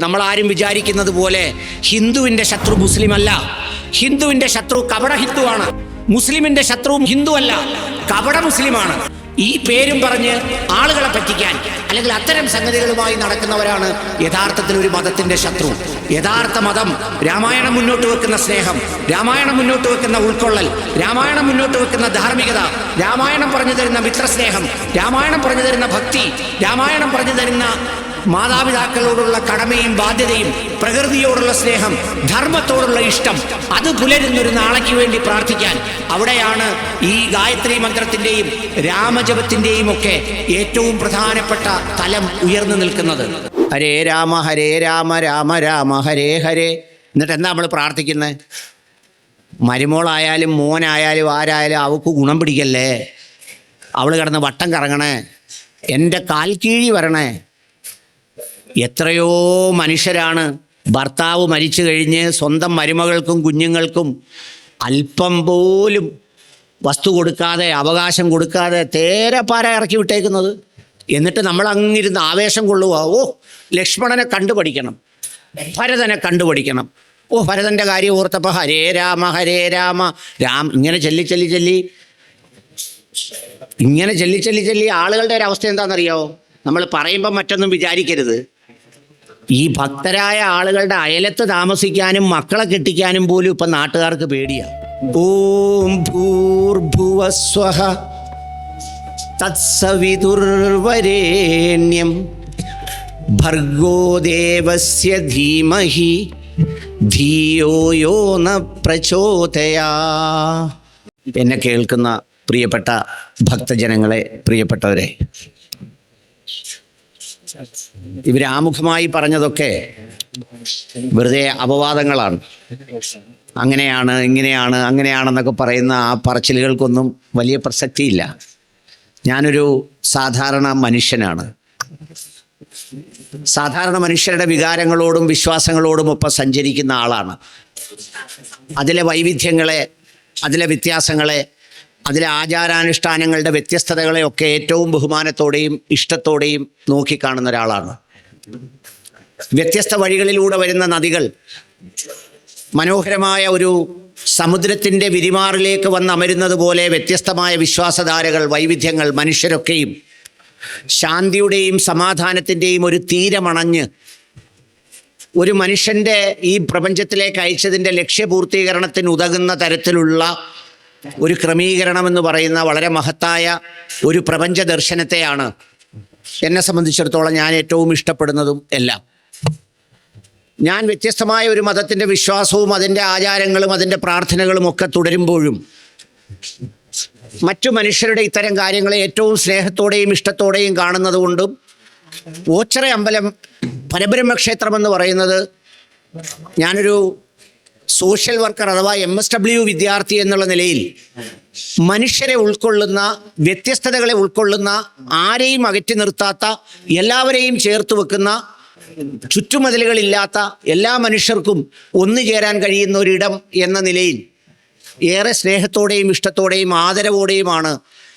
നമ്മളാരും വിചാരിക്കുന്നത് പോലെ ഹിന്ദുവിൻ്റെ ശത്രു മുസ്ലിമല്ല. ഹിന്ദുവിൻ്റെ ശത്രു കപട ഹിന്ദുവാണ്. മുസ്ലിമിൻ്റെ ശത്രു ഹിന്ദു അല്ല, കപട മുസ്ലിമാണ്. ഈ പേരും പറഞ്ഞ് ആളുകളെ പറ്റിക്കാൻ അല്ലെങ്കിൽ അത്തരം സംഗതികളുമായി നടക്കുന്നവരാണ് യഥാർത്ഥത്തിൽ ഒരു മതത്തിൻ്റെ ശത്രു. യഥാർത്ഥ മതം രാമായണം മുന്നോട്ട് വെക്കുന്ന സ്നേഹം, രാമായണം മുന്നോട്ട് വെക്കുന്ന ഉൾക്കൊള്ളൽ, രാമായണം മുന്നോട്ട് വെക്കുന്ന ധാർമ്മികത, രാമായണം പറഞ്ഞു തരുന്ന മിത്രസ്നേഹം, രാമായണം പറഞ്ഞു തരുന്ന ഭക്തി, രാമായണം പറഞ്ഞു തരുന്ന മാതാപിതാക്കളോടുള്ള കടമയും ബാധ്യതയും, പ്രകൃതിയോടുള്ള സ്നേഹം, ധർമ്മത്തോടുള്ള ഇഷ്ടം, അത് പുലരുന്നൊരു നാളേക്ക് വേണ്ടി പ്രാർത്ഥിക്കാൻ അവിടെയാണ് ഈ ഗായത്രി മന്ത്രത്തിൻ്റെയും രാമജപത്തിൻ്റെയും ഒക്കെ ഏറ്റവും പ്രധാനപ്പെട്ട തലം ഉയർന്നു നിൽക്കുന്നത്. ഹരേ രാമ രാമ രാമ ഹരേ ഹരേ. എന്നിട്ട് എന്താ നമ്മൾ പ്രാർത്ഥിക്കുന്നത്? മരുമോളായാലും മോനായാലും ആരായാലും അവൾക്ക് ഗുണം പിടിക്കല്ലേ, അവൾ കിടന്ന് വട്ടം കറങ്ങണേ, എൻ്റെ കാൽ കീഴി വരണേ. എത്രയോ മനുഷ്യരാണ് ഭർത്താവ് മരിച്ചു കഴിഞ്ഞ് സ്വന്തം മരുമകൾക്കും കുഞ്ഞുങ്ങൾക്കും അല്പം പോലും വസ്തു കൊടുക്കാതെ, അവകാശം കൊടുക്കാതെ തേരപ്പാര ഇറക്കി വിട്ടേക്കുന്നത്. എന്നിട്ട് നമ്മൾ അങ്ങിരുന്ന് ആവേശം കൊള്ളുക. ഓ, ലക്ഷ്മണനെ കണ്ടുപഠിക്കണം, ഭരതനെ കണ്ടുപഠിക്കണം. ഓ, ഭരതൻ്റെ കാര്യം ഓർത്തപ്പോൾ ഹരേ രാമ രാം ഇങ്ങനെ ചൊല്ലി ആളുകളുടെ ഒരു അവസ്ഥ എന്താണെന്നറിയാമോ? നമ്മൾ പറയുമ്പോൾ മറ്റൊന്നും വിചാരിക്കരുത്. ഈ ഭക്തരായ ആളുകളുടെ അയലത്ത് താമസിക്കാനും മക്കളെ കെട്ടിക്കാനും പോലും ഇപ്പം നാട്ടുകാർക്ക് പേടിയാണ്. ഓം ഭൂർഭുവസ്വഹ തത്സവിതുർവരേണ്യം ഭർഗോ ദേവസ്യ ധീമഹി ധിയോ യോ ന പ്രചോദയാ. എന്നെ കേൾക്കുന്ന പ്രിയപ്പെട്ട ഭക്തജനങ്ങളെ, പ്രിയപ്പെട്ടവരെ, ഇവരാമുഖമായി പറഞ്ഞതൊക്കെ വെറുതെ അപവാദങ്ങളാണ്. അങ്ങനെയാണ്, ഇങ്ങനെയാണ്, അങ്ങനെയാണെന്നൊക്കെ പറയുന്ന ആ പറച്ചിലുകൾക്കൊന്നും വലിയ പ്രസക്തിയില്ല. ഞാനൊരു സാധാരണ മനുഷ്യനാണ്. സാധാരണ മനുഷ്യരുടെ വികാരങ്ങളോടും വിശ്വാസങ്ങളോടും ഒപ്പം സഞ്ചരിക്കുന്ന ആളാണ്. അതിലെ വൈവിധ്യങ്ങളെ, അതിലെ വ്യത്യാസങ്ങളെ, അതിലെ ആചാരാനുഷ്ഠാനങ്ങളുടെ വ്യത്യസ്തതകളെയൊക്കെ ഏറ്റവും ബഹുമാനത്തോടെയും ഇഷ്ടത്തോടെയും നോക്കിക്കാണുന്ന ഒരാളാണ്. വ്യത്യസ്ത വഴികളിലൂടെ വരുന്ന നദികൾ മനോഹരമായ ഒരു സമുദ്രത്തിൻ്റെ വിരിമാറിലേക്ക് വന്നമരുന്നത് പോലെ വ്യത്യസ്തമായ വിശ്വാസധാരകൾ, വൈവിധ്യങ്ങൾ, മനുഷ്യരൊക്കെയും ശാന്തിയുടെയും സമാധാനത്തിൻ്റെയും ഒരു തീരമണഞ്ഞ് ഒരു മനുഷ്യൻ്റെ ഈ പ്രപഞ്ചത്തിലേക്ക് അയച്ചതിൻ്റെ ലക്ഷ്യപൂർത്തീകരണത്തിന് ഉതകുന്ന തരത്തിലുള്ള ഒരു ക്രമീകരണമെന്ന് പറയുന്ന വളരെ മഹത്തായ ഒരു പ്രപഞ്ച ദർശനത്തെയാണ് എന്നെ സംബന്ധിച്ചിടത്തോളം ഞാൻ ഏറ്റവും ഇഷ്ടപ്പെടുന്നതും എല്ലാം. ഞാൻ വ്യത്യസ്തമായ ഒരു മതത്തിൻ്റെ വിശ്വാസവും അതിൻ്റെ ആചാരങ്ങളും അതിൻ്റെ പ്രാർത്ഥനകളും ഒക്കെ തുടരുമ്പോഴും മറ്റു മനുഷ്യരുടെ ഇത്തരം കാര്യങ്ങളെ ഏറ്റവും സ്നേഹത്തോടെയും ഇഷ്ടത്തോടെയും കാണുന്നത് കൊണ്ടും ഓച്ചിറ അമ്പലം പരബ്രഹ്മക്ഷേത്രമെന്ന് പറയുന്നത്, ഞാനൊരു സോഷ്യൽ വർക്കർ അഥവാ MSW വിദ്യാർത്ഥി എന്നുള്ള നിലയിൽ മനുഷ്യരെ ഉൾക്കൊള്ളുന്ന, വ്യത്യസ്തതകളെ ഉൾക്കൊള്ളുന്ന, ആരെയും അകറ്റി നിർത്താത്ത, എല്ലാവരെയും ചേർത്ത് വെക്കുന്ന, ചുറ്റുമതിലുകളില്ലാത്ത, എല്ലാ മനുഷ്യർക്കും ഒന്നുചേരാൻ കഴിയുന്ന ഒരിടം എന്ന നിലയിൽ ഏറെ സ്നേഹത്തോടെയും ഇഷ്ടത്തോടെയും ആദരവോടെയുമാണ്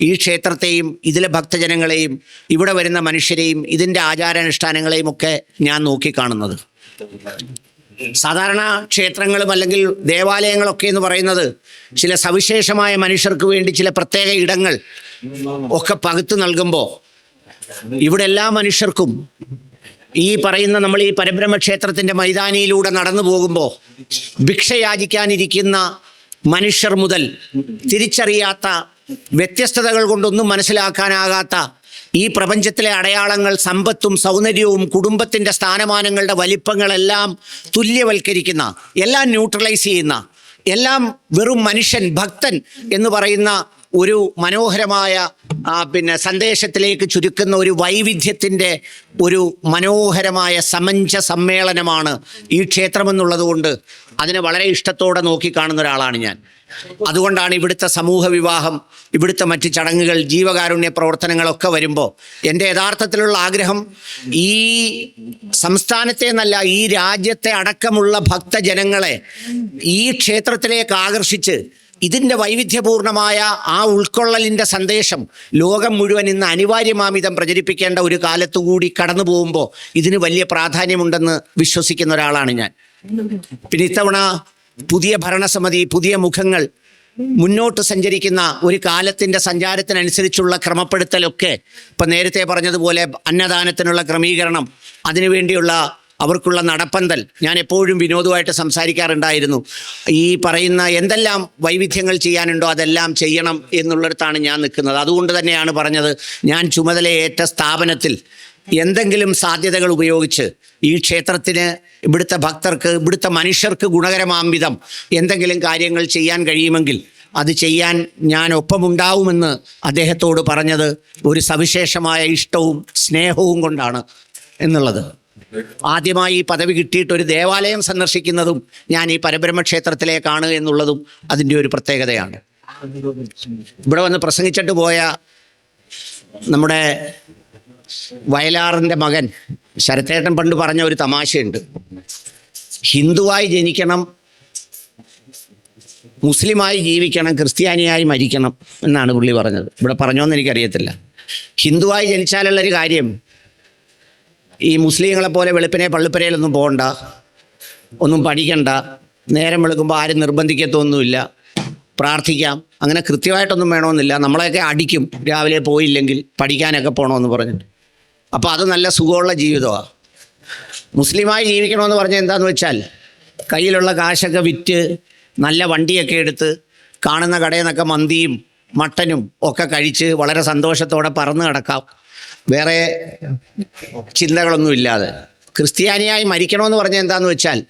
ഈ ക്ഷേത്രത്തെയും ഇതിലെ ഭക്തജനങ്ങളെയും ഇവിടെ വരുന്ന മനുഷ്യരെയും ഇതിൻ്റെ ആചാരാനുഷ്ഠാനങ്ങളെയും ഒക്കെ ഞാൻ നോക്കിക്കാണുന്നത്. സാധാരണ ക്ഷേത്രങ്ങളും അല്ലെങ്കിൽ ദേവാലയങ്ങളൊക്കെ എന്ന് പറയുന്നത് ചില സവിശേഷമായ മനുഷ്യർക്ക് വേണ്ടി ചില പ്രത്യേക ഇടങ്ങൾ ഒക്കെ പകുത്തു നൽകുമ്പോൾ ഇവിടെ എല്ലാ മനുഷ്യർക്കും ഈ പറയുന്ന നമ്മൾ ഈ പരബ്രഹ്മക്ഷേത്രത്തിൻ്റെ മൈതാനിയിലൂടെ നടന്നു പോകുമ്പോൾ ഭിക്ഷയാചിക്കാനിരിക്കുന്ന മനുഷ്യർ മുതൽ തിരിച്ചറിയാത്ത, വ്യത്യസ്തതകൾ കൊണ്ടൊന്നും മനസ്സിലാക്കാനാകാത്ത ഈ പ്രപഞ്ചത്തിലെ അടയാളങ്ങൾ, സമ്പത്തും സൗന്ദര്യവും കുടുംബത്തിൻ്റെ സ്ഥാനമാനങ്ങളുടെ വലിപ്പങ്ങളെല്ലാം തുല്യവൽക്കരിക്കുന്ന, എല്ലാം ന്യൂട്രലൈസ് ചെയ്യുന്ന, എല്ലാം വെറും മനുഷ്യൻ, ഭക്തൻ എന്ന് പറയുന്ന ഒരു മനോഹരമായ സന്ദേശത്തിലേക്ക് ചുരുക്കുന്ന ഒരു വൈവിധ്യത്തിൻ്റെ ഒരു മനോഹരമായ സമഞ്ജ സമ്മേളനമാണ് ഈ ക്ഷേത്രമെന്നുള്ളത് കൊണ്ട് അതിനെ വളരെ ഇഷ്ടത്തോടെ നോക്കിക്കാണുന്ന ഒരാളാണ് ഞാൻ. അതുകൊണ്ടാണ് ഇവിടുത്തെ സമൂഹ വിവാഹം, ഇവിടുത്തെ മറ്റ് ചടങ്ങുകൾ, ജീവകാരുണ്യ പ്രവർത്തനങ്ങളൊക്കെ വരുമ്പോൾ എൻ്റെ യഥാർത്ഥത്തിലുള്ള ആഗ്രഹം ഈ സംസ്ഥാനത്തെ എന്നല്ല, ഈ രാജ്യത്തെ അടക്കമുള്ള ഭക്തജനങ്ങളെ ഈ ക്ഷേത്രത്തിലേക്ക് ആകർഷിച്ച് ഇതിൻ്റെ വൈവിധ്യപൂർണമായ ആ ഉൾക്കൊള്ളലിൻ്റെ സന്ദേശം ലോകം മുഴുവൻ ഇന്ന് അനിവാര്യമാമിതം പ്രചരിപ്പിക്കേണ്ട ഒരു കാലത്തുകൂടി കടന്നു പോകുമ്പോൾ ഇതിന് വലിയ പ്രാധാന്യമുണ്ടെന്ന് വിശ്വസിക്കുന്ന ഒരാളാണ് ഞാൻ. പിന്നെ ഇത്തവണ പുതിയ ഭരണസമിതി, പുതിയ മുഖങ്ങൾ, മുന്നോട്ട് സഞ്ചരിക്കുന്ന ഒരു കാലത്തിൻ്റെ സഞ്ചാരത്തിനനുസരിച്ചുള്ള ക്രമപ്പെടുത്തലൊക്കെ, ഇപ്പം നേരത്തെ പറഞ്ഞതുപോലെ അന്നദാനത്തിനുള്ള ക്രമീകരണം, അതിനുവേണ്ടിയുള്ള അവർക്കുള്ള നടപ്പന്തൽ, ഞാൻ എപ്പോഴും വിനോദമായിട്ട് സംസാരിക്കാറുണ്ടായിരുന്നു. ഈ പറയുന്ന എന്തെല്ലാം വൈവിധ്യങ്ങൾ ചെയ്യാനുണ്ടോ അതെല്ലാം ചെയ്യണം എന്നുള്ളിടത്താണ് ഞാൻ നിൽക്കുന്നത്. അതുകൊണ്ട് തന്നെയാണ് പറഞ്ഞത്, ഞാൻ ചുമതലയേറ്റ സ്ഥാപനത്തിൽ എന്തെങ്കിലും സാധ്യതകൾ ഉപയോഗിച്ച് ഈ ക്ഷേത്രത്തിന്, ഇവിടുത്തെ ഭക്തർക്ക്, ഇവിടുത്തെ മനുഷ്യർക്ക് ഗുണകരമാംവിധം എന്തെങ്കിലും കാര്യങ്ങൾ ചെയ്യാൻ കഴിയുമെങ്കിൽ അത് ചെയ്യാൻ ഞാൻ ഒപ്പമുണ്ടാവുമെന്ന് അദ്ദേഹത്തോട് പറഞ്ഞത് ഒരു സവിശേഷമായ ഇഷ്ടവും സ്നേഹവും കൊണ്ടാണ് എന്നുള്ളത്. ആദ്യമായി ഈ പദവി കിട്ടിയിട്ട് ഒരു ദേവാലയം സന്ദർശിക്കുന്നതും ഞാൻ ഈ പരബ്രഹ്മക്ഷേത്രത്തിലേക്കാണ് എന്നുള്ളതും അതിൻ്റെ ഒരു പ്രത്യേകതയാണ്. ഇവിടെ വന്ന് പ്രസംഗിച്ചിട്ട് പോയ നമ്മുടെ വയലാറിൻ്റെ മകൻ ശരത്തേട്ടൻ പണ്ട് പറഞ്ഞ ഒരു തമാശയുണ്ട്. ഹിന്ദുവായി ജനിക്കണം, മുസ്ലിമായി ജീവിക്കണം, ക്രിസ്ത്യാനിയായി മരിക്കണം എന്നാണ് പുള്ളി പറഞ്ഞത്. ഇവിടെ പറഞ്ഞോന്ന് എനിക്കറിയത്തില്ല. ഹിന്ദുവായി ജനിച്ചാലുള്ളൊരു കാര്യം, ഈ മുസ്ലിങ്ങളെ പോലെ വെളുപ്പിനെ പള്ളിപ്പരയിലൊന്നും പോകണ്ട, ഒന്നും പഠിക്കണ്ട, നേരം വെളുക്കുമ്പോൾ ആരും നിർബന്ധിക്കത്തൊന്നുമില്ല, പ്രാർത്ഥിക്കാം, അങ്ങനെ കൃത്യമായിട്ടൊന്നും വേണമെന്നില്ല, നമ്മളെയൊക്കെ അടിക്കും രാവിലെ പോയില്ലെങ്കിൽ, പഠിക്കാനൊക്കെ പോകണമെന്ന് പറഞ്ഞിട്ട്. അപ്പോൾ അത് നല്ല സുഖമുള്ള ജീവിതമാണ്. മുസ്ലിമായി ജീവിക്കണമെന്ന് പറഞ്ഞാൽ എന്താണെന്ന് വെച്ചാൽ, കയ്യിലുള്ള കാശൊക്കെ വിറ്റ് നല്ല വണ്ടിയൊക്കെ എടുത്ത് കാണുന്ന കടയിൽ നിന്നൊക്കെ മന്തിയും മട്ടനും ഒക്കെ കഴിച്ച് വളരെ സന്തോഷത്തോടെ പറന്ന് കിടക്കാം, വേറെ ചിന്തകളൊന്നും ഇല്ലാതെ. ക്രിസ്ത്യാനിയായി മരിക്കണമെന്ന് പറഞ്ഞാൽ എന്താണെന്ന് വെച്ചാൽ,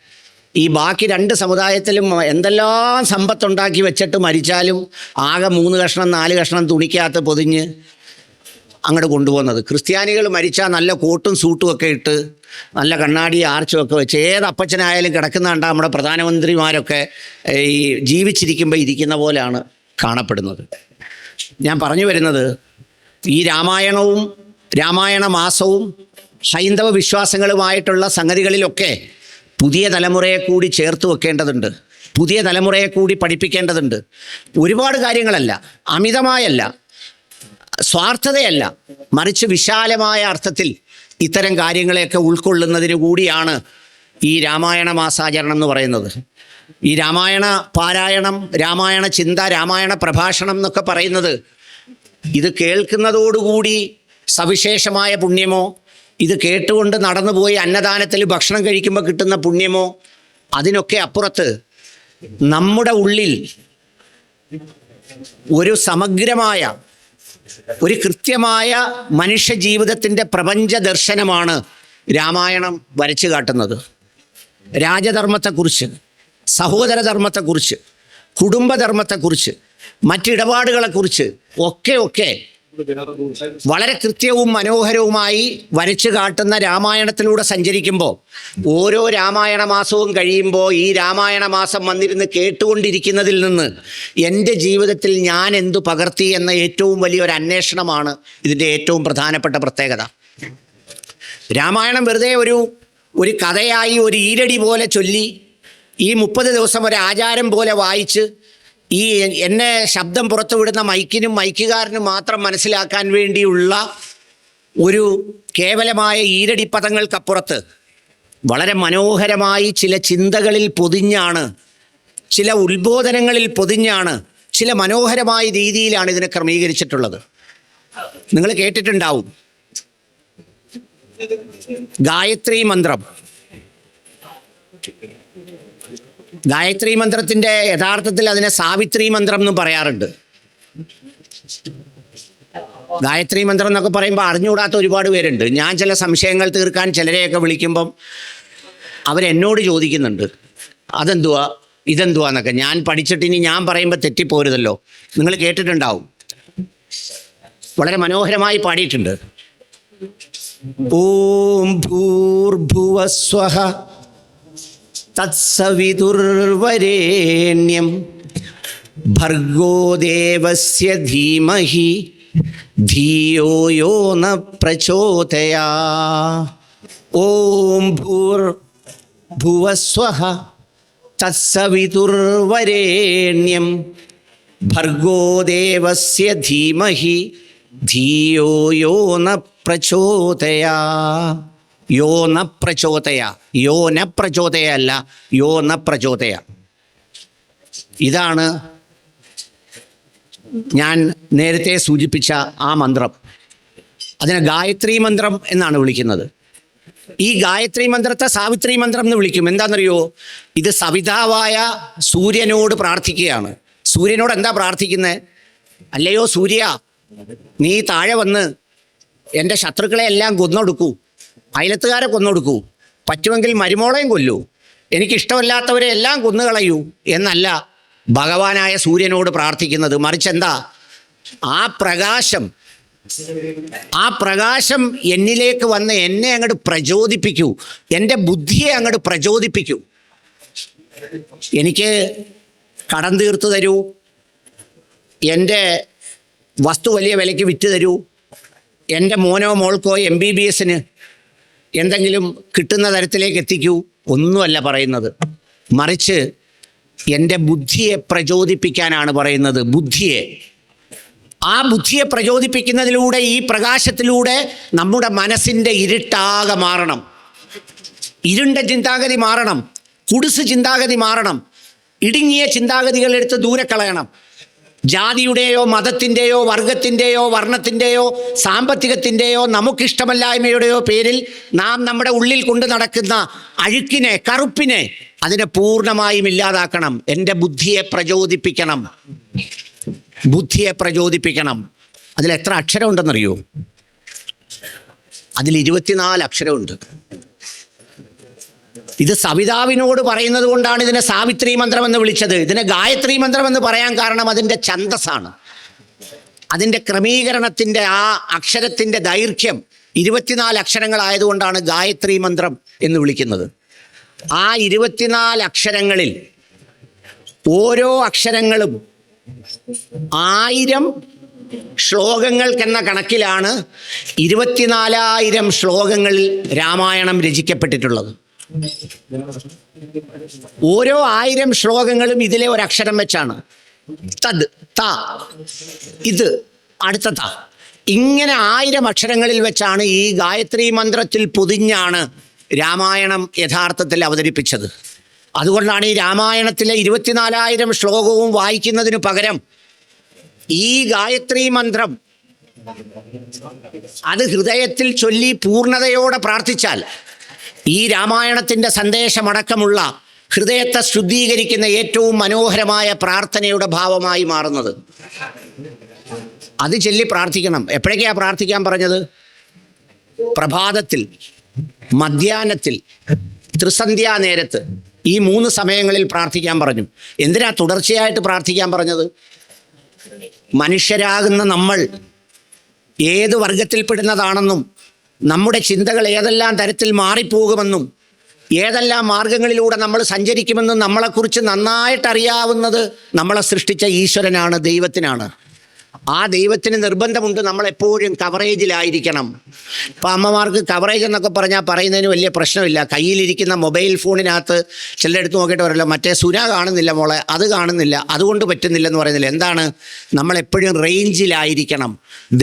ഈ ബാക്കി രണ്ട് സമുദായത്തിലും എന്തെല്ലാം സമ്പത്തുണ്ടാക്കി വെച്ചിട്ട് മരിച്ചാലും ആകെ 3 കഷ്ണം 4 കഷ്ണം തുണിക്കകത്ത് പൊതിഞ്ഞ് അങ്ങോട്ട് കൊണ്ടുപോകുന്നത്. ക്രിസ്ത്യാനികൾ മരിച്ചാൽ നല്ല കോട്ടും സൂട്ടും ഒക്കെ ഇട്ട് നല്ല കണ്ണാടി ആർച്ചും ഒക്കെ വെച്ച് ഏത് അപ്പച്ചനായാലും കിടക്കുന്ന കണ്ടാൽ നമ്മുടെ പ്രധാനമന്ത്രിമാരൊക്കെ ഈ ജീവിച്ചിരിക്കുമ്പോൾ ഇരിക്കുന്ന പോലെയാണ് കാണപ്പെടുന്നത്. ഞാൻ പറഞ്ഞു വരുന്നത്, ഈ രാമായണവും രാമായണ മാസവും ഹൈന്ദവ വിശ്വാസങ്ങളുമായിട്ടുള്ള സംഗതികളിലൊക്കെ പുതിയ തലമുറയെ കൂടി ചേർത്ത് വെക്കേണ്ടതുണ്ട്, പുതിയ തലമുറയെ കൂടി പഠിപ്പിക്കേണ്ടതുണ്ട്. ഒരുപാട് കാര്യങ്ങളല്ല, അമിതമായല്ല, സ്വാർത്ഥതയല്ല, മറിച്ച് വിശാലമായ അർത്ഥത്തിൽ ഇത്തരം കാര്യങ്ങളെയൊക്കെ ഉൾക്കൊള്ളുന്നതിന് കൂടിയാണ് ഈ രാമായണ മാസാചരണം എന്ന് പറയുന്നത്. ഈ രാമായണ പാരായണം, രാമായണ ചിന്ത, രാമായണ പ്രഭാഷണം എന്നൊക്കെ പറയുന്നത്, ഇത് കേൾക്കുന്നതോടുകൂടി സവിശേഷമായ പുണ്യമോ, ഇത് കേട്ടുകൊണ്ട് നടന്നുപോയി അന്നദാനത്തിൽ ഭക്ഷണം കഴിക്കുമ്പോൾ കിട്ടുന്ന പുണ്യമോ, അതിനൊക്കെ അപ്പുറത്ത് നമ്മുടെ ഉള്ളിൽ ഒരു സമഗ്രമായ, ഒരു കൃത്യമായ മനുഷ്യ ജീവിതത്തിൻ്റെ പ്രപഞ്ച ദർശനമാണ് രാമായണം വരച്ചു കാട്ടുന്നത്. രാജധർമ്മത്തെക്കുറിച്ച്, സഹോദരധർമ്മത്തെക്കുറിച്ച്, കുടുംബധർമ്മത്തെക്കുറിച്ച്, മറ്റിടപാടുകളെക്കുറിച്ച് ഒക്കെ വളരെ കൃത്യവും മനോഹരവുമായി വരച്ചു കാട്ടുന്ന രാമായണത്തിലൂടെ സഞ്ചരിക്കുമ്പോൾ, ഓരോ രാമായണ മാസവും കഴിയുമ്പോൾ ഈ രാമായണ മാസം വന്നിരുന്ന് കേട്ടുകൊണ്ടിരിക്കുന്നതിൽ നിന്ന് എൻ്റെ ജീവിതത്തിൽ ഞാൻ എന്തു പകർത്തി എന്ന ഏറ്റവും വലിയൊരു അന്വേഷണമാണ് ഇതിൻ്റെ ഏറ്റവും പ്രധാനപ്പെട്ട പ്രത്യേകത. രാമായണം വെറുതെ ഒരു കഥയായി, ഒരു ഈരടി പോലെ ചൊല്ലി, ഈ 30 ദിവസം ഒരു ആചാരം പോലെ വായിച്ച്, ഈ എന്നെ ശബ്ദം പുറത്തുവിടുന്ന മൈക്കിനും മൈക്കുകാരനും മാത്രം മനസ്സിലാക്കാൻ വേണ്ടിയുള്ള ഒരു കേവലമായ ഈരടിപ്പദങ്ങൾക്കപ്പുറത്ത് വളരെ മനോഹരമായി ചില ചിന്തകളിൽ പൊതിഞ്ഞാണ്, ചില ഉത്ബോധനങ്ങളിൽ പൊതിഞ്ഞാണ്, ചില മനോഹരമായ രീതിയിലാണ് ഇതിനെ ക്രമീകരിച്ചിട്ടുള്ളത്. നിങ്ങൾ കേട്ടിട്ടുണ്ടാവും ഗായത്രി മന്ത്രം. ഗായത്രി മന്ത്രത്തിൻ്റെ യഥാർത്ഥത്തിൽ അതിനെ സാവിത്രി മന്ത്രം എന്നും പറയാറുണ്ട്. ഗായത്രി മന്ത്രം എന്നൊക്കെ പറയുമ്പോൾ അറിഞ്ഞുകൂടാത്ത ഒരുപാട് പേരുണ്ട്. ഞാൻ ചില സംശയങ്ങൾ തീർക്കാൻ ചിലരെയൊക്കെ വിളിക്കുമ്പം അവരെന്നോട് ചോദിക്കുന്നുണ്ട്, അതെന്തുവാ ഇതെന്തുവാ എന്നൊക്കെ. ഞാൻ പഠിച്ചിട്ട് ഇനി ഞാൻ പറയുമ്പോൾ തെറ്റിപ്പോരുതല്ലോ. നിങ്ങൾ കേട്ടിട്ടുണ്ടാവും, വളരെ മനോഹരമായി പാടിയിട്ടുണ്ട്. ഓം ഭൂർഭുവസ്വഃ തത്സവിതുർവരേണ്യം ഭർഗോ ദേവസ്യ ധീമഹി ധിയോ യോ ന പ്രചോദയാത്. ഓം ഭൂർഭുവസ്വഃ തത്സവിതുർവരേണ്യം ഭർഗോ ദേവസ്യ ധീമഹി ധിയോ യോ ന പ്രചോദയാ. യോ ന പ്രചോദയ, യോ ന പ്രചോദയ അല്ല, യോ ന പ്രചോദയ. ഇതാണ് ഞാൻ നേരത്തെ സൂചിപ്പിച്ച ആ മന്ത്രം. അതിനെ ഗായത്രി മന്ത്രം എന്നാണ് വിളിക്കുന്നത്. ഈ ഗായത്രി മന്ത്രത്തെ സാവിത്രി മന്ത്രം എന്ന് വിളിക്കും. എന്താണെന്നറിയോ? ഇത് സവിതാവായ സൂര്യനോട് പ്രാർത്ഥിക്കുകയാണ്. സൂര്യനോട് എന്താ പ്രാർത്ഥിക്കുന്നത്? അല്ലയോ സൂര്യ, നീ താഴെ വന്ന് എൻ്റെ ശത്രുക്കളെ എല്ലാം കൊന്നൊടുക്കൂ, അയലത്തുകാരെ കൊന്നൊടുക്കൂ, പറ്റുമെങ്കിൽ മരുമോളെയും കൊല്ലൂ, എനിക്കിഷ്ടമല്ലാത്തവരെ എല്ലാം കൊന്നുകളയൂ എന്നല്ല ഭഗവാനായ സൂര്യനോട് പ്രാർത്ഥിക്കുന്നത്. മറിച്ചെന്താ? ആ പ്രകാശം എന്നിലേക്ക് വന്ന് എന്നെ അങ്ങോട്ട് പ്രചോദിപ്പിക്കൂ, എൻ്റെ ബുദ്ധിയെ അങ്ങോട്ട് പ്രചോദിപ്പിക്കൂ. എനിക്ക് കടം തീർത്തു തരൂ, എൻ്റെ വസ്തു വലിയ വിലയ്ക്ക് വിറ്റ് തരൂ, എൻ്റെ മോനോ മോൾക്കോ MBBSന് എന്തെങ്കിലും കിട്ടുന്ന തരത്തിലേക്ക് എത്തിക്കൂ, ഒന്നുമല്ല പറയുന്നത്. മറിച്ച് എൻ്റെ ബുദ്ധിയെ പ്രചോദിപ്പിക്കാനാണ് പറയുന്നത്. ആ ബുദ്ധിയെ പ്രചോദിപ്പിക്കുന്നതിലൂടെ, ഈ പ്രകാശത്തിലൂടെ നമ്മുടെ മനസ്സിൻ്റെ ഇരുട്ടാകെ മാറണം. ഇരുണ്ട ചിന്താഗതി മാറണം, കുടുസ് ചിന്താഗതി മാറണം, ഇടുങ്ങിയ ചിന്താഗതികൾ എടുത്ത് ദൂരെ കളയണം. ജാതിയുടെയോ മതത്തിൻ്റെയോ വർഗത്തിൻ്റെയോ വർണ്ണത്തിൻ്റെയോ സാമ്പത്തികത്തിൻ്റെയോ നമുക്കിഷ്ടമല്ലായ്മയുടെയോ പേരിൽ നാം നമ്മുടെ ഉള്ളിൽ കൊണ്ട് നടക്കുന്ന അഴുക്കിനെ, കറുപ്പിനെ, അതിനെ പൂർണ്ണമായും ഇല്ലാതാക്കണം. എൻ്റെ ബുദ്ധിയെ പ്രചോദിപ്പിക്കണം. അതിൽ എത്ര അക്ഷരം ഉണ്ടെന്നറിയോ? അതിൽ 24 അക്ഷരമുണ്ട്. ഇത് സവിതാവിനോട് പറയുന്നത് കൊണ്ടാണ് ഇതിനെ സാവിത്രി മന്ത്രം എന്ന് വിളിച്ചത്. ഇതിനെ ഗായത്രി മന്ത്രം എന്ന് പറയാൻ കാരണം അതിൻ്റെ ഛന്ദസ്സാണ്. അതിൻ്റെ ക്രമീകരണത്തിൻ്റെ ആ അക്ഷരത്തിൻ്റെ ദൈർഘ്യം 24 അക്ഷരങ്ങളായതുകൊണ്ടാണ് ഗായത്രി മന്ത്രം എന്ന് വിളിക്കുന്നത്. ആ 24 അക്ഷരങ്ങളിൽ ഓരോ അക്ഷരങ്ങളും 1000 ശ്ലോകങ്ങൾക്കെന്ന കണക്കിലാണ് 24,000 ശ്ലോകങ്ങളിൽ രാമായണം രചിക്കപ്പെട്ടിട്ടുള്ളത്. ഓരോ 1000 ശ്ലോകങ്ങളും ഇതിലെ ഒരക്ഷരം വെച്ചാണ്. തത്, ത, ഇത്, അടുത്ത ത, ഇങ്ങനെ 1000 അക്ഷരങ്ങളിൽ വെച്ചാണ് ഈ ഗായത്രി മന്ത്രത്തിൽ പൊതിഞ്ഞാണ് രാമായണം യഥാർത്ഥത്തിൽ അവതരിപ്പിച്ചത്. അതുകൊണ്ടാണ് ഈ രാമായണത്തിലെ 24,000 ശ്ലോകവും വായിക്കുന്നതിന് പകരം ഈ ഗായത്രി മന്ത്രം അത് ഹൃദയത്തിൽ ചൊല്ലി പൂർണ്ണതയോടെ പ്രാർത്ഥിച്ചാൽ ഈ രാമായണത്തിൻ്റെ സന്ദേശമടക്കമുള്ള ഹൃദയത്തെ ശുദ്ധീകരിക്കുന്ന ഏറ്റവും മനോഹരമായ പ്രാർത്ഥനയുടെ ഭാവമായി മാറുന്നത്. അത് ചൊല്ലി പ്രാർത്ഥിക്കണം. എപ്പോഴൊക്കെയാണ് പ്രാർത്ഥിക്കാൻ പറഞ്ഞത്? പ്രഭാതത്തിൽ, മധ്യാഹ്നത്തിൽ, ത്രിസന്ധ്യാ നേരത്ത്, ഈ 3 സമയങ്ങളിൽ പ്രാർത്ഥിക്കാൻ പറഞ്ഞു. എന്തിനാ തുടർച്ചയായിട്ട് പ്രാർത്ഥിക്കാൻ പറഞ്ഞത്? മനുഷ്യരാകുന്ന നമ്മൾ ഏത് വർഗത്തിൽപ്പെടുന്നതാണെന്നും നമ്മുടെ ചിന്തകൾ ഏതെല്ലാം തരത്തിൽ മാറിപ്പോകുമെന്നും ഏതെല്ലാം മാർഗങ്ങളിലൂടെ നമ്മൾ സഞ്ചരിക്കുമെന്നും നമ്മളെക്കുറിച്ച് നന്നായിട്ടറിയാവുന്നത് നമ്മളെ സൃഷ്ടിച്ച ഈശ്വരനാണ്, ദൈവത്തിനാണ്. ആ ദൈവത്തിന് നിർബന്ധമുണ്ട് നമ്മളെപ്പോഴും കവറേജിലായിരിക്കണം. ഇപ്പം അമ്മമാർക്ക് കവറേജ് എന്നൊക്കെ പറഞ്ഞാൽ പറയുന്നതിന് വലിയ പ്രശ്നമില്ല. കയ്യിലിരിക്കുന്ന മൊബൈൽ ഫോണിനകത്ത് ചിലരെടുത്ത് നോക്കിയിട്ട് പറയല്ലോ, മറ്റേ സുന കാണുന്നില്ല മോളെ, അത് കാണുന്നില്ല, അതുകൊണ്ട് പറ്റുന്നില്ലെന്ന് പറയുന്നില്ല. എന്താണ്? നമ്മളെപ്പോഴും റേഞ്ചിലായിരിക്കണം,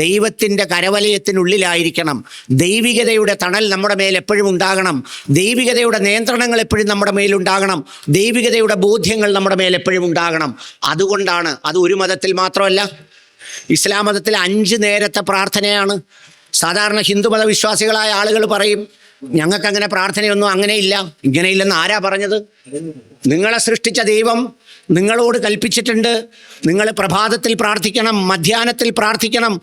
ദൈവത്തിൻ്റെ കരവലയത്തിനുള്ളിലായിരിക്കണം. ദൈവികതയുടെ തണൽ നമ്മുടെ മേൽ എപ്പോഴും ഉണ്ടാകണം. ദൈവികതയുടെ നിയന്ത്രണങ്ങൾ എപ്പോഴും നമ്മുടെ മേലുണ്ടാകണം. ദൈവികതയുടെ ബോധ്യങ്ങൾ നമ്മുടെ മേൽ എപ്പോഴും ഉണ്ടാകണം. അതുകൊണ്ടാണ് അത് ഒരു മതത്തിൽ മാത്രമല്ല, ഇസ്ലാം മതത്തിൽ 5 നേരത്തെ പ്രാർത്ഥനയാണ്. സാധാരണ ഹിന്ദുമത വിശ്വാസികളായ ആളുകൾ പറയും, ഞങ്ങൾക്കങ്ങനെ പ്രാർത്ഥനയൊന്നും അങ്ങനെയില്ല. ഇങ്ങനെയില്ലെന്ന് ആരാ പറഞ്ഞത്? നിങ്ങളെ സൃഷ്ടിച്ച ദൈവം നിങ്ങളോട് കൽപ്പിച്ചിട്ടുണ്ട്, നിങ്ങൾ പ്രഭാതത്തിൽ പ്രാർത്ഥിക്കണം, മധ്യാഹ്നത്തിൽ പ്രാർത്ഥിക്കണം,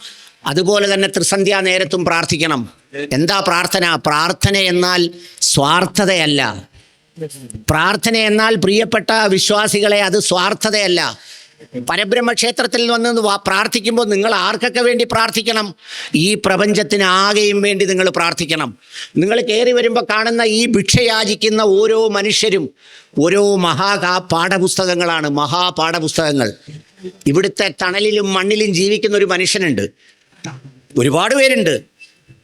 അതുപോലെ തന്നെ ത്രിസന്ധ്യാ നേരത്തും പ്രാർത്ഥിക്കണം. എന്താ പ്രാർത്ഥന? പ്രാർത്ഥന എന്നാൽ സ്വാർത്ഥതയല്ല. പ്രാർത്ഥന എന്നാൽ പ്രിയപ്പെട്ട വിശ്വാസികളെ, അത് സ്വാർത്ഥതയല്ല. പരബ്രഹ്മക്ഷേത്രത്തിൽ വന്ന് പ്രാർത്ഥിക്കുമ്പോൾ നിങ്ങൾ ആർക്കൊക്കെ വേണ്ടി പ്രാർത്ഥിക്കണം? ഈ പ്രപഞ്ചത്തിനാകെയും വേണ്ടി നിങ്ങൾ പ്രാർത്ഥിക്കണം. നിങ്ങൾ കയറി വരുമ്പോൾ കാണുന്ന ഈ ഭിക്ഷയാചിക്കുന്ന ഓരോ മനുഷ്യരും ഓരോ പാഠപുസ്തകങ്ങളാണ്, മഹാപാഠപുസ്തകങ്ങൾ. ഇവിടുത്തെ തണലിലും മണ്ണിലും ജീവിക്കുന്ന ഒരു മനുഷ്യനുണ്ട്. ഒരുപാട് പേരുണ്ട്.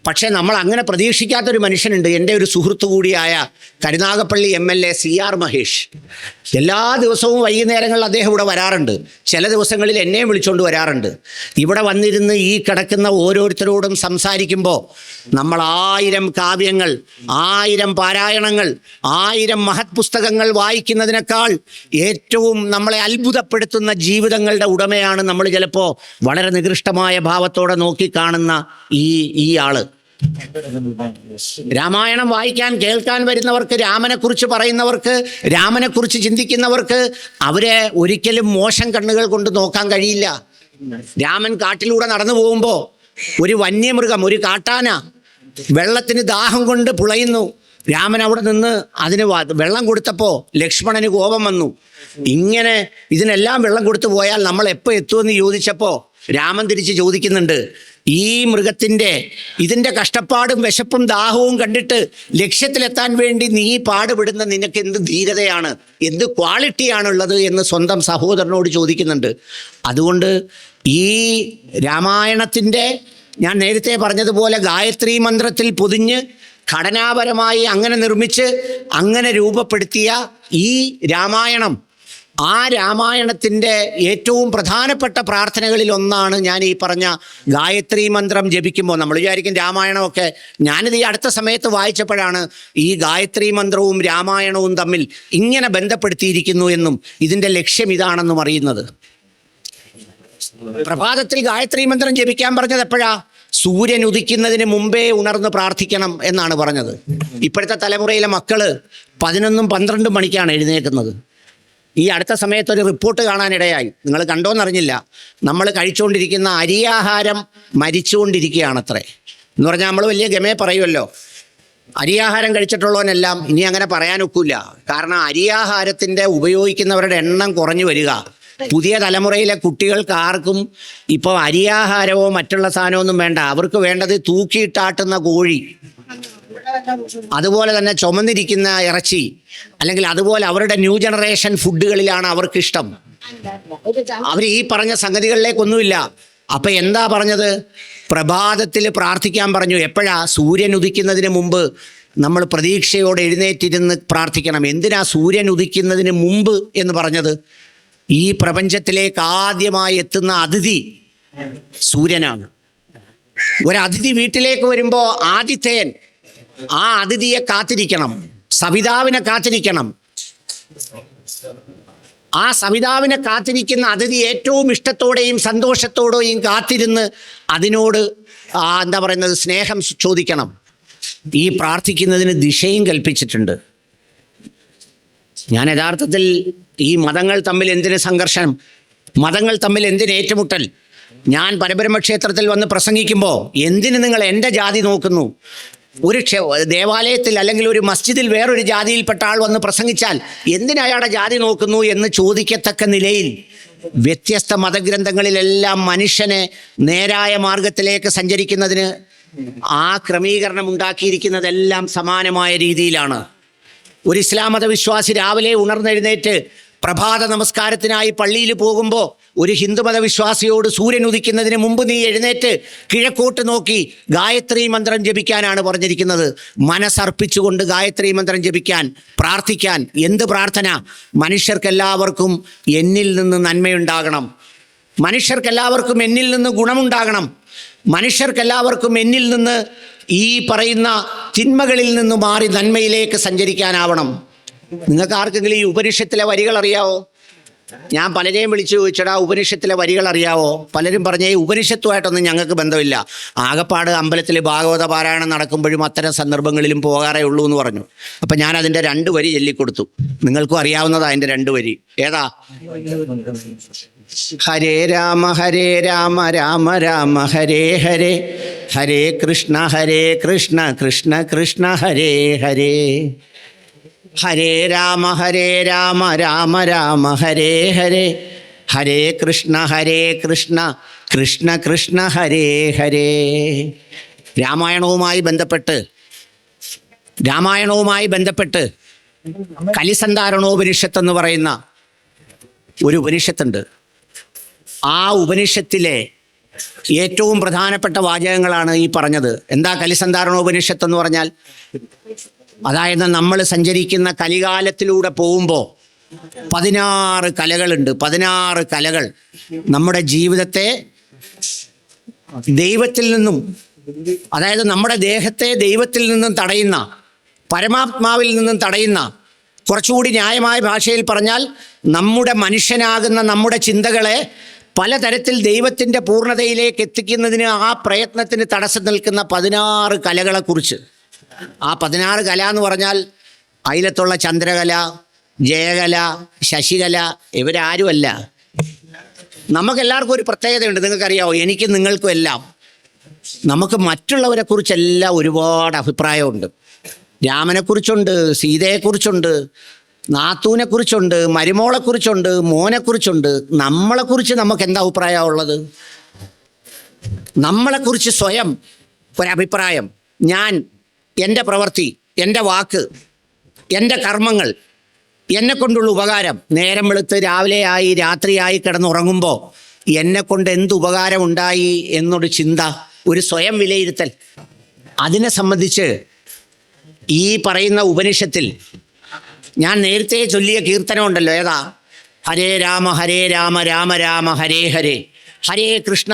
പക്ഷേ നമ്മൾ അങ്ങനെ പ്രതീക്ഷിക്കാത്തൊരു മനുഷ്യനുണ്ട്. എൻ്റെ ഒരു സുഹൃത്തു കൂടിയായ കരുനാഗപ്പള്ളി MLA CR മഹേഷ്. എല്ലാ ദിവസവും വൈകുന്നേരങ്ങളിൽ അദ്ദേഹം ഇവിടെ വരാറുണ്ട്. ചില ദിവസങ്ങളിൽ എന്നെയും വിളിച്ചുകൊണ്ട് വരാറുണ്ട്. ഇവിടെ വന്നിരുന്ന് ഈ കിടക്കുന്ന ഓരോരുത്തരോടും സംസാരിക്കുമ്പോൾ നമ്മൾ 1000 കാവ്യങ്ങൾ, 1000 പാരായണങ്ങൾ, 1000 മഹത് പുസ്തകങ്ങൾ വായിക്കുന്നതിനേക്കാൾ ഏറ്റവും നമ്മളെ അത്ഭുതപ്പെടുത്തുന്ന ജീവിതങ്ങളുടെ ഉടമയാണ് നമ്മൾ ചിലപ്പോൾ വളരെ നികൃഷ്ടമായ ഭാവത്തോടെ നോക്കിക്കാണുന്ന ഈ ആള്. രാമായണം വായിക്കാൻ കേൾക്കാൻ വരുന്നവർക്ക്, രാമനെക്കുറിച്ച് പറയുന്നവർക്ക്, രാമനെക്കുറിച്ച് ചിന്തിക്കുന്നവർക്ക് അവരെ ഒരിക്കലും മോശം കണ്ണുകൾ കൊണ്ട് നോക്കാൻ കഴിയില്ല. രാമൻ കാട്ടിലൂടെ നടന്നു പോകുമ്പോൾ ഒരു വന്യമൃഗം, ഒരു കാട്ടാന വെള്ളത്തിന് ദാഹം കൊണ്ട് പുളയുന്നു. രാമൻ അവിടെ നിന്ന് അതിന് വെള്ളം കൊടുത്തപ്പോൾ ലക്ഷ്മണന് കോപം വന്നു. ഇങ്ങനെ ഇതിനെല്ലാം വെള്ളം കൊടുത്തു പോയാൽ നമ്മൾ എപ്പോൾ എത്തുമെന്ന് ചോദിച്ചപ്പോൾ രാമൻ തിരിച്ച് ചോദിക്കുന്നുണ്ട്, ഈ ഇതിൻ്റെ കഷ്ടപ്പാടും വിശപ്പും ദാഹവും കണ്ടിട്ട് ലക്ഷ്യത്തിലെത്താൻ വേണ്ടി നീ പാടുപെടുന്ന നിനക്ക് എന്ത് ധീരതയാണ്, എന്ത് ക്വാളിറ്റിയാണുള്ളത് എന്ന് സ്വന്തം സഹോദരനോട് ചോദിക്കുന്നുണ്ട്. അതുകൊണ്ട് ഈ രാമായണത്തിൻ്റെ, ഞാൻ നേരത്തെ പറഞ്ഞതുപോലെ ഗായത്രി മന്ത്രത്തിൽ പൊതിഞ്ഞ് ഘടനാപരമായി അങ്ങനെ നിർമ്മിച്ച് അങ്ങനെ രൂപപ്പെടുത്തിയ ഈ രാമായണം, ആ രാമായണത്തിൻ്റെ ഏറ്റവും പ്രധാനപ്പെട്ട പ്രാർത്ഥനകളിൽ ഒന്നാണ് ഞാൻ ഈ പറഞ്ഞ ഗായത്രി മന്ത്രം ജപിക്കുമ്പോൾ. നമ്മൾ വിചാരിക്കും രാമായണമൊക്കെ, ഞാനിത് ഈ അടുത്ത സമയത്ത് വായിച്ചപ്പോഴാണ് ഈ ഗായത്രി മന്ത്രവും രാമായണവും തമ്മിൽ ഇങ്ങനെ ബന്ധപ്പെടുത്തിയിരിക്കുന്നു എന്നും ഇതിൻ്റെ ലക്ഷ്യം ഇതാണെന്നും അറിയുന്നത്. പ്രഭാതത്തിൽ ഗായത്രി മന്ത്രം ജപിക്കാൻ പറഞ്ഞത് എപ്പോഴാ? സൂര്യൻ ഉദിക്കുന്നതിന് മുമ്പേ ഉണർന്ന് പ്രാർത്ഥിക്കണം എന്നാണ് പറഞ്ഞത്. ഇപ്പോഴത്തെ തലമുറയിലെ മക്കള് 11-12 മണിക്കാണ് എഴുന്നേൽക്കുന്നത്. ഈ അടുത്ത സമയത്ത് ഒരു റിപ്പോർട്ട് കാണാനിടയായി, നിങ്ങൾ കണ്ടോന്നറിഞ്ഞില്ല. നമ്മൾ കഴിച്ചുകൊണ്ടിരിക്കുന്ന അരിയാഹാരം മരിച്ചുകൊണ്ടിരിക്കുകയാണത്രേ. എന്ന് പറഞ്ഞാൽ നമ്മൾ വലിയ ഗമേ പറയുമല്ലോ, അരിയാഹാരം കഴിച്ചിട്ടുള്ളവനെല്ലാം ഇനി അങ്ങനെ പറയാനൊക്കില്ല. കാരണം അരിയാഹാരത്തിൻ്റെ ഉപയോഗിക്കുന്നവരുടെ എണ്ണം കുറഞ്ഞു വരിക. പുതിയ തലമുറയിലെ കുട്ടികൾക്ക് ആർക്കും ഇപ്പോൾ അരിയാഹാരമോ മറ്റുള്ള സാധനമൊന്നും വേണ്ട. അവർക്ക് വേണ്ടത് തൂക്കിയിട്ടാട്ടുന്ന കോഴി, അതുപോലെ തന്നെ ചുമന്നിരിക്കുന്ന ഇറച്ചി, അല്ലെങ്കിൽ അതുപോലെ അവരുടെ ന്യൂ ജനറേഷൻ ഫുഡുകളിലാണ് അവർക്കിഷ്ടം. അവർ ഈ പറഞ്ഞ സംഗതികളിലേക്കൊന്നുമില്ല. അപ്പം എന്താ പറഞ്ഞത്? പ്രഭാതത്തിൽ പ്രാർത്ഥിക്കാൻ പറഞ്ഞു. എപ്പോഴാ? സൂര്യൻ ഉദിക്കുന്നതിന് മുമ്പ് നമ്മൾ പ്രതീക്ഷയോടെ എഴുന്നേറ്റിരുന്ന് പ്രാർത്ഥിക്കണം. എന്തിനാ സൂര്യൻ ഉദിക്കുന്നതിന് മുമ്പ് എന്ന് പറഞ്ഞത്? ഈ പ്രപഞ്ചത്തിലേക്ക് ആദ്യമായി എത്തുന്ന അതിഥി സൂര്യനാണ്. ഒരതിഥി വീട്ടിലേക്ക് വരുമ്പോൾ ആതിഥേയൻ ആ അതിഥിയെ കാത്തിരിക്കണം, സവിതാവിനെ കാത്തിരിക്കണം. ആ സവിതാവിനെ കാത്തിരിക്കുന്ന അതിഥി ഏറ്റവും ഇഷ്ടത്തോടെയും സന്തോഷത്തോടെയും കാത്തിരുന്ന് അതിനോട് എന്താ പറയുന്നത്, സ്നേഹം ചോദിക്കണം. ഈ പ്രാർത്ഥിക്കുന്നതിന് ദിശയും കൽപ്പിച്ചിട്ടുണ്ട്. ഞാൻ യഥാർത്ഥത്തിൽ ഈ മതങ്ങൾ തമ്മിൽ എന്തിന് സംഘർഷം, മതങ്ങൾ തമ്മിൽ എന്തിന് ഏറ്റുമുട്ടൽ? ഞാൻ പരബ്രഹ്മ ക്ഷേത്രത്തിൽ വന്ന് പ്രസംഗിക്കുമ്പോൾ എന്തിന് നിങ്ങൾ എൻ്റെ ജാതി നോക്കുന്നു? ഒരു ദേവാലയത്തിൽ അല്ലെങ്കിൽ ഒരു മസ്ജിദിൽ വേറൊരു ജാതിയിൽപ്പെട്ട ആൾ വന്ന് പ്രസംഗിച്ചാൽ എന്തിന് അയാളുടെ ജാതി നോക്കുന്നു എന്ന് ചോദിക്കത്തക്ക നിലയിൽ വ്യത്യസ്ത മതഗ്രന്ഥങ്ങളിലെല്ലാം മനുഷ്യനെ നേരായ മാർഗത്തിലേക്ക് സഞ്ചരിക്കുന്നതിന് ആ ക്രമീകരണം ഉണ്ടാക്കിയിരിക്കുന്നതെല്ലാം സമാനമായ രീതിയിലാണ്. ഒരു ഇസ്ലാം മതവിശ്വാസി രാവിലെ ഉണർന്നെഴുന്നേറ്റ് പ്രഭാത നമസ്കാരത്തിനായി പള്ളിയിൽ പോകുമ്പോൾ ഒരു ഹിന്ദു മതവിശ്വാസിയോട് സൂര്യൻ ഉദിക്കുന്നതിന് മുമ്പ് നീ എഴുന്നേറ്റ് കിഴക്കോട്ട് നോക്കി ഗായത്രി മന്ത്രം ജപിക്കാനാണ് പറഞ്ഞിരിക്കുന്നത്. മനസ്സർപ്പിച്ചുകൊണ്ട് ഗായത്രി മന്ത്രം ജപിക്കാൻ, പ്രാർത്ഥിക്കാൻ. എന്ത് പ്രാർത്ഥന? മനുഷ്യർക്കെല്ലാവർക്കും എന്നിൽ നിന്ന് നന്മയുണ്ടാകണം, മനുഷ്യർക്കെല്ലാവർക്കും എന്നിൽ നിന്ന് ഗുണമുണ്ടാകണം, മനുഷ്യർക്കെല്ലാവർക്കും എന്നിൽ നിന്ന് ഈ പറയുന്ന തിന്മകളിൽ നിന്ന് മാറി നന്മയിലേക്ക് സഞ്ചരിക്കാനാവണം. നിങ്ങൾക്ക് ആർക്കെങ്കിലും ഈ ഉപനിഷത്തിലെ വരികൾ അറിയാവോ? ഞാൻ പലരെയും വിളിച്ചു ചോദിച്ചടാ ഉപനിഷത്തിലെ വരികൾ അറിയാവോ? പലരും പറഞ്ഞേ ഉപനിഷത്തുമായിട്ടൊന്നും ഞങ്ങൾക്ക് ബന്ധമില്ല, ആകപ്പാട് അമ്പലത്തിൽ ഭാഗവത പാരായണം നടക്കുമ്പോഴും അത്തരം സന്ദർഭങ്ങളിലും പോകാറേ ഉള്ളൂ എന്ന് പറഞ്ഞു. അപ്പം ഞാൻ അതിൻ്റെ 2 വരി ചൊല്ലിക്കൊടുത്തു. നിങ്ങൾക്കും അറിയാവുന്നതാ അതിൻ്റെ 2 വരി. ഏതാ? ഹരേ രാമ രാമ രാമ ഹരേ ഹരേ, ഹരേ കൃഷ്ണ കൃഷ്ണ കൃഷ്ണ ഹരേ ഹരേ, ഹരേ രാമ രാമ രാമ ഹരേ ഹരേ, ഹരേ കൃഷ്ണ കൃഷ്ണ കൃഷ്ണ ഹരേ ഹരേ. രാമായണവുമായി ബന്ധപ്പെട്ട് കലിസന്ധാരണോപനിഷത്ത് എന്ന് പറയുന്ന ഒരു ഉപനിഷത്തുണ്ട്. ആ ഉപനിഷത്തിലെ ഏറ്റവും പ്രധാനപ്പെട്ട വാചകങ്ങളാണ് ഈ പറഞ്ഞത്. എന്താ കലിസന്ധാരണോപനിഷത്ത് എന്ന് പറഞ്ഞാൽ? അതായത് നമ്മൾ സഞ്ചരിക്കുന്ന കലികാലത്തിലൂടെ പോകുമ്പോൾ 16 കലകളുണ്ട്. 16 കലകൾ നമ്മുടെ ജീവിതത്തെ ദൈവത്തിൽ നിന്നും, അതായത് നമ്മുടെ ദേഹത്തെ ദൈവത്തിൽ നിന്നും തടയുന്ന, പരമാത്മാവിൽ നിന്നും തടയുന്ന, കുറച്ചുകൂടി ന്യായമായ ഭാഷയിൽ പറഞ്ഞാൽ നമ്മുടെ മനുഷ്യനാകുന്ന നമ്മുടെ ചിന്തകളെ പലതരത്തിൽ ദൈവത്തിൻ്റെ പൂർണ്ണതയിലേക്ക് എത്തിക്കുന്നതിന് ആ പ്രയത്നത്തിന് തടസ്സം നിൽക്കുന്ന 16 കലകളെക്കുറിച്ച്. ആ 16 കല എന്ന് പറഞ്ഞാൽ അയിലത്തുള്ള ചന്ദ്രകല, ജയകല, ശശികല ഇവരാരുമല്ല. നമുക്കെല്ലാവർക്കും ഒരു പ്രത്യേകതയുണ്ട്, നിങ്ങൾക്കറിയാമോ? എനിക്കും നിങ്ങൾക്കും എല്ലാം നമുക്ക് മറ്റുള്ളവരെ കുറിച്ചെല്ലാം ഒരുപാട് അഭിപ്രായമുണ്ട്. രാമനെക്കുറിച്ചുണ്ട്, സീതയെക്കുറിച്ചുണ്ട്, നാത്തൂനെക്കുറിച്ചുണ്ട്, മരുമോളെക്കുറിച്ചുണ്ട്, മോനെക്കുറിച്ചുണ്ട്. നമ്മളെക്കുറിച്ച് നമുക്ക് എന്താ അഭിപ്രായമുള്ളത്? നമ്മളെക്കുറിച്ച് സ്വയം ഒരഭിപ്രായം, ഞാൻ, എൻ്റെ പ്രവൃത്തി, എൻ്റെ വാക്ക്, എൻ്റെ കർമ്മങ്ങൾ, എന്നെക്കൊണ്ടുള്ള ഉപകാരം, നേരം വെളുത്ത് രാവിലെയായി രാത്രിയായി കിടന്നുറങ്ങുമ്പോൾ എന്നെക്കൊണ്ട് എന്ത് ഉപകാരം ഉണ്ടായി എന്നൊരു ചിന്ത, ഒരു സ്വയം വിലയിരുത്തൽ. അതിനെ സംബന്ധിച്ച് ഈ പറയുന്ന ഉപനിഷത്തിൽ ഞാൻ നേരത്തെ ചൊല്ലിയ കീർത്തനമുണ്ടല്ലോ, ഏതാ? ഹരേ രാമ രാമ രാമ ഹരേ ഹരേ, ഹരേ കൃഷ്ണ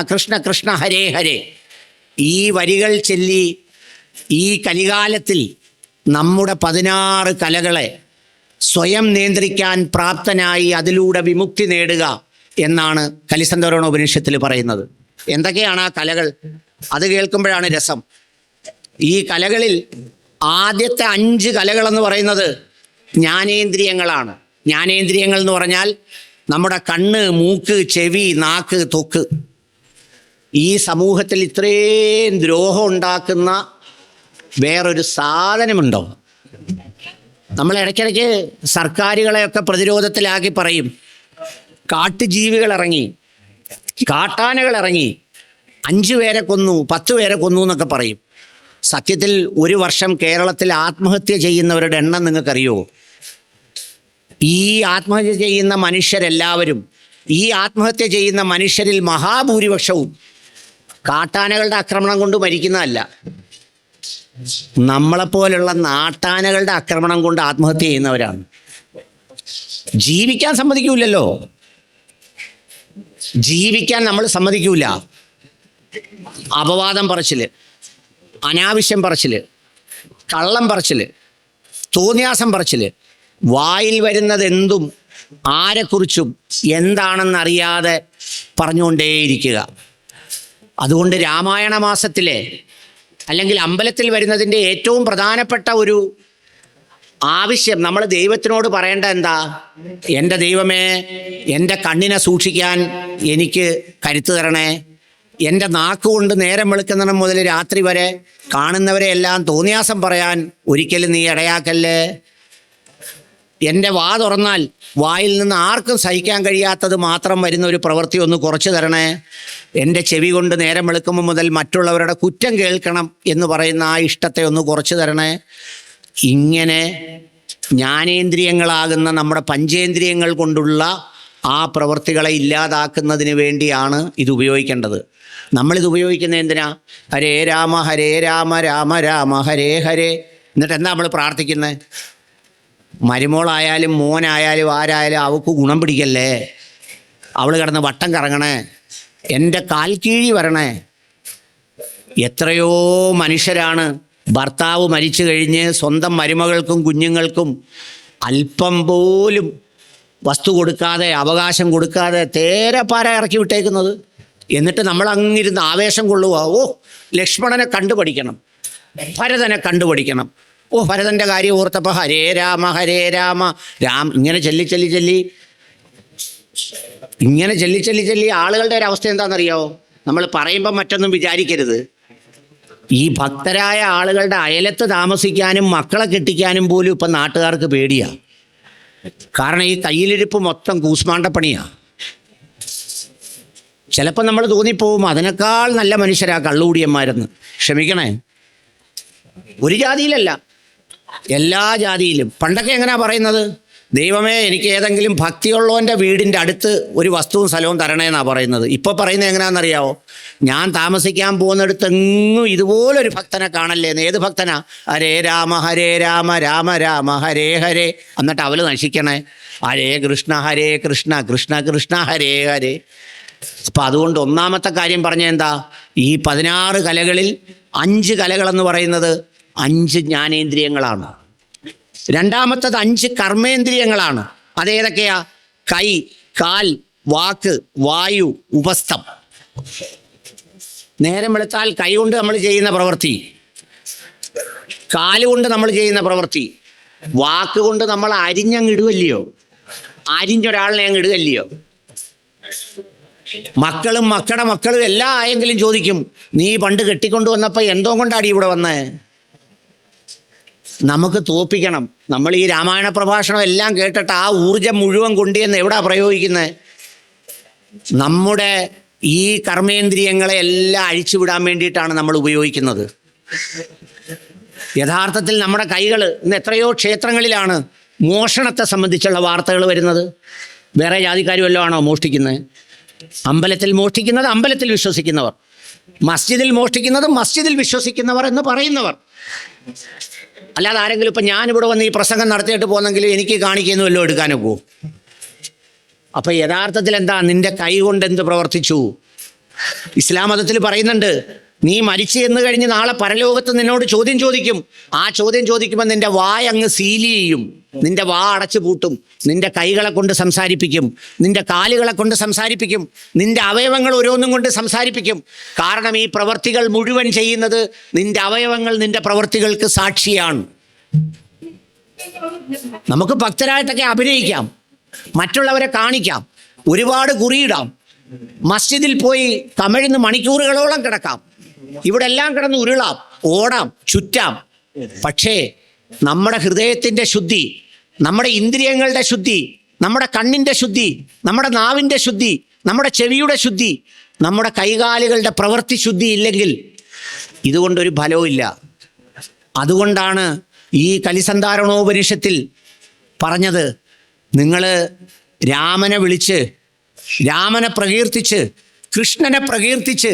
കൃഷ്ണ കൃഷ്ണ ഹരേ ഹരേ. ഈ വരികൾ ചൊല്ലി ഈ കലികാലത്തിൽ നമ്മുടെ 16 കലകളെ സ്വയം നിയന്ത്രിക്കാൻ പ്രാപ്തനായി അതിലൂടെ വിമുക്തി നേടുക എന്നാണ് കലിസന്ധാരണോപനിഷത്തിൽ പറയുന്നത്. എന്തൊക്കെയാണ് ആ കലകൾ? അത് കേൾക്കുമ്പോഴാണ് രസം. ഈ കലകളിൽ ആദ്യത്തെ 5 കലകളെന്ന് പറയുന്നത് ജ്ഞാനേന്ദ്രിയങ്ങളാണ്. ജ്ഞാനേന്ദ്രിയങ്ങൾ എന്ന് പറഞ്ഞാൽ നമ്മുടെ കണ്ണ്, മൂക്ക്, ചെവി, നാക്ക്, ത്വക്ക്. ഈ സമൂഹത്തിൽ ഇത്രയും ദ്രോഹം ഉണ്ടാക്കുന്ന വേറൊരു സാധനമുണ്ടോ? നമ്മൾ ഇടയ്ക്കിടയ്ക്ക് സർക്കാരുകളെയൊക്കെ പ്രതിരോധത്തിലാക്കി പറയും, കാട്ടുജീവികൾ ഇറങ്ങി, കാട്ടാനകൾ ഇറങ്ങി 5 പേരെ കൊന്നു, 10 പേരെ കൊന്നു എന്നൊക്കെ പറയും. സത്യത്തിൽ ഒരു വർഷം കേരളത്തിൽ ആത്മഹത്യ ചെയ്യുന്നവരുടെ എണ്ണം നിങ്ങൾക്കറിയുമോ? ഈ ആത്മഹത്യ ചെയ്യുന്ന മനുഷ്യരെല്ലാവരും, ഈ ആത്മഹത്യ ചെയ്യുന്ന മനുഷ്യരിൽ മഹാഭൂരിപക്ഷവും കാട്ടാനകളുടെ ആക്രമണം കൊണ്ട് മരിക്കുന്നതല്ല, നമ്മളെപ്പോലുള്ള നാട്ടാനകളുടെ ആക്രമണം കൊണ്ട് ആത്മഹത്യ ചെയ്യുന്നവരാണ്. ജീവിക്കാൻ സമ്മതിക്കൂലല്ലോ, ജീവിക്കാൻ നമ്മൾ സമ്മതിക്കൂല. അപവാദം പറച്ചില്, അനാവശ്യം പറച്ചില്, കള്ളം പറച്ചില്, തോന്നിയാസം പറച്ചില്, വായിൽ വരുന്നത് എന്തും ആരെക്കുറിച്ചും എന്താണെന്നറിയാതെ പറഞ്ഞുകൊണ്ടേയിരിക്കുക. അതുകൊണ്ട് രാമായണ മാസത്തിലെ അല്ലെങ്കിൽ അമ്പലത്തിൽ വരുന്നതിൻ്റെ ഏറ്റവും പ്രധാനപ്പെട്ട ഒരു ആവശ്യം നമ്മൾ ദൈവത്തിനോട് പറയേണ്ട എന്താ? എൻ്റെ ദൈവമേ, എൻ്റെ കണ്ണിനെ സൂക്ഷിക്കാൻ എനിക്ക് കരുത്ത് തരണേ. എൻ്റെ നാക്കുകൊണ്ട് നേരം വെളുക്കുന്നിടം മുതൽ രാത്രി വരെ കാണുന്നവരെ എല്ലാം തോന്നിയാസം പറയാൻ ഒരിക്കലും നീ ഇടയാക്കല്ലേ. എൻ്റെ വാ തുറന്നാൽ വായിൽ നിന്ന് ആർക്കും സഹിക്കാൻ കഴിയാത്തത് മാത്രം വരുന്ന ഒരു പ്രവൃത്തി ഒന്ന് കുറച്ച് തരണേ. എൻ്റെ ചെവി കൊണ്ട് നേരം വെളുക്കുമ്പോൾ മുതൽ മറ്റുള്ളവരുടെ കുറ്റം കേൾക്കണം എന്ന് പറയുന്ന ആ ഇഷ്ടത്തെ ഒന്ന് കുറച്ച് തരണേ. ഇങ്ങനെ ജ്ഞാനേന്ദ്രിയങ്ങളാകുന്ന നമ്മുടെ പഞ്ചേന്ദ്രിയങ്ങൾ കൊണ്ടുള്ള ആ പ്രവൃത്തികളെ ഇല്ലാതാക്കുന്നതിന് വേണ്ടിയാണ് ഇത് ഉപയോഗിക്കേണ്ടത്. നമ്മളിത് ഉപയോഗിക്കുന്നത് എന്തിനാ? ഹരേ രാമ രാമ രാമ ഹരേ ഹരേ. എന്നിട്ട് എന്താ നമ്മൾ പ്രാർത്ഥിക്കുന്നത്? മരുമോളായാലും മോനായാലും ആരായാലും അവൾക്ക് ഗുണം പിടിക്കല്ലേ, അവൾ കിടന്ന് വട്ടം കറങ്ങണേ, എൻ്റെ കാൽ കീഴി വരണേ. എത്രയോ മനുഷ്യരാണ് ഭർത്താവ് മരിച്ചു കഴിഞ്ഞ് സ്വന്തം മരുമകൾക്കും കുഞ്ഞുങ്ങൾക്കും അല്പം പോലും വസ്തു കൊടുക്കാതെ, അവകാശം കൊടുക്കാതെ തേരപ്പാര ഇറക്കി വിട്ടേക്കുന്നത്. എന്നിട്ട് നമ്മൾ അങ്ങിരുന്ന് ആവേശം കൊള്ളുക. ഓ, ലക്ഷ്മണനെ കണ്ടുപഠിക്കണം, ഭരതനെ കണ്ടുപഠിക്കണം. ഓ, ഭരതൻ്റെ കാര്യം ഓർത്തപ്പോൾ ഹരേ രാമ ഇങ്ങനെ ചൊല്ലി ആളുകളുടെ ഒരു അവസ്ഥ എന്താണെന്നറിയാമോ? നമ്മൾ പറയുമ്പോൾ മറ്റൊന്നും വിചാരിക്കരുത്. ഈ ഭക്തരായ ആളുകളുടെ അയലത്ത് താമസിക്കാനും മക്കളെ കെട്ടിക്കാനും പോലും ഇപ്പം നാട്ടുകാർക്ക് പേടിയാണ്. കാരണം ഈ കയ്യിലിരിപ്പ് മൊത്തം കൂസ്മാണ്ടപ്പണിയാണ്. ചിലപ്പോൾ നമ്മൾ തോന്നിപ്പോവും അതിനേക്കാൾ നല്ല മനുഷ്യരാ കള്ളുകൂടിയന്മാരെന്ന്. ക്ഷമിക്കണേ, ഒരു ജാതിയിലല്ല, എല്ലാ ജാതിയിലും. പണ്ടൊക്കെ എങ്ങനെയാ പറയുന്നത്? ദൈവമേ എനിക്ക് ഏതെങ്കിലും ഭക്തിയുള്ളവൻ്റെ വീടിൻ്റെ അടുത്ത് ഒരു വസ്തുവും സ്ഥലവും തരണേന്നാണ് പറയുന്നത്. ഇപ്പോൾ പറയുന്നത് എങ്ങനെയാണെന്നറിയാവോ? ഞാൻ താമസിക്കാൻ പോകുന്നിടത്തെങ്ങും ഇതുപോലൊരു ഭക്തനെ കാണല്ലേന്ന്. ഏത് ഭക്തനാ? ഹരേ രാമ രാമ രാമ ഹരേ ഹരേ. എന്നിട്ട് അവൽ നശിക്കണേ. ഹരേ കൃഷ്ണ കൃഷ്ണ കൃഷ്ണ ഹരേ ഹരേ. അപ്പം അതുകൊണ്ട് ഒന്നാമത്തെ കാര്യം പറഞ്ഞ എന്താ? ഈ 16 കലകളിൽ 5 കലകളെന്ന് പറയുന്നത് 5 ജ്ഞാനേന്ദ്രിയങ്ങളാണ്. രണ്ടാമത്തത് 5 കർമ്മേന്ദ്രിയങ്ങളാണ്. അതേതൊക്കെയാ? കൈ, കാൽ, വാക്ക്, വായു, ഉപസ്ഥം. നേരം വെളുത്താൽ കൈ കൊണ്ട് നമ്മൾ ചെയ്യുന്ന പ്രവൃത്തി, കാലുകൊണ്ട് നമ്മൾ ചെയ്യുന്ന പ്രവൃത്തി, വാക്കുകൊണ്ട് നമ്മൾ അരിഞ്ഞങ്ങ് ഇടുകല്ലയോ, അരിഞ്ഞൊരാളിനെ അങ്ങ് ഇടുകല്ലയോ. മക്കളും മക്കളും എല്ലാം ആയെങ്കിലും ചോദിക്കും, നീ പണ്ട് കെട്ടിക്കൊണ്ടു വന്നപ്പോൾ എന്തോ കൊണ്ടാടി ഇവിടെ വന്നേ? നമുക്ക് തോപ്പിക്കണം. നമ്മൾ ഈ രാമായണ പ്രഭാഷണം എല്ലാം കേട്ടിട്ട് ആ ഊർജം മുഴുവൻ കൊണ്ടുവന്ന് എവിടാ പ്രയോഗിക്കുന്നത്? നമ്മുടെ ഈ കർമ്മേന്ദ്രിയങ്ങളെ എല്ലാം അഴിച്ചുവിടാൻ വേണ്ടിയിട്ടാണ് നമ്മൾ ഉപയോഗിക്കുന്നത്. യഥാർത്ഥത്തിൽ നമ്മുടെ കൈകൾ ഇന്ന് എത്രയോ ക്ഷേത്രങ്ങളിലാണ് മോഷണത്തെ സംബന്ധിച്ചുള്ള വാർത്തകൾ വരുന്നത്. വേറെ ജാതിക്കാർ വല്ലതും ആണോ മോഷ്ടിക്കുന്നത്? അമ്പലത്തിൽ മോഷ്ടിക്കുന്നത് അമ്പലത്തിൽ വിശ്വസിക്കുന്നവർ, മസ്ജിദിൽ മോഷ്ടിക്കുന്നത് മസ്ജിദിൽ വിശ്വസിക്കുന്നവർ എന്ന് പറയുന്നവർ. അല്ലാതെ ആരെങ്കിലും ഇപ്പം ഞാനിവിടെ വന്ന് ഈ പ്രസംഗം നടത്തിയിട്ട് പോകുന്നെങ്കിലും എനിക്ക് കാണിക്കുന്നു വല്ലതും എടുക്കാനോ പോകും. അപ്പം യഥാർത്ഥത്തിൽ എന്താ? നിന്റെ കൈ കൊണ്ട് എന്ത് പ്രവർത്തിച്ചു? ഇസ്ലാം മതത്തിൽ പറയുന്നുണ്ട്, നീ മരിച്ചു എന്ന് കഴിഞ്ഞ് നാളെ പരലോകത്ത് നിന്നോട് ചോദ്യം ചോദിക്കും. ആ ചോദ്യം ചോദിക്കുമ്പോൾ നിന്റെ വായ അങ്ങ് സീല് ചെയ്യും, നിന്റെ വാ അടച്ചു പൂട്ടും, നിന്റെ കൈകളെ കൊണ്ട് സംസാരിപ്പിക്കും, നിന്റെ കാലുകളെ കൊണ്ട് സംസാരിപ്പിക്കും, നിന്റെ അവയവങ്ങൾ ഓരോന്നും കൊണ്ട് സംസാരിപ്പിക്കും. കാരണം ഈ പ്രവർത്തികൾ മുഴുവൻ ചെയ്യുന്നത് നിന്റെ അവയവങ്ങൾ നിന്റെ പ്രവർത്തികൾക്ക് സാക്ഷിയാണ്. നമുക്ക് ഭക്തരായിട്ടൊക്കെ അഭിനയിക്കാം, മറ്റുള്ളവരെ കാണിക്കാം, ഒരുപാട് കുറിയിടാം, മസ്ജിദിൽ പോയി തമിഴ്ന്ന് മണിക്കൂറുകളോളം കിടക്കാം, ഇവിടെ എല്ലാം കിടന്ന് ഉരുളാം, ഓടാം, ചുറ്റാം. പക്ഷേ നമ്മുടെ ഹൃദയത്തിൻ്റെ ശുദ്ധി, നമ്മുടെ ഇന്ദ്രിയങ്ങളുടെ ശുദ്ധി, നമ്മുടെ കണ്ണിൻ്റെ ശുദ്ധി, നമ്മുടെ നാവിൻ്റെ ശുദ്ധി, നമ്മുടെ ചെവിയുടെ ശുദ്ധി, നമ്മുടെ കൈകാലുകളുടെ പ്രവൃത്തി ശുദ്ധി ഇല്ലെങ്കിൽ ഇതുകൊണ്ടൊരു ഫലവും ഇല്ല. അതുകൊണ്ടാണ് ഈ കലിസന്ധാരണോപനിഷത്തിൽ പറഞ്ഞത്, നിങ്ങൾ രാമനെ വിളിച്ച്, രാമനെ പ്രകീർത്തിച്ച്, കൃഷ്ണനെ പ്രകീർത്തിച്ച്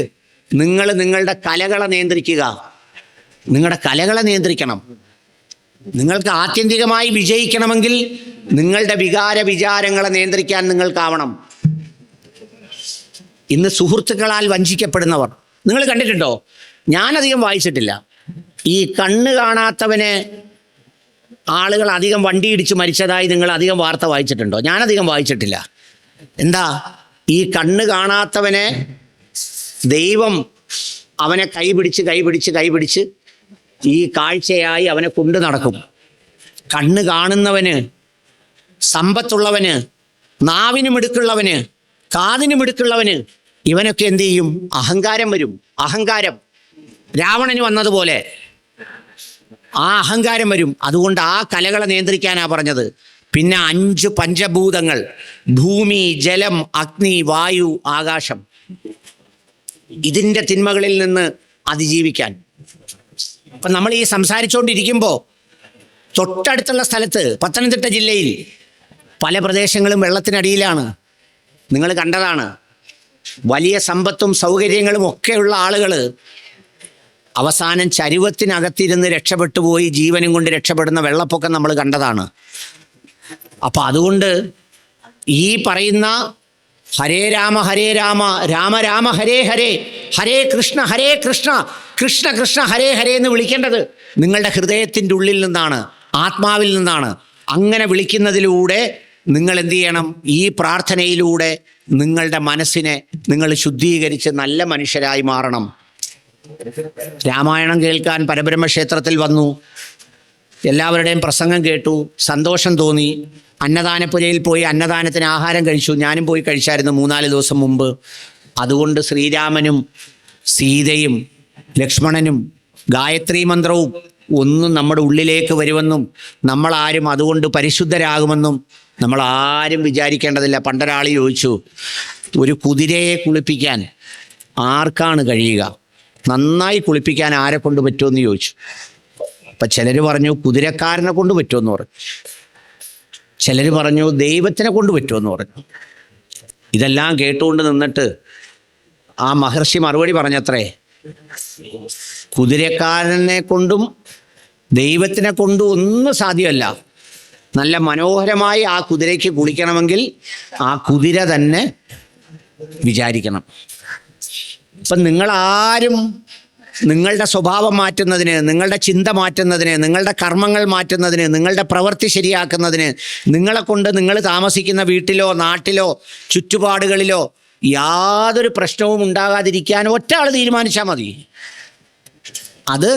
നിങ്ങൾ നിങ്ങളുടെ കലകളെ നിയന്ത്രിക്കുക. നിങ്ങളുടെ കലകളെ നിയന്ത്രിക്കണം. നിങ്ങൾക്ക് ആത്യന്തികമായി വിജയിക്കണമെങ്കിൽ നിങ്ങളുടെ വിചാരങ്ങളെ നിയന്ത്രിക്കാൻ നിങ്ങൾക്കാവണം. ഇന്ന് സുഹൃത്തുക്കളാൽ വഞ്ചിക്കപ്പെടുന്നവർ നിങ്ങൾ കണ്ടിട്ടുണ്ടോ? ഞാനധികം വായിച്ചിട്ടില്ല. ഈ കണ്ണ് കാണാത്തവനെ ആളുകൾ അധികം വണ്ടി ഇടിച്ച് മരിച്ചതായി നിങ്ങൾ അധികം വാർത്ത വായിച്ചിട്ടുണ്ടോ? ഞാനധികം വായിച്ചിട്ടില്ല. എന്താ? ഈ കണ്ണ് കാണാത്തവനെ ദൈവം അവനെ കൈപിടിച്ച് ഈ കാഴ്ചയായി അവനെ കൊണ്ടു നടക്കും. കണ്ണ് കാണുന്നവന്, സമ്പത്തുള്ളവന്, നാവിനുമിടുക്കുള്ളവന്, കാതിനുമിടുക്കുള്ളവന് ഇവനൊക്കെ എന്തു ചെയ്യും? അഹങ്കാരം വരും. അഹങ്കാരം രാവണന് വന്നതുപോലെ ആ അഹങ്കാരം വരും. അതുകൊണ്ട് ആ കലകളെ നിയന്ത്രിക്കാനാണ് പറഞ്ഞത്. പിന്നെ 5 പഞ്ചഭൂതങ്ങൾ, ഭൂമി, ജലം, അഗ്നി, വായു, ആകാശം, ഇതിൻ്റെ തിന്മകളിൽ നിന്ന് അതിജീവിക്കാൻ. അപ്പം നമ്മൾ ഈ സംസാരിച്ചുകൊണ്ടിരിക്കുമ്പോൾ തൊട്ടടുത്തുള്ള സ്ഥലത്ത് പത്തനംതിട്ട ജില്ലയിൽ പല പ്രദേശങ്ങളും വെള്ളത്തിനടിയിലാണ്. നിങ്ങൾ കണ്ടതാണ്. വലിയ സമ്പത്തും സൗകര്യങ്ങളും ഒക്കെയുള്ള ആളുകൾ അവസാനം ചരുവത്തിനകത്തിരുന്ന് രക്ഷപ്പെട്ടു പോയി ജീവനും കൊണ്ട് രക്ഷപ്പെടുന്ന വെള്ളപ്പൊക്കം നമ്മൾ കണ്ടതാണ്. അപ്പം അതുകൊണ്ട് ഈ പറയുന്ന ഹരേ രാമ രാമ രാമ ഹരേ ഹരേ, ഹരേ കൃഷ്ണ കൃഷ്ണ കൃഷ്ണ ഹരേ ഹരേ എന്ന് വിളിക്കേണ്ടത് നിങ്ങളുടെ ഹൃദയത്തിൻ്റെ ഉള്ളിൽ നിന്നാണ്, ആത്മാവിൽ നിന്നാണ്. അങ്ങനെ വിളിക്കുന്നതിലൂടെ നിങ്ങൾ എന്തു ചെയ്യണം? ഈ പ്രാർത്ഥനയിലൂടെ നിങ്ങളുടെ മനസ്സിനെ നിങ്ങൾ ശുദ്ധീകരിച്ച് നല്ല മനുഷ്യരായി മാറണം. രാമായണം കേൾക്കാൻ പരബ്രഹ്മക്ഷേത്രത്തിൽ വന്നു, എല്ലാവരുടെയും പ്രസംഗം കേട്ടു, സന്തോഷം തോന്നി. അന്നദാനപ്പുരയിൽ പോയി അന്നദാനത്തിന് ആഹാരം കഴിച്ചു. ഞാനും പോയി കഴിച്ചായിരുന്നു 3-4 ദിവസം മുമ്പ്. അതുകൊണ്ട് ശ്രീരാമനും സീതയും ലക്ഷ്മണനും ഗായത്രി മന്ത്രവും ഒന്നും നമ്മുടെ ഉള്ളിലേക്ക് വരുമെന്നും നമ്മളാരും അതുകൊണ്ട് പരിശുദ്ധരാകുമെന്നും നമ്മളാരും വിചാരിക്കേണ്ടതില്ല. പണ്ടൊരാൾ ചോദിച്ചു, ഒരു കുതിരയെ കുളിപ്പിക്കാൻ ആർക്കാണ് കഴിയുക? നന്നായി കുളിപ്പിക്കാൻ ആരെ കൊണ്ട് പറ്റുമെന്ന് ചോദിച്ചു. അപ്പം ചിലർ പറഞ്ഞു കുതിരക്കാരനെ കൊണ്ട് പറ്റുമെന്ന് പറഞ്ഞു. ചിലർ പറഞ്ഞു ദൈവത്തിനെ കൊണ്ട് പറ്റുമെന്ന് പറഞ്ഞു. ഇതെല്ലാം കേട്ടുകൊണ്ട് നിന്നിട്ട് ആ മഹർഷി മറുപടി പറഞ്ഞത്രേ, കുതിരക്കാരനെ കൊണ്ടും ദൈവത്തിനെ കൊണ്ടും ഒന്നും സാധ്യമല്ല. നല്ല മനോഹരമായി ആ കുതിരയ്ക്ക് കുളിക്കണമെങ്കിൽ ആ കുതിര തന്നെ വിചാരിക്കണം. ഇപ്പം നിങ്ങളാരും നിങ്ങളുടെ സ്വഭാവം മാറ്റുന്നതിന്, നിങ്ങളുടെ ചിന്ത മാറ്റുന്നതിന്, നിങ്ങളുടെ കർമ്മങ്ങൾ മാറ്റുന്നതിന്, നിങ്ങളുടെ പ്രവൃത്തി ശരിയാക്കുന്നതിന് നിങ്ങളെ കൊണ്ട് നിങ്ങൾ താമസിക്കുന്ന വീട്ടിലോ നാട്ടിലോ ചുറ്റുപാടുകളിലോ യാതൊരു പ്രശ്നവും ഉണ്ടാകാതിരിക്കാൻ ഒറ്റ ആൾ തീരുമാനിച്ചാൽ മതി. അത്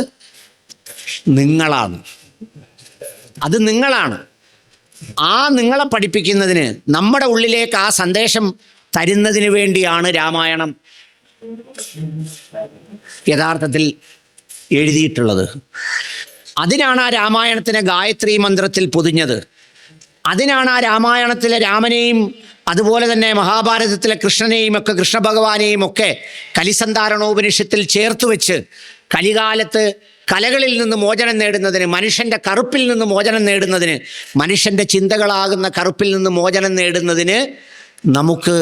നിങ്ങളാണ്. അത് നിങ്ങളാണ്. ആ നിങ്ങളെ പഠിപ്പിക്കുന്നതിന്, നമ്മുടെ ഉള്ളിലേക്ക് ആ സന്ദേശം തരുന്നതിന് വേണ്ടിയാണ് രാമായണം യഥാർത്ഥത്തിൽ എഴുതിയിട്ടുള്ളത്. അതിനാണ് ആ രാമായണത്തിനെ ഗായത്രി മന്ത്രത്തിൽ പൊതിഞ്ഞത്. അതിനാണ് ആ രാമായണത്തിലെ രാമനെയും അതുപോലെ തന്നെ മഹാഭാരതത്തിലെ കൃഷ്ണനെയും ഒക്കെ, കൃഷ്ണഭഗവാനെയും ഒക്കെ കലിസന്ധാരണോപനിഷത്തിൽ ചേർത്ത് വെച്ച് കലികാലത്ത് കലകളിൽ നിന്ന് മോചനം നേടുന്നതിന്, മനുഷ്യൻ്റെ കറുപ്പിൽ നിന്ന് മോചനം നേടുന്നതിന്, മനുഷ്യൻ്റെ ചിന്തകളാകുന്ന കറുപ്പിൽ നിന്ന് മോചനം നേടുന്നതിന് നമുക്ക്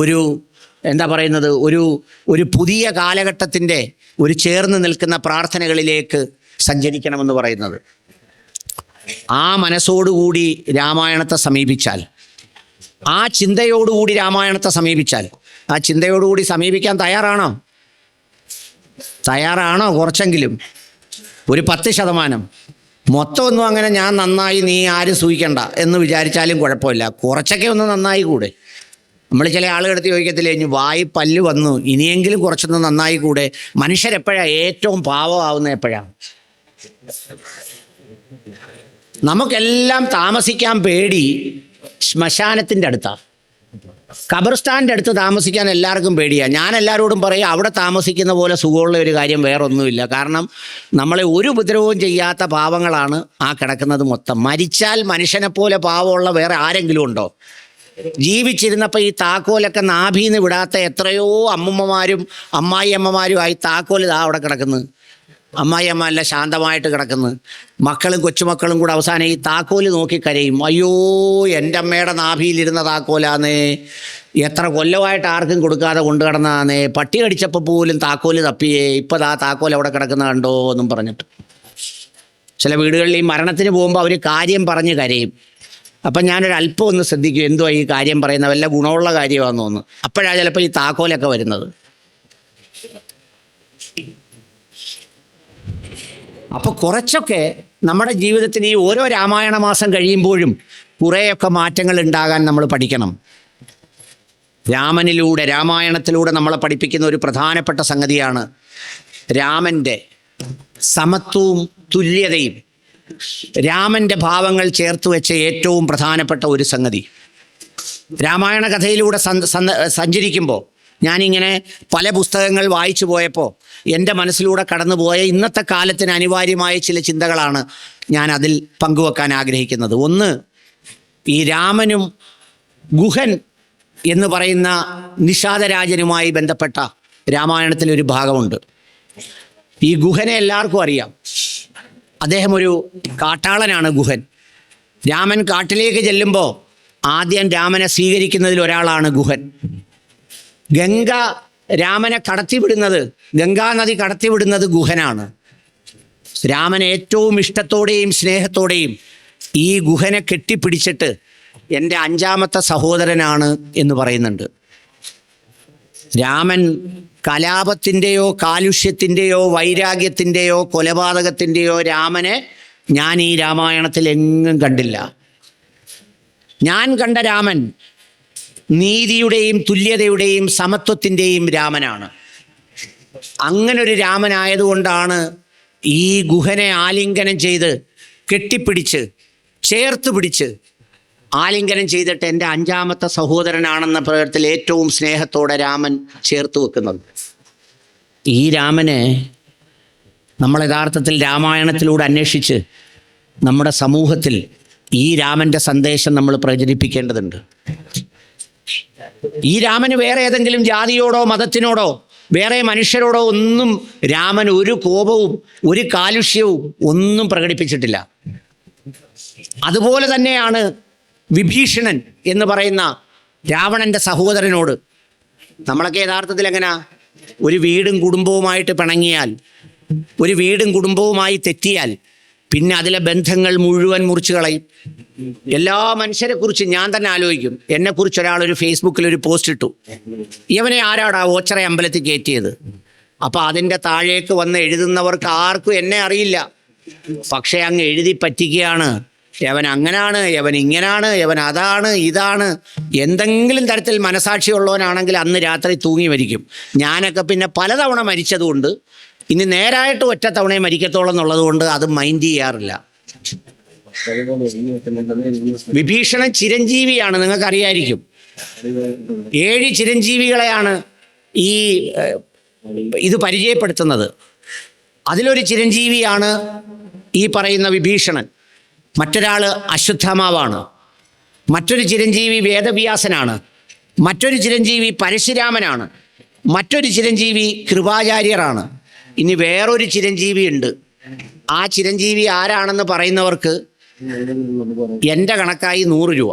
ഒരു എന്താ പറയുന്നത്, ഒരു പുതിയ കാലഘട്ടത്തിൻ്റെ ഒരു ചേർന്ന് നിൽക്കുന്ന പ്രാർത്ഥനകളിലേക്ക് സഞ്ചരിക്കണമെന്ന് പറയുന്നത്. ആ മനസ്സോടുകൂടി രാമായണത്തെ സമീപിച്ചാൽ, ആ ചിന്തയോടുകൂടി രാമായണത്തെ സമീപിച്ചാൽ, ആ ചിന്തയോടുകൂടി സമീപിക്കാൻ തയ്യാറാണോ? കുറച്ചെങ്കിലും ഒരു 10%. മൊത്തമൊന്നും അങ്ങനെ ഞാൻ നന്നായി നീ ആരും സൂഹിക്കണ്ട എന്ന് വിചാരിച്ചാലും കുഴപ്പമില്ല. കുറച്ചൊക്കെ ഒന്ന് നന്നായി കൂടെ. നമ്മൾ ചില ആളുകളെടുത്ത് ചോദിക്കത്തില്ലേ, ഇനി വായി പല്ല് വന്നു ഇനിയെങ്കിലും കുറച്ചൊന്ന് നന്നായി കൂടെ. മനുഷ്യരെപ്പോഴാണ് ഏറ്റവും പാവമാവുന്നത്? എപ്പോഴാണ്? നമുക്കെല്ലാം താമസിക്കാൻ പേടി ശ്മശാനത്തിൻ്റെ അടുത്താണ്. ഖബർസ്ഥാൻ്റെ അടുത്ത് താമസിക്കാൻ എല്ലാവർക്കും പേടിയാണ്. ഞാൻ എല്ലാവരോടും പറയും, അവിടെ താമസിക്കുന്ന പോലെ സുഖമുള്ള ഒരു കാര്യം വേറൊന്നുമില്ല. കാരണം നമ്മളെ ഒരു ഉപദ്രവവും ചെയ്യാത്ത പാവങ്ങളാണ് ആ കിടക്കുന്നത് മൊത്തം. മരിച്ചാൽ മനുഷ്യനെ പോലെ പാവമുള്ള വേറെ ആരെങ്കിലും ഉണ്ടോ? ജീവിച്ചിരുന്നപ്പോൾ ഈ താക്കോലൊക്കെ നാഭീന്ന് വിടാത്ത എത്രയോ അമ്മുമ്മമാരും അമ്മായിയമ്മമാരുമായി താക്കോൽ ഇതാ അവിടെ കിടക്കുന്നു. അമ്മായിയമ്മ അല്ല ശാന്തമായിട്ട് കിടക്കുന്നു. മക്കളും കൊച്ചുമക്കളും കൂടെ അവസാനം ഈ താക്കോല് നോക്കി കരയും. അയ്യോ, എൻ്റെ അമ്മയുടെ നാഭിയിലിരുന്ന താക്കോലാന്നേ, എത്ര കൊല്ലമായിട്ട് ആർക്കും കൊടുക്കാതെ കൊണ്ടു കിടന്നതാന്നേ, പട്ടി കടിച്ചപ്പോൾ പോലും താക്കോല് തപ്പിയേ, ഇപ്പം ആ താക്കോൽ അവിടെ കിടക്കുന്ന കണ്ടോ എന്നും പറഞ്ഞിട്ട്. ചില വീടുകളിൽ ഈ മരണത്തിന് പോകുമ്പോൾ അവർ കാര്യം പറഞ്ഞ് കരയും. അപ്പം ഞാനൊരല്പം ഒന്ന് ശ്രദ്ധിക്കും, എന്തുവാ ഈ കാര്യം പറയുന്നത്, വല്ല ഗുണമുള്ള കാര്യമാണെന്ന് തോന്നുന്നു. അപ്പോഴാണ് ചിലപ്പോൾ ഈ താക്കോലൊക്കെ വരുന്നത്. അപ്പോൾ കുറച്ചൊക്കെ നമ്മുടെ ജീവിതത്തിന് ഈ ഓരോ രാമായണ മാസം കഴിയുമ്പോഴും കുറേയൊക്കെ മാറ്റങ്ങൾ ഉണ്ടാകാൻ നമ്മൾ പഠിക്കണം. രാമായണത്തിലൂടെ നമ്മളെ പഠിപ്പിക്കുന്ന ഒരു പ്രധാനപ്പെട്ട സംഗതിയാണ് രാമൻ്റെ സമത്വവും തുല്യതയും. രാമൻ്റെ ഭാവങ്ങൾ ചേർത്ത് വെച്ച ഏറ്റവും പ്രധാനപ്പെട്ട ഒരു സംഗതി. രാമായണ കഥയിലൂടെ സഞ്ചരിക്കുമ്പോൾ ഞാനിങ്ങനെ പല പുസ്തകങ്ങൾ വായിച്ചു പോയപ്പോൾ എൻ്റെ മനസ്സിലൂടെ കടന്നുപോയ ഇന്നത്തെ കാലത്തിന് അനിവാര്യമായ ചില ചിന്തകളാണ് ഞാൻ അതിൽ പങ്കുവെക്കാൻ ആഗ്രഹിക്കുന്നത്. ഒന്ന്, ഈ രാമനും ഗുഹൻ എന്ന് പറയുന്ന നിഷാദരാജനുമായി ബന്ധപ്പെട്ട രാമായണത്തിലൊരു ഭാഗമുണ്ട്. ഈ ഗുഹനെ എല്ലാവർക്കും അറിയാം. അദ്ദേഹം ഒരു കാട്ടാളനാണ് ഗുഹൻ. രാമൻ കാട്ടിലേക്ക് ചെല്ലുമ്പോൾ ആദ്യം രാമനെ സ്വീകരിക്കുന്നതിൽ ഒരാളാണ് ഗുഹൻ. രാമനെ കടത്തിവിടുന്നത്, ഗംഗാനദി കടത്തിവിടുന്നത് ഗുഹനാണ്. രാമൻ ഏറ്റവും ഇഷ്ടത്തോടെയും സ്നേഹത്തോടെയും ഈ ഗുഹനെ കെട്ടിപ്പിടിച്ചിട്ട് എൻ്റെ 5ാമത്തെ സഹോദരനാണ് എന്ന് പറയുന്നുണ്ട്. രാമൻ കലാപത്തിൻ്റെയോ കാലുഷ്യത്തിൻ്റെയോ വൈരാഗ്യത്തിൻ്റെയോ കൊലപാതകത്തിൻ്റെയോ രാമനെ ഞാൻ ഈ രാമായണത്തിൽ എങ്ങും കണ്ടില്ല. ഞാൻ കണ്ട രാമൻ നീതിയുടെയും തുല്യതയുടെയും സമത്വത്തിൻ്റെയും രാമനാണ്. അങ്ങനൊരു രാമനായതുകൊണ്ടാണ് ഈ ഗുഹനെ ആലിംഗനം ചെയ്ത് കെട്ടിപ്പിടിച്ച് ചേർത്ത് പിടിച്ച് ആലിംഗനം ചെയ്തിട്ട് എൻ്റെ 5ാമത്തെ സഹോദരനാണെന്ന പ്രകാരത്തിൽ ഏറ്റവും സ്നേഹത്തോടെ രാമൻ ചേർത്ത് വെക്കുന്നത്. ഈ രാമനെ നമ്മൾ യഥാർത്ഥത്തിൽ രാമായണത്തിലൂടെ അന്വേഷിച്ച് നമ്മുടെ സമൂഹത്തിൽ ഈ രാമൻ്റെ സന്ദേശം നമ്മൾ പ്രചരിപ്പിക്കേണ്ടതുണ്ട്. ഈ രാമന് വേറെ ഏതെങ്കിലും ജാതിയോടോ മതത്തിനോടോ വേറെ മനുഷ്യരോടോ ഒന്നും രാമൻ ഒരു കോപവും ഒരു കാലുഷ്യവും ഒന്നും പ്രകടിപ്പിച്ചിട്ടില്ല. അതുപോലെ തന്നെയാണ് വിഭീഷണൻ എന്ന് പറയുന്ന രാവണൻ്റെ സഹോദരനോട് നമ്മളൊക്കെ യഥാർത്ഥത്തിൽ എങ്ങനെയാ, ഒരു വീടും കുടുംബവുമായിട്ട് പിണങ്ങിയാൽ, ഒരു വീടും കുടുംബവുമായി തെറ്റിയാൽ പിന്നെ അതിലെ ബന്ധങ്ങൾ മുഴുവൻ മുറിച്ച് കളയും. എല്ലാ മനുഷ്യരെക്കുറിച്ച് ഞാൻ തന്നെ ആലോചിക്കും. എന്നെക്കുറിച്ച് ഒരാളൊരു ഫേസ്ബുക്കിൽ ഒരു പോസ്റ്റ് ഇട്ടു, ഇവനെ ആരാടാ ഓച്ചറ അമ്പലത്തിൽ കയറ്റിയത്? അപ്പം അതിൻ്റെ താഴേക്ക് വന്ന് എഴുതുന്നവർക്ക് ആർക്കും എന്നെ അറിയില്ല, പക്ഷേ അങ്ങ് എഴുതി പറ്റിക്കുകയാണ്. യവൻ അങ്ങനാണ്, യവൻ ഇങ്ങനാണ്, യവൻ അതാണ് ഇതാണ്. എന്തെങ്കിലും തരത്തിൽ മനസാക്ഷിയുള്ളവനാണെങ്കിൽ അന്ന് രാത്രി തൂങ്ങി മരിക്കും. ഞാനൊക്കെ പിന്നെ പലതവണ മരിച്ചതുകൊണ്ട് ഇനി നേരായിട്ട് ഒറ്റ തവണയെ മരിക്കത്തോളം എന്നുള്ളത് കൊണ്ട് അത് മൈൻഡ് ചെയ്യാറില്ല. വിഭീഷണൻ ചിരഞ്ജീവിയാണ്, നിങ്ങൾക്കറിയായിരിക്കും. 7 ചിരഞ്ജീവികളെയാണ് ഇത് പരിചയപ്പെടുത്തുന്നത്. അതിലൊരു ചിരഞ്ജീവിയാണ് ഈ പറയുന്ന വിഭീഷണൻ. മറ്റൊരാൾ അശ്വത്ഥാമാവാണ്, മറ്റൊരു ചിരഞ്ജീവി വേദവ്യാസനാണ്, മറ്റൊരു ചിരഞ്ജീവി പരശുരാമനാണ്, മറ്റൊരു ചിരഞ്ജീവി കൃപാചാര്യരാണ്. ഇനി വേറൊരു ചിരഞ്ജീവി ഉണ്ട്. ആ ചിരഞ്ജീവി ആരാണെന്ന് പറയുന്നവർക്ക് എൻ്റെ കണക്കായി 100 രൂപ.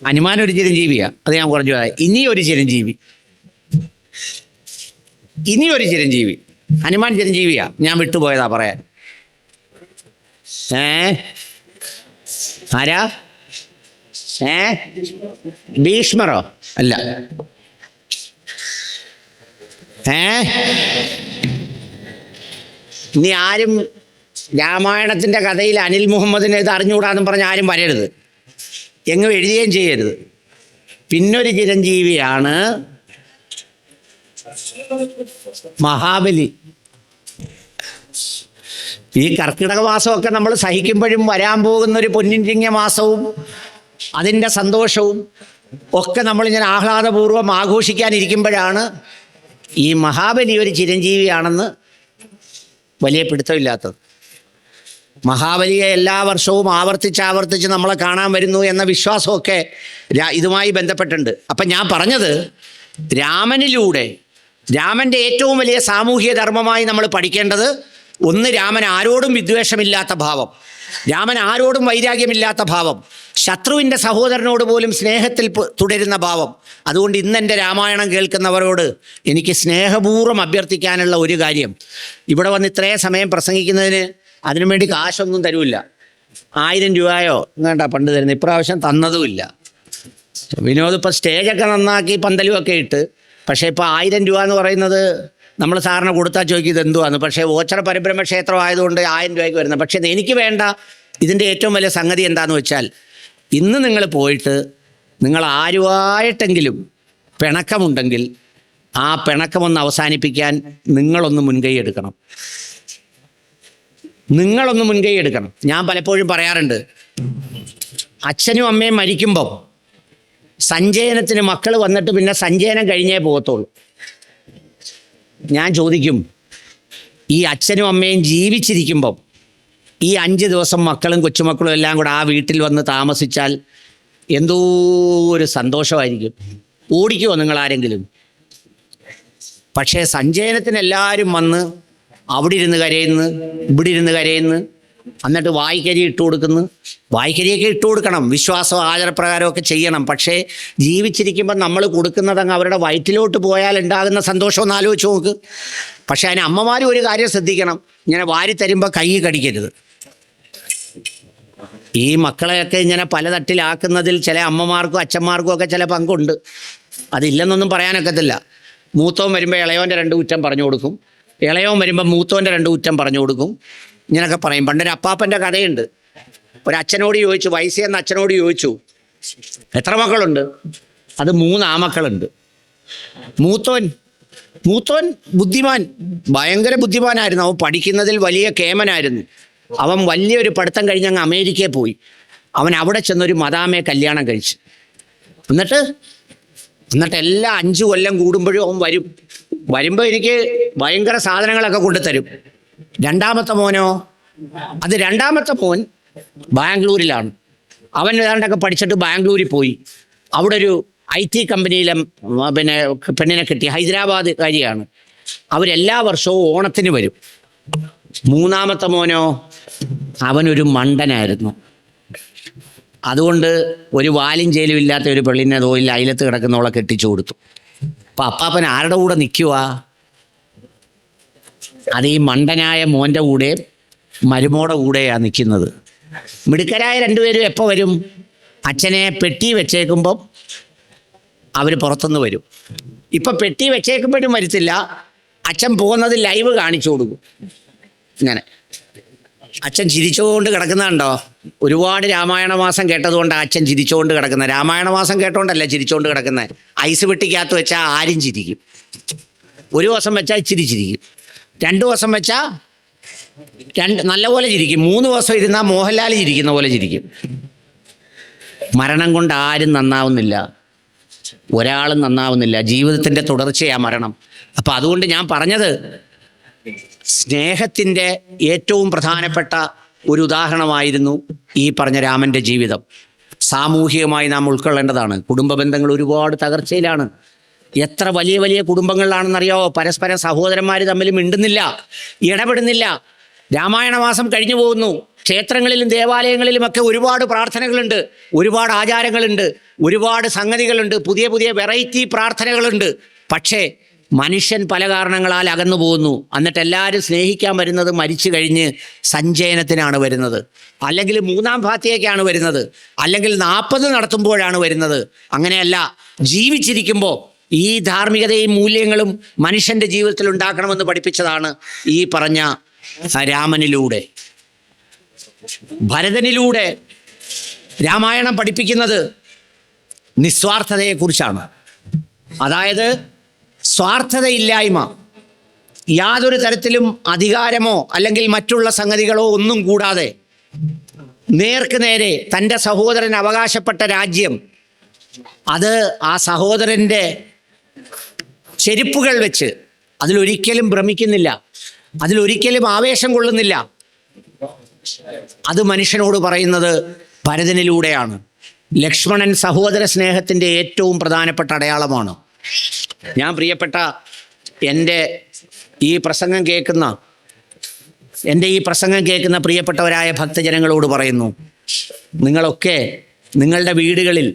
ഹനുമാൻ ഒരു ചിരഞ്ജീവിയാണ്, അത് ഞാൻ കുറഞ്ഞു. ഇനിയൊരു ചിരഞ്ജീവി ഹനുമാൻ ചിരഞ്ജീവിയാ, ഞാൻ വിട്ടുപോയതാ പറയാൻ. ആരാ? ഭീഷ്മറോ? അല്ല. ഇനി ആരും രാമായണത്തിൻ്റെ കഥയിൽ അനിൽ മുഹമ്മദിനെ ഇത് അറിഞ്ഞുകൂടാന്നും പറഞ്ഞ് ആരും വരരുത്, എങ്ങും എഴുതുകയും ചെയ്യരുത്. പിന്നൊരു ചിരഞ്ജീവിയാണ് മഹാബലി. ഈ കർക്കിടക മാസമൊക്കെ നമ്മൾ സഹിക്കുമ്പോഴും വരാൻ പോകുന്നൊരു പൊന്നിൻചിങ്ങ മാസവും അതിൻ്റെ സന്തോഷവും ഒക്കെ നമ്മളിങ്ങനെ ആഹ്ലാദപൂർവ്വം ആഘോഷിക്കാനിരിക്കുമ്പോഴാണ് ഈ മഹാബലി ഒരു ചിരഞ്ജീവിയാണെന്ന് വലിയ പിടുത്തമില്ലാത്തത്. മഹാബലിയെ എല്ലാ വർഷവും ആവർത്തിച്ച് നമ്മളെ കാണാൻ വരുന്നു എന്ന വിശ്വാസമൊക്കെ ഇതുമായി ബന്ധപ്പെട്ടുണ്ട്. അപ്പം ഞാൻ പറഞ്ഞത്, രാമനിലൂടെ രാമൻ്റെ ഏറ്റവും വലിയ സാമൂഹിക ധർമ്മമായി നമ്മൾ പഠിക്കേണ്ടത്, ഒന്ന്, രാമൻ ആരോടും വിദ്വേഷമില്ലാത്ത ഭാവം, രാമൻ ആരോടും വൈരാഗ്യമില്ലാത്ത ഭാവം, ശത്രുവിൻ്റെ സഹോദരനോട് പോലും സ്നേഹത്തിൽ തുടരുന്ന ഭാവം. അതുകൊണ്ട് ഇന്നെൻ്റെ രാമായണം കേൾക്കുന്നവരോട് എനിക്ക് സ്നേഹപൂർവ്വം അഭ്യർത്ഥിക്കാനുള്ള ഒരു കാര്യം, ഇവിടെ വന്ന് ഇത്രയും സമയം പ്രസംഗിക്കുന്നതിന് അതിനുവേണ്ടി കാശൊന്നും തരൂല്ല. 1000 രൂപയോ വേണ്ട പണ്ട് തരുന്നത്, ഇപ്രാവശ്യം തന്നതുമില്ല. വിനോദ് ഇപ്പോൾ സ്റ്റേജൊക്കെ നന്നാക്കി പന്തലുമൊക്കെ ഇട്ട്, പക്ഷേ ഇപ്പോൾ 1000 രൂപ എന്ന് പറയുന്നത് നമ്മൾ സാറിന് കൊടുത്താൽ ചോദിക്കുന്നത് എന്തുവാന്ന്. പക്ഷേ ഓച്ചറ പരബ്രഹ്മ ക്ഷേത്രം ആയതുകൊണ്ട് 1000 രൂപയ്ക്ക് വരുന്നത്. പക്ഷേ എനിക്ക് വേണ്ട ഇതിൻ്റെ ഏറ്റവും വലിയ സംഗതി എന്താണെന്ന് വെച്ചാൽ, ഇന്ന് നിങ്ങൾ പോയിട്ട് നിങ്ങൾ ആരുമായിട്ടെങ്കിലും പിണക്കമുണ്ടെങ്കിൽ ആ പിണക്കമൊന്ന് അവസാനിപ്പിക്കാൻ നിങ്ങളൊന്ന് മുൻകൈ എടുക്കണം. ഞാൻ പലപ്പോഴും പറയാറുണ്ട്, അച്ഛനും അമ്മയും മരിക്കുമ്പോൾ സഞ്ചയനത്തിന് മക്കൾ വന്നിട്ട് പിന്നെ സഞ്ചയനം കഴിഞ്ഞേ പോകത്തുള്ളൂ. ഞാൻ ചോദിക്കും, ഈ അച്ഛനും അമ്മയും ജീവിച്ചിരിക്കുമ്പം ഈ 5 ദിവസം മക്കളും കൊച്ചുമക്കളും എല്ലാം കൂടെ ആ വീട്ടിൽ വന്ന് താമസിച്ചാൽ എന്തോ ഒരു സന്തോഷമായിരിക്കും. ഓടിക്കുമോ നിങ്ങളാരെങ്കിലും? പക്ഷേ സഞ്ചയനത്തിന് എല്ലാവരും വന്ന് അവിടെ ഇരുന്ന് കരയുന്നു, ഇവിടെ ഇരുന്ന് കരയുന്നു, എന്നിട്ട് വായ്ക്കരി ഇട്ട് കൊടുക്കുന്നു. വായ്ക്കരിയൊക്കെ ഇട്ട് കൊടുക്കണം, വിശ്വാസം ആചാരപ്രകാരമൊക്കെ ചെയ്യണം. പക്ഷേ ജീവിച്ചിരിക്കുമ്പോൾ നമ്മൾ കൊടുക്കുന്നതങ്ങ് അവരുടെ വയറ്റിലോട്ട് പോയാൽ ഉണ്ടാകുന്ന സന്തോഷം ഒന്ന് ആലോചിച്ച് നോക്ക്. പക്ഷേ അതിന് അമ്മമാരും ഒരു കാര്യം ശ്രദ്ധിക്കണം, ഇങ്ങനെ വാരി തരുമ്പോൾ കൈ കടിക്കരുത്. ഈ മക്കളെയൊക്കെ ഇങ്ങനെ പല തട്ടിലാക്കുന്നതിൽ ചില അമ്മമാർക്കും അച്ഛന്മാർക്കും ഒക്കെ ചില പങ്കുണ്ട്. അതില്ലെന്നൊന്നും പറയാനൊക്കത്തില്ല. മൂത്തവൻ വരുമ്പോൾ ഇളയവൻ്റെ 2 കുറ്റം പറഞ്ഞു കൊടുക്കും, ഇളയവൻ വരുമ്പോൾ മൂത്തവൻ്റെ 2 കുറ്റം പറഞ്ഞു കൊടുക്കും. ഇങ്ങനെയൊക്കെ പറയും. പണ്ടൊരു അപ്പാപ്പൻ്റെ കഥയുണ്ട്. ഒരച്ഛനോട് ചോദിച്ചു, വയസ്സെന്ന അച്ഛനോട് ചോദിച്ചു, എത്ര മക്കളുണ്ട്? അത് 3 ആമക്കളുണ്ട്. മൂത്തവൻ ബുദ്ധിമാൻ, ഭയങ്കര ബുദ്ധിമാനായിരുന്നു. അവൻ പഠിക്കുന്നതിൽ വലിയ കേമനായിരുന്നു. അവൻ വലിയൊരു പഠിത്തം കഴിഞ്ഞ് അങ്ങ് അമേരിക്കയിൽ പോയി. അവൻ അവിടെ ചെന്നൊരു മദാമയെ കല്യാണം കഴിച്ചു. എന്നിട്ട് എല്ലാ 5 കൊല്ലം കൂടുമ്പോഴും അവൻ വരുമ്പോൾ എനിക്ക് ഭയങ്കര സാധനങ്ങളൊക്കെ കൊണ്ടുതരും. രണ്ടാമത്തെ മോൻ ബാംഗ്ലൂരിലാണ്. അവൻ ഏതാണ്ടൊക്കെ പഠിച്ചിട്ട് ബാംഗ്ലൂരിൽ പോയി. അവിടെ ഒരു IT കമ്പനിയിലെ പെണ്ണിനെ കിട്ടി, ഹൈദരാബാദ് കാര്യമാണ്. അവരെല്ലാ വർഷവും ഓണത്തിന് വരും. മൂന്നാമത്തെ മോനോ അവനൊരു മണ്ടനായിരുന്നു. അതുകൊണ്ട് ഒരു വാലും ചേലും ഇല്ലാത്ത ഒരു പെണ്ണിനെ തോയിൽ അയലത്ത് കിടക്കുന്നവളെ കെട്ടിച്ചു കൊടുത്തു. അപ്പം അപ്പാപ്പൻ ആരുടെ കൂടെ നിൽക്കുക? അത് ഈ മണ്ടനായ മോൻ്റെ കൂടെ മരുമോടെ കൂടെയാണ് നിൽക്കുന്നത്. മിടുക്കരായ രണ്ടുപേരും എപ്പോൾ വരും? അച്ഛനെ പെട്ടി വെച്ചേക്കുമ്പം അവർ പുറത്തുനിന്ന് വരും. ഇപ്പം പെട്ടി വെച്ചേക്കുമ്പോഴും വരുത്തില്ല. അച്ഛൻ പോകുന്നത് ലൈവ് കാണിച്ചു കൊടുക്കും. ഇങ്ങനെ അച്ഛൻ ചിരിച്ചുകൊണ്ട് കിടക്കുന്നുണ്ടോ? ഒരുപാട് രാമായണ മാസം കേട്ടതുകൊണ്ടാണ് അച്ഛൻ ചിരിച്ചുകൊണ്ട് കിടക്കുന്നത്. രാമായണ മാസം കേട്ടോണ്ടല്ല ചിരിച്ചുകൊണ്ട് കിടക്കുന്നത്. ഐസ് പെട്ടിക്കകത്ത് വെച്ചാൽ ആരും ചിരിക്കും. ഒരു ദിവസം വെച്ചാൽ ഇച്ചിരി ചിരിക്കും. 2 ദിവസം വെച്ചാൽ നല്ലപോലെ ചിരിക്കും. 3 ദിവസം ഇരുന്നാൽ മോഹൻലാൽ ചിരിക്കുന്ന പോലെ ചിരിക്കും. മരണം കൊണ്ട് ആരും നന്നാവുന്നില്ല, ഒരാളും നന്നാവുന്നില്ല. ജീവിതത്തിൻ്റെ തുടർച്ചയാണ് മരണം. അപ്പം അതുകൊണ്ട് ഞാൻ പറഞ്ഞത്, സ്നേഹത്തിൻ്റെ ഏറ്റവും പ്രധാനപ്പെട്ട ഒരു ഉദാഹരണമായിരുന്നു ഈ പറഞ്ഞ രാമൻ്റെ ജീവിതം. സാമൂഹികമായി നാം ഉൾക്കൊള്ളേണ്ടതാണ്. കുടുംബ ബന്ധങ്ങൾ ഒരുപാട് തകർച്ചയിലാണ്. എത്ര വലിയ വലിയ കുടുംബങ്ങളിലാണെന്നറിയാമോ? പരസ്പരം സഹോദരന്മാർ തമ്മിൽ മിണ്ടുന്നില്ല, ഇടപെടുന്നില്ല. രാമായണ മാസം കഴിഞ്ഞു പോകുന്നു. ക്ഷേത്രങ്ങളിലും ദേവാലയങ്ങളിലുമൊക്കെ ഒരുപാട് പ്രാർത്ഥനകളുണ്ട്, ഒരുപാട് ആചാരങ്ങളുണ്ട്, ഒരുപാട് സംഗതികളുണ്ട്, പുതിയ പുതിയ വെറൈറ്റി പ്രാർത്ഥനകളുണ്ട്. പക്ഷേ മനുഷ്യൻ പല കാരണങ്ങളാൽ അകന്നു പോകുന്നു. എന്നിട്ട് എല്ലാവരും സ്നേഹിക്കാൻ വരുന്നത് മരിച്ചു കഴിഞ്ഞ് സഞ്ചയനത്തിനാണ് വരുന്നത്, അല്ലെങ്കിൽ 3-ാം ഭാത്യയ്ക്കാണ് വരുന്നത്, അല്ലെങ്കിൽ 40 നടത്തുമ്പോഴാണ് വരുന്നത്. അങ്ങനെയല്ല, ജീവിച്ചിരിക്കുമ്പോൾ ഈ ധാർമ്മികതയും മൂല്യങ്ങളും മനുഷ്യൻ്റെ ജീവിതത്തിൽ ഉണ്ടാക്കണമെന്ന് പഠിപ്പിച്ചതാണ് ഈ പറഞ്ഞ രാമനിലൂടെ. ഭരതനിലൂടെ രാമായണം പഠിപ്പിക്കുന്നത് നിസ്വാർത്ഥതയെക്കുറിച്ചാണ്. അതായത് സ്വാർത്ഥതയില്ലായ്മ, യാതൊരു തരത്തിലും അധികാരമോ അല്ലെങ്കിൽ മറ്റുള്ള സംഗതികളോ ഒന്നും കൂടാതെ നേർക്ക് നേരെ തൻ്റെ സഹോദരൻ അവകാശപ്പെട്ട രാജ്യം, അത് ആ സഹോദരൻ്റെ ചെരുപ്പുകൾ വെച്ച് അതിലൊരിക്കലും ഭ്രമിക്കുന്നില്ല, അതിലൊരിക്കലും ആവേശം കൊള്ളുന്നില്ല. അത് മനുഷ്യനോട് പറയുന്നത് ഭരതനിലൂടെയാണ്. ലക്ഷ്മണൻ സഹോദര സ്നേഹത്തിൻ്റെ ഏറ്റവും പ്രധാനപ്പെട്ട അടയാളമാണ്. ഞാൻ പ്രിയപ്പെട്ട എൻ്റെ ഈ പ്രസംഗം കേൾക്കുന്ന പ്രിയപ്പെട്ടവരായ ഭക്തജനങ്ങളോട് പറയുന്നു, നിങ്ങളൊക്കെ നിങ്ങളുടെ വീടുകളിൽ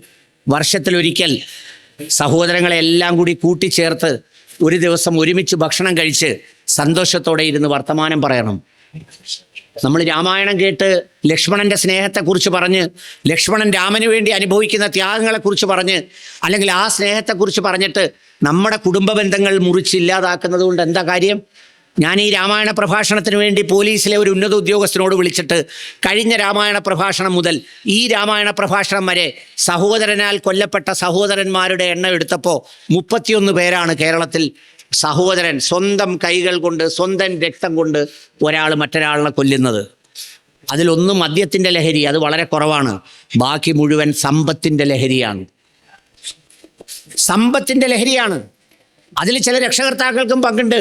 വർഷത്തിലൊരിക്കൽ സഹോദരങ്ങളെ എല്ലാം കൂടി കൂട്ടിച്ചേർത്ത് ഒരു ദിവസം ഒരുമിച്ച് ഭക്ഷണം കഴിച്ച് സന്തോഷത്തോടെ ഇരുന്ന് വർത്തമാനം പറയണം. നമ്മൾ രാമായണം കേട്ട് ലക്ഷ്മണൻ്റെ സ്നേഹത്തെക്കുറിച്ച് പറഞ്ഞ്, ലക്ഷ്മണൻ രാമന് വേണ്ടി അനുഭവിക്കുന്ന ത്യാഗങ്ങളെക്കുറിച്ച് പറഞ്ഞ്, അല്ലെങ്കിൽ ആ സ്നേഹത്തെക്കുറിച്ച് പറഞ്ഞിട്ട് നമ്മുടെ കുടുംബ ബന്ധങ്ങൾ മുറിച്ചില്ലാതാക്കുന്നത് കൊണ്ട് എന്താ കാര്യം? ഞാൻ ഈ രാമായണ പ്രഭാഷണത്തിന് വേണ്ടി പോലീസിലെ ഒരു ഉന്നത ഉദ്യോഗസ്ഥനോട് വിളിച്ചിട്ട് കഴിഞ്ഞ രാമായണ പ്രഭാഷണം മുതൽ ഈ രാമായണ പ്രഭാഷണം വരെ സഹോദരനാൽ കൊല്ലപ്പെട്ട സഹോദരന്മാരുടെ എണ്ണം എടുത്തപ്പോൾ 31 പേരാണ് കേരളത്തിൽ സഹോദരൻ സ്വന്തം കൈകൾ കൊണ്ട്, സ്വന്തം രക്തം കൊണ്ട് ഒരാൾ മറ്റൊരാളിനെ കൊല്ലുന്നത്. അതിലൊന്നും മദ്യത്തിൻ്റെ ലഹരി, അത് വളരെ കുറവാണ്. ബാക്കി മുഴുവൻ സമ്പത്തിൻ്റെ ലഹരിയാണ്. സമ്പത്തിൻ്റെ ലഹരിയാണ്. അതിൽ ചില രക്ഷകർത്താക്കൾക്കും പങ്കുണ്ട്.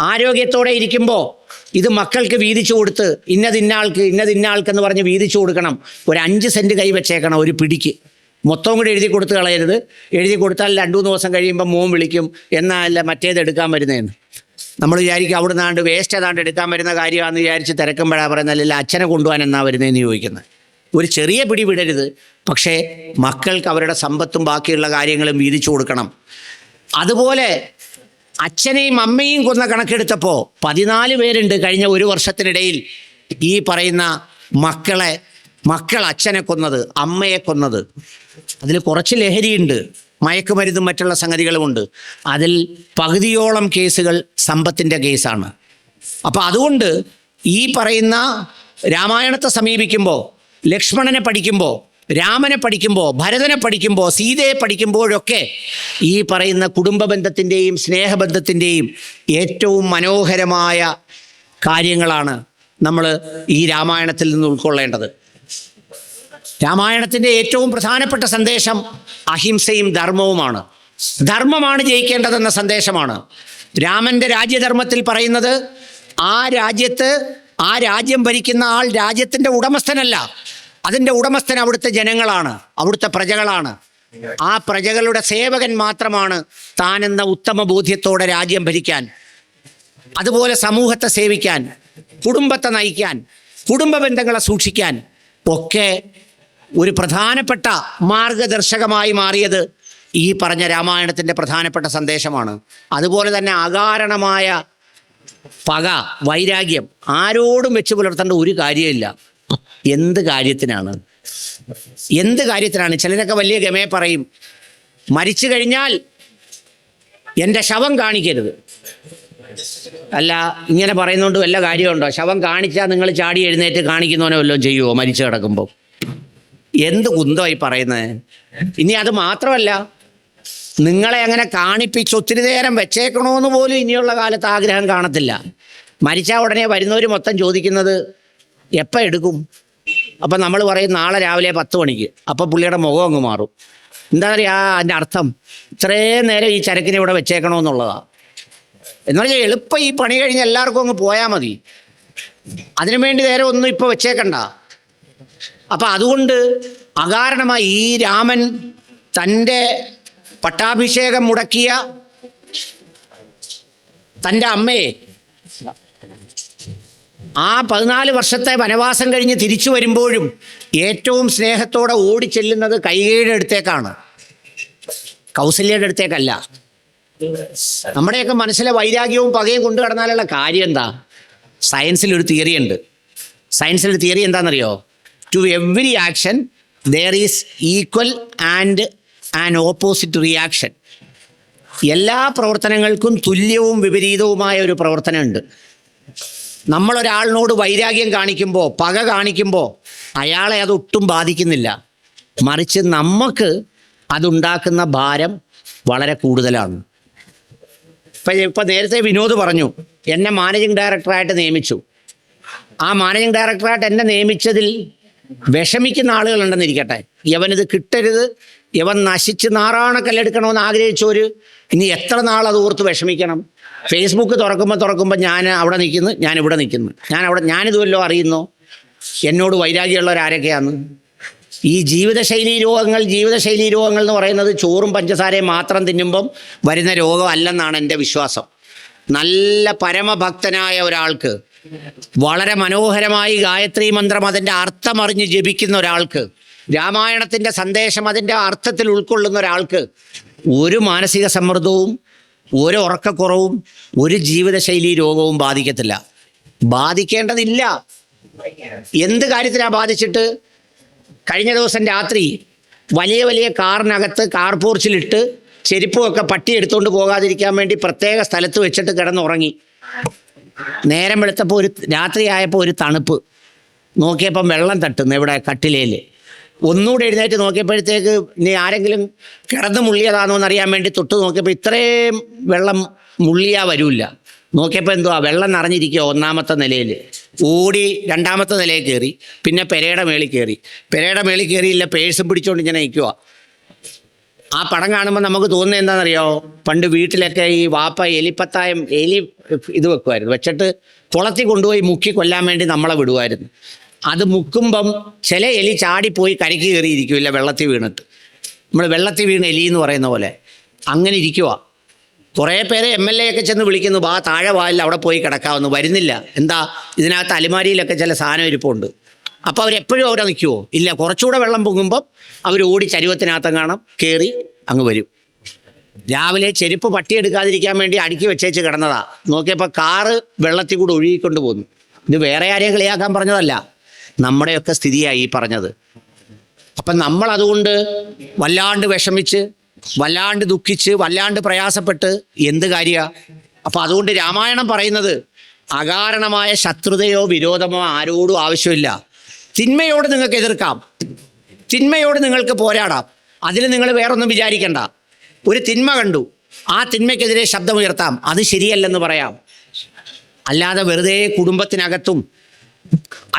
ആരോഗ്യത്തോടെ ഇരിക്കുമ്പോൾ ഇത് മക്കൾക്ക് വീതിച്ചു കൊടുത്ത് ഇന്നതിന്നാൾക്കെന്ന് പറഞ്ഞ് വീതിച്ചു കൊടുക്കണം. ഒരു 5 സെൻറ്റ് കൈ വെച്ചേക്കണം ഒരു പിടിക്ക്. മൊത്തം കൂടി എഴുതി കൊടുത്ത് കളയരുത്. എഴുതി കൊടുത്താൽ 2-3 ദിവസം കഴിയുമ്പോൾ മോൻ വിളിക്കും, എന്നല്ല മറ്റേത് എടുക്കാൻ വരുന്നതെന്ന്. നമ്മൾ വിചാരിക്കും അവിടെ നിന്നാണ്ട് വേസ്റ്റ് ഏതാണ്ട് എടുക്കാൻ വരുന്ന കാര്യമാണെന്ന് വിചാരിച്ച് തിരക്കുമ്പോഴാണ് പറയുന്നത്, അല്ല അച്ഛനെ കൊണ്ടുപോകാൻ എന്നാ വരുന്നതെന്ന് ചോദിക്കുന്നത്. ഒരു ചെറിയ പിടി വിടരുത്, പക്ഷേ മക്കൾക്ക് അവരുടെ സമ്പത്തും ബാക്കിയുള്ള കാര്യങ്ങളും വീതിച്ചു കൊടുക്കണം. അതുപോലെ അച്ഛനെയും അമ്മയും കൊന്ന കണക്കെടുത്തപ്പോൾ 14 പേരുണ്ട് കഴിഞ്ഞ ഒരു വർഷത്തിനിടയിൽ ഈ പറയുന്ന മക്കൾ അച്ഛനെ കൊന്നത്, അമ്മയെ കൊന്നത്. അതിൽ കുറച്ച് ലഹരിയുണ്ട്, മയക്കുമരുന്നും മറ്റുള്ള സംഗതികളുമുണ്ട്. അതിൽ പകുതിയോളം കേസുകൾ സമ്പത്തിൻ്റെ കേസാണ്. അപ്പം അതുകൊണ്ട് ഈ പറയുന്ന രാമായണത്തെ സമീപിക്കുമ്പോൾ, ലക്ഷ്മണനെ പഠിക്കുമ്പോൾ, രാമനെ പഠിക്കുമ്പോൾ, ഭരതനെ പഠിക്കുമ്പോൾ, സീതയെ പഠിക്കുമ്പോഴൊക്കെ ഈ പറയുന്ന കുടുംബ ബന്ധത്തിൻ്റെയും സ്നേഹബന്ധത്തിൻ്റെയും ഏറ്റവും മനോഹരമായ കാര്യങ്ങളാണ് നമ്മൾ ഈ രാമായണത്തിൽ നിന്ന് ഉൾക്കൊള്ളേണ്ടത്. രാമായണത്തിൻ്റെ ഏറ്റവും പ്രധാനപ്പെട്ട സന്ദേശം അഹിംസയും ധർമ്മവുമാണ്. ധർമ്മമാണ് ജയിക്കേണ്ടതെന്ന സന്ദേശമാണ്. രാമൻ്റെ രാജ്യധർമ്മത്തിൽ പറയുന്നത് ആ രാജ്യം ഭരിക്കുന്ന ആൾ രാജ്യത്തിൻ്റെ ഉടമസ്ഥനല്ല, അതിൻ്റെ ഉടമസ്ഥൻ അവിടുത്തെ ജനങ്ങളാണ്, അവിടുത്തെ പ്രജകളാണ്. ആ പ്രജകളുടെ സേവകൻ മാത്രമാണ് താനെന്ന ഉത്തമ ബോധ്യത്തോടെ രാജ്യം ഭരിക്കാൻ, അതുപോലെ സമൂഹത്തെ സേവിക്കാൻ, കുടുംബത്തെ നയിക്കാൻ, കുടുംബ ബന്ധങ്ങളെ സൂക്ഷിക്കാൻ ഒക്കെ ഒരു പ്രധാനപ്പെട്ട മാർഗദർശകമായി മാറിയത് ഈ പറഞ്ഞ രാമായണത്തിൻ്റെ പ്രധാനപ്പെട്ട സന്ദേശമാണ്. അതുപോലെ തന്നെ അകാരണമായ പക, വൈരാഗ്യം ആരോടും വെച്ച് പുലർത്തേണ്ട ഒരു കാര്യമില്ല. എന്ത് കാര്യത്തിനാണ്? ചിലരൊക്കെ വലിയ ഗമയെ പറയും, മരിച്ചു കഴിഞ്ഞാൽ എൻ്റെ ശവം കാണിക്കരുത്. അല്ല, ഇങ്ങനെ പറയുന്നതുകൊണ്ട് വല്ല കാര്യമുണ്ടോ? ശവം കാണിച്ചാൽ നിങ്ങൾ ചാടി എഴുന്നേറ്റ് കാണിക്കുന്നവനോ വല്ലതും ചെയ്യുമോ മരിച്ചു കിടക്കുമ്പോൾ? എന്ത് കുന്തമായി പറയുന്നത്? ഇനി അത് മാത്രമല്ല, നിങ്ങളെ അങ്ങനെ കാണിപ്പിച്ച് ഒത്തിരി നേരം വെച്ചേക്കണമെന്ന് പോലും ഇനിയുള്ള കാലത്ത് ആഗ്രഹം കാണത്തില്ല. മരിച്ചാൽ ഉടനെ വരുന്നവർ മൊത്തം ചോദിക്കുന്നത് എപ്പോൾ എടുക്കും? അപ്പം നമ്മൾ പറയും നാളെ രാവിലെ 10 മണിക്ക്. അപ്പം പുള്ളിയുടെ മുഖം അങ്ങ് മാറും. എന്താ പറയുക അതിൻ്റെ അർത്ഥം? ഇത്രയും നേരം ഈ ചരക്കിനെ ഇവിടെ വെച്ചേക്കണമെന്നുള്ളതാണ്. എന്ന് പറഞ്ഞാൽ എളുപ്പം ഈ പണി കഴിഞ്ഞ് എല്ലാവർക്കും അങ്ങ് പോയാൽ മതി. അതിനുവേണ്ടി നേരം ഒന്നും ഇപ്പോൾ വെച്ചേക്കണ്ട. അപ്പം അതുകൊണ്ട് അകാരണമായി ഈ രാമൻ തൻ്റെ പട്ടാഭിഷേകം മുടക്കിയ തൻ്റെ അമ്മയെ ആ 14 വർഷത്തെ വനവാസം കഴിഞ്ഞ് തിരിച്ചു വരുമ്പോഴും ഏറ്റവും സ്നേഹത്തോടെ ഓടിച്ചെല്ലുന്നത് കൈകേയിയുടെ അടുത്തേക്കാണ്, കൗസല്യയുടെ അടുത്തേക്കല്ല. നമ്മുടെയൊക്കെ മനസ്സിലെ വൈരാഗ്യവും പകയും കൊണ്ടു കടന്നാലുള്ള കാര്യം എന്താ? സയൻസിലൊരു തിയറി ഉണ്ട്. സയൻസിലൊരു തിയറി എന്താണെന്നറിയോ? To every action there is equal and an opposite reaction. എല്ലാ പ്രവർത്തനങ്ങൾക്കും തുല്യവും വിപരീതവുമായ ഒരു പ്രവർത്തനമുണ്ട്. നമ്മളൊരാളിനോട് വൈരാഗ്യം കാണിക്കുമ്പോൾ, പക കാണിക്കുമ്പോൾ അയാളെ അതൊട്ടും ബാധിക്കുന്നില്ല. മറിച്ച് നമുക്ക് അതുണ്ടാക്കുന്ന ഭാരം വളരെ കൂടുതലാണ്. ഇപ്പം നേരത്തെ വിനോദ് പറഞ്ഞു, എന്നെ മാനേജിങ് ഡയറക്ടറായിട്ട് നിയമിച്ചു. ആ മാനേജിങ് ഡയറക്ടറായിട്ട് എന്നെ നിയമിച്ചതിൽ വിഷമിക്കുന്ന ആളുകളുണ്ടെന്നിരിക്കട്ടെ. യവനിത് കിട്ടരുത്, യവൻ നശിച്ച് നാറാണക്കല്ലെടുക്കണമെന്ന് ആഗ്രഹിച്ചവർ ഇനി എത്ര നാൾ അത് ഓർത്ത് വിഷമിക്കണം? ഫേസ്ബുക്ക് തുറക്കുമ്പോൾ ഞാൻ അവിടെ നിൽക്കുന്നു, ഞാൻ ഇവിടെ നിൽക്കുന്നു, ഞാനിതുവല്ലോ അറിയുന്നോ എന്നോട് വൈരാഗ്യമുള്ളവരാരൊക്കെയാണ്? ഈ ജീവിതശൈലി രോഗങ്ങൾ എന്ന് പറയുന്നത് ചോറും പഞ്ചസാരയും മാത്രം തിന്നുമ്പം വരുന്ന രോഗം അല്ലെന്നാണ് എൻ്റെ വിശ്വാസം. നല്ല പരമഭക്തനായ ഒരാൾക്ക്, വളരെ മനോഹരമായി ഗായത്രി മന്ത്രം അതിൻ്റെ അർത്ഥമറിഞ്ഞ് ജപിക്കുന്ന ഒരാൾക്ക്, രാമായണത്തിൻ്റെ സന്ദേശം അതിൻ്റെ അർത്ഥത്തിൽ ഉൾക്കൊള്ളുന്ന ഒരാൾക്ക് ഒരു മാനസിക സമ്മർദ്ദവും, ഒരു ഉറക്കക്കുറവും, ഒരു ജീവിതശൈലി രോഗവും ബാധിക്കേണ്ടതില്ല. എന്ത് കാര്യത്തിനാണ് ബാധിച്ചിട്ട്? കഴിഞ്ഞ ദിവസം രാത്രി വലിയ കാറിനകത്ത് കാർ പോർച്ചിലിട്ട് ചെരുപ്പുമൊക്കെ പട്ടി എടുത്തുകൊണ്ട് പോകാതിരിക്കാൻ വേണ്ടി പ്രത്യേക സ്ഥലത്ത് വെച്ചിട്ട് കിടന്നുറങ്ങി. നേരം വെളുത്തപ്പോൾ രാത്രിയായപ്പോൾ ഒരു തണുപ്പ്. നോക്കിയപ്പം വെള്ളം തട്ടുന്നു ഇവിടെ കട്ടിലേൽ. ഒന്നുകൂടെ എഴുന്നേറ്റ് നോക്കിയപ്പോഴത്തേക്ക് ഇനി ആരെങ്കിലും കിടന്ന് മുള്ളിയതാണോ എന്നറിയാൻ വേണ്ടി തൊട്ട് നോക്കിയപ്പോൾ ഇത്രയും വെള്ളം മുള്ളിയാൽ വരില്ല. നോക്കിയപ്പോൾ എന്തുവാ, വെള്ളം നിറഞ്ഞിരിക്കുക 1ാമത്തെ നിലയിൽ. ഓടി 2ാമത്തെ നിലയിൽ കയറി, പിന്നെ പെരയുടെ മേളിൽ കയറിയില്ല, പേഴ്സും പിടിച്ചുകൊണ്ട് ഇങ്ങനെ നിൽക്കുക. ആ പടം കാണുമ്പോൾ നമുക്ക് തോന്നുന്നത് എന്താണെന്നറിയോ? പണ്ട് വീട്ടിലൊക്കെ ഈ വാപ്പ എലിപ്പത്തായം ഇത് വെക്കുമായിരുന്നു, വെച്ചിട്ട് കുളത്തിൽ കൊണ്ടുപോയി മുക്കി കൊല്ലാൻ വേണ്ടി നമ്മളെ വിടുമായിരുന്നു. അത് മുക്കുമ്പം ചില എലി ചാടിപ്പോയി കരയ്ക്ക് കയറിയിരിക്കില്ല, വെള്ളത്തിൽ വീണിട്ട്. നമ്മൾ വെള്ളത്തിൽ വീണ് എലി എന്ന് പറയുന്ന പോലെ അങ്ങനെ ഇരിക്കുക. കുറേ പേരെ MLA ഒക്കെ ചെന്ന് വിളിക്കുന്നു, താഴെ വാലിൽ അവിടെ പോയി കിടക്കാവുന്നു, വരുന്നില്ല. എന്താ? ഇതിനകത്ത് അലിമാരിയിലൊക്കെ ചില സാധനം ഇരിപ്പുണ്ട്. അപ്പോൾ അവരെപ്പോഴും അവിടെ നിൽക്കുമോ? ഇല്ല. കുറച്ചുകൂടെ വെള്ളം പൊങ്ങുമ്പം അവർ ഓടി ചരുവത്തിനകത്ത് കാണാം കയറി അങ്ങ് വരും. രാവിലെ ചെരുപ്പ് പട്ടിയെടുക്കാതിരിക്കാൻ വേണ്ടി അടുക്കി വെച്ചേച്ച് കിടന്നതാ. നോക്കിയപ്പോൾ കാറ് വെള്ളത്തിൽ കൂടെ ഒഴുകിക്കൊണ്ട് പോകുന്നു. ഇത് വേറെ ആരെയും കളിയാക്കാൻ പറഞ്ഞതല്ല, നമ്മുടെയൊക്കെ സ്ഥിതിയായി ഈ പറഞ്ഞത്. അപ്പം നമ്മളതുകൊണ്ട് വല്ലാണ്ട് വിഷമിച്ച്, വല്ലാണ്ട് ദുഃഖിച്ച്, വല്ലാണ്ട് പ്രയാസപ്പെട്ട് എന്ത് കാര്യമാണ്? അപ്പം അതുകൊണ്ട് രാമായണം പറയുന്നത് അകാരണമായ ശത്രുതയോ വിരോധമോ ആരോടും ആവശ്യമില്ല. തിന്മയോട് നിങ്ങൾക്ക് എതിർക്കാം, തിന്മയോട് നിങ്ങൾക്ക് പോരാടാം. അതിൽ നിങ്ങൾ വേറൊന്നും വിചാരിക്കണ്ട. ഒരു തിന്മ കണ്ടു, ആ തിന്മയ്ക്കെതിരെ ശബ്ദമുയർത്താം, അത് ശരിയല്ലെന്ന് പറയാം. അല്ലാതെ വെറുതെ കുടുംബത്തിനകത്തും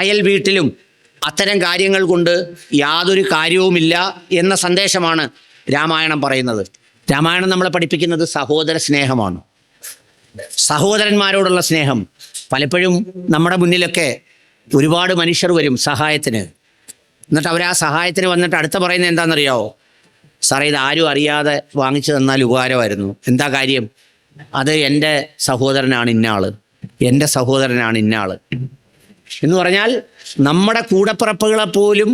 അയൽ വീട്ടിലും അത്തരം കാര്യങ്ങൾ കൊണ്ട് യാതൊരു കാര്യവുമില്ല എന്ന സന്ദേശമാണ് രാമായണം പറയുന്നത്. രാമായണം നമ്മളെ പഠിപ്പിക്കുന്നത് സഹോദര സ്നേഹമാണ്, സഹോദരന്മാരോടുള്ള സ്നേഹം. പലപ്പോഴും നമ്മുടെ മുന്നിലൊക്കെ ഒരുപാട് മനുഷ്യർ വരും സഹായത്തിന്. എന്നിട്ട് അവർ ആ സഹായത്തിന് വന്നിട്ട് അടുത്ത പറയുന്നത് എന്താണെന്നറിയാവോ? സാറേ, ഇത് ആരും അറിയാതെ വാങ്ങിച്ചു തന്നാൽ ഉപകാരമായിരുന്നു. എന്താ കാര്യം? അത് എൻ്റെ സഹോദരനാണ് ഇന്നയാൾ, എൻ്റെ സഹോദരനാണ് ഇന്നയാൾ. എന്ന് പറഞ്ഞാൽ നമ്മുടെ കൂടപ്പിറപ്പുകളെ പോലും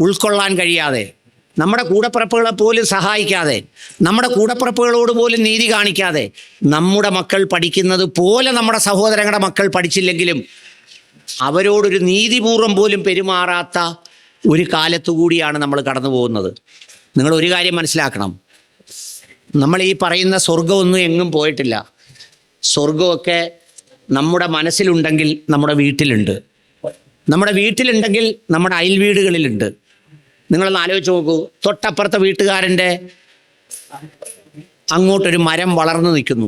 ഉൾക്കൊള്ളാൻ കഴിയാതെ, നമ്മുടെ കൂടപ്പിറപ്പുകളെ പോലും സഹായിക്കാതെ, നമ്മുടെ കൂടപ്പിറപ്പുകളോട് പോലും നീതി കാണിക്കാതെ, നമ്മുടെ മക്കൾ പഠിക്കുന്നത് പോലെ നമ്മുടെ സഹോദരങ്ങളുടെ മക്കൾ പഠിച്ചില്ലെങ്കിലും അവരോടൊരു നീതിപൂർവം പോലും പെരുമാറാത്ത ഒരു കാലത്തു കൂടിയാണ് നമ്മൾ കടന്നു പോകുന്നത്. നിങ്ങൾ ഒരു കാര്യം മനസ്സിലാക്കണം, നമ്മൾ ഈ പറയുന്ന സ്വർഗമൊന്നും എങ്ങും പോയിട്ടില്ല. സ്വർഗമൊക്കെ നമ്മുടെ മനസ്സിലുണ്ടെങ്കിൽ നമ്മുടെ വീട്ടിലുണ്ട്, നമ്മുടെ വീട്ടിലുണ്ടെങ്കിൽ നമ്മുടെ അയൽവീടുകളിലുണ്ട്. നിങ്ങളൊന്ന് ആലോചിച്ച് നോക്കൂ, തൊട്ടപ്പുറത്തെ വീട്ടുകാരൻ്റെ അങ്ങോട്ടൊരു മരം വളർന്നു നിൽക്കുന്നു,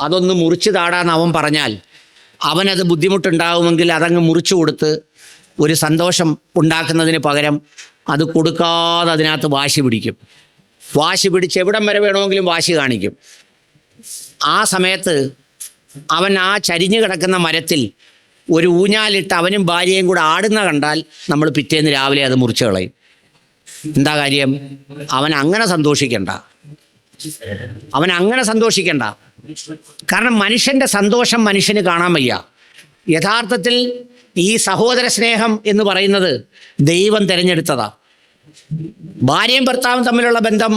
അതൊന്ന് മുറിച്ച് താടാന്ന് അവൻ പറഞ്ഞാൽ അവനത് ബുദ്ധിമുട്ടുണ്ടാകുമെങ്കിൽ അതങ്ങ് മുറിച്ചു കൊടുത്ത് ഒരു സന്തോഷം ഉണ്ടാക്കുന്നതിന് പകരം അത് കൊടുക്കാതെ അതിനകത്ത് വാശി പിടിക്കും. വാശി പിടിച്ച് എവിടം വരെ വേണമെങ്കിലും വാശി കാണിക്കും. ആ സമയത്ത് അവൻ ആ ചരിഞ്ഞു കിടക്കുന്ന മരത്തിൽ ഒരു ഊഞ്ഞാലിട്ട് അവനും ഭാര്യയും കൂടെ ആടുന്ന കണ്ടാൽ നമ്മൾ പിറ്റേന്ന് രാവിലെ അത് മുറിച്ച് കളയും. എന്താ കാര്യം? അവൻ അങ്ങനെ സന്തോഷിക്കണ്ട, അവൻ അങ്ങനെ സന്തോഷിക്കണ്ട. കാരണം മനുഷ്യൻ്റെ സന്തോഷം മനുഷ്യന് കാണാൻ വയ്യ. യഥാർത്ഥത്തിൽ ഈ സഹോദര സ്നേഹം എന്ന് പറയുന്നത് ദൈവം തിരഞ്ഞെടുത്തതാ. ഭാര്യയും ഭർത്താവും തമ്മിലുള്ള ബന്ധം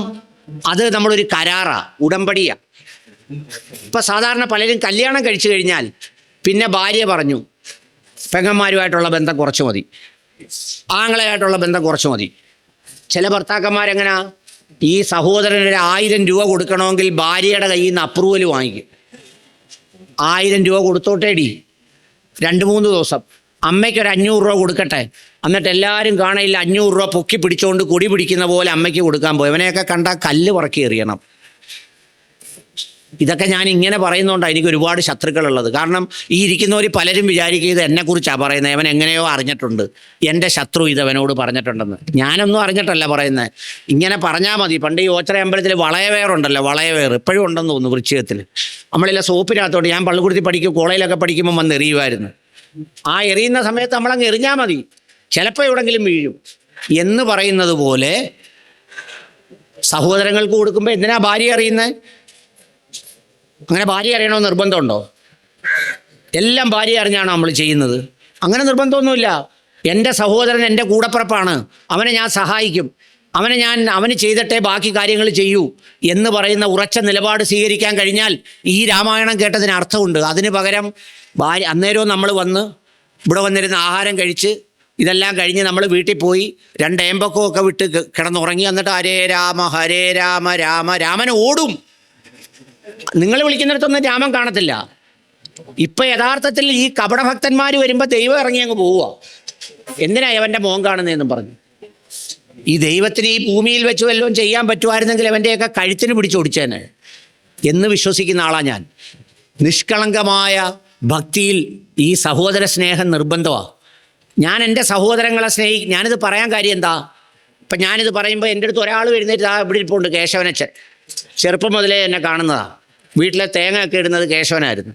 അത് നമ്മളൊരു കരാറാ, ഉടമ്പടിയാ. ഇപ്പം സാധാരണ പലരും കല്യാണം കഴിച്ചു കഴിഞ്ഞാൽ പിന്നെ ഭാര്യ പറഞ്ഞു പെങ്ങന്മാരുമായിട്ടുള്ള ബന്ധം കുറച്ച് മതി, ആങ്ങളയായിട്ടുള്ള ബന്ധം കുറച്ച് മതി. ചില ഭർത്താക്കന്മാരെങ്ങനാ, ഈ സഹോദരന് 1000 രൂപ കൊടുക്കണമെങ്കിൽ ഭാര്യയുടെ കയ്യിൽ നിന്ന് അപ്രൂവൽ വാങ്ങിക്കും. 1000 രൂപ കൊടുത്തോട്ടേടി 2-3 ദിവസം, അമ്മയ്ക്കൊരു 500 രൂപ കൊടുക്കട്ടെ, എന്നിട്ട് എല്ലാവരും കാണയില്ല 500 രൂപ പൊക്കി പിടിച്ചുകൊണ്ട് കൊടി പിടിക്കുന്ന പോലെ അമ്മയ്ക്ക് കൊടുക്കാൻ പോയി. അവനെയൊക്കെ കണ്ടാൽ കല്ല് പറക്കി എറിയണം. ഇതൊക്കെ ഞാൻ ഇങ്ങനെ പറയുന്നതുകൊണ്ടാണ് എനിക്ക് ഒരുപാട് ശത്രുക്കളുള്ളത്. കാരണം ഈ ഇരിക്കുന്നവർ പലരും വിചാരിക്കുക ഇത് എന്നെക്കുറിച്ചാണ് പറയുന്നത്, അവൻ എങ്ങനെയോ അറിഞ്ഞിട്ടുണ്ട്, എൻ്റെ ശത്രു ഇതവനോട് പറഞ്ഞിട്ടുണ്ടെന്ന്. ഞാനൊന്നും അറിഞ്ഞിട്ടല്ല പറയുന്നത്, ഇങ്ങനെ പറഞ്ഞാൽ മതി. പണ്ട് ഈ ഓച്ചറ അമ്പലത്തിൽ വളയവേറുണ്ടല്ലോ, വളയവേർ ഇപ്പോഴും ഉണ്ടെന്ന് തോന്നുന്നു വൃശ്ചികത്തിൽ. നമ്മളില്ല സോപ്പിനകത്തോട്ട്, ഞാൻ പള്ളിക്കുടുത്തി പഠിക്കും, കോളേജിലൊക്കെ പഠിക്കുമ്പോൾ വന്ന് എറിയുമായിരുന്നു. ആ എറിയുന്ന സമയത്ത് നമ്മളങ്ങ് എറിഞ്ഞാൽ മതി, ചിലപ്പോൾ എവിടെങ്കിലും വീഴും എന്ന് പറയുന്നത് പോലെ സഹോദരങ്ങൾക്ക് കൊടുക്കുമ്പോൾ എന്തിനാ ഭാര്യ അറിയുന്നത്? അങ്ങനെ ഭാര്യ അറിയണമെന്ന് നിർബന്ധമുണ്ടോ? എല്ലാം ഭാര്യ അറിഞ്ഞാണോ നമ്മൾ ചെയ്യുന്നത്? അങ്ങനെ നിർബന്ധമൊന്നുമില്ല. എൻ്റെ സഹോദരൻ എൻ്റെ കൂടപ്പിറപ്പാണ്, അവനെ ഞാൻ സഹായിക്കും, അവന് ചെയ്തിട്ടേ ബാക്കി കാര്യങ്ങൾ ചെയ്യൂ എന്ന് പറയുന്ന ഉറച്ച നിലപാട് സ്വീകരിക്കാൻ കഴിഞ്ഞാൽ ഈ രാമായണം കേട്ടതിന് അർത്ഥമുണ്ട്. അതിന് പകരം ഭാര്യ അന്നേരവും നമ്മൾ വന്ന് ഇവിടെ വന്നിരുന്ന് ആഹാരം കഴിച്ച് ഇതെല്ലാം കഴിഞ്ഞ് നമ്മൾ വീട്ടിൽ പോയി 2 ഏമ്പക്കമൊക്കെ വിട്ട് കിടന്നുറങ്ങി, എന്നിട്ട് ഹരേ രാമ രാമ രാമൻ ഓടും. നിങ്ങൾ വിളിക്കുന്നിടത്തൊന്നും രാമൻ കാണത്തില്ല. ഇപ്പം യഥാർത്ഥത്തിൽ ഈ കപടഭക്തന്മാർ വരുമ്പോൾ ദൈവം ഇറങ്ങി അങ്ങ് പോവുക. എന്തിനാ അവൻ്റെ മോൻ കാണുന്നതെന്നും പറഞ്ഞു. ഈ ദൈവത്തിന് ഈ ഭൂമിയിൽ വെച്ച് വല്ലതും ചെയ്യാൻ പറ്റുമായിരുന്നെങ്കിൽ അവൻ്റെയൊക്കെ കഴുത്തിന് പിടിച്ചോടിച്ചേനെ എന്ന് വിശ്വസിക്കുന്ന ആളാണ് ഞാൻ. നിഷ്കളങ്കമായ ഭക്തിയിൽ ഈ സഹോദര സ്നേഹം നിർബന്ധമാണ്. ഞാൻ എൻ്റെ സഹോദരങ്ങളെ ഞാനിത് പറയാൻ കാര്യം എന്താ? ഇപ്പം ഞാനിത് പറയുമ്പോൾ എൻ്റെ അടുത്ത് ഒരാൾ വരുന്നിട്ട് ഇവിടെ ഇരിപ്പുണ്ട്, കേശവനച്ഛൻ. ചെറുപ്പം മുതലേ എന്നെ കാണുന്നതാണ്. വീട്ടിലെ തേങ്ങയൊക്കെ ഇടുന്നത് കേശവനായിരുന്നു.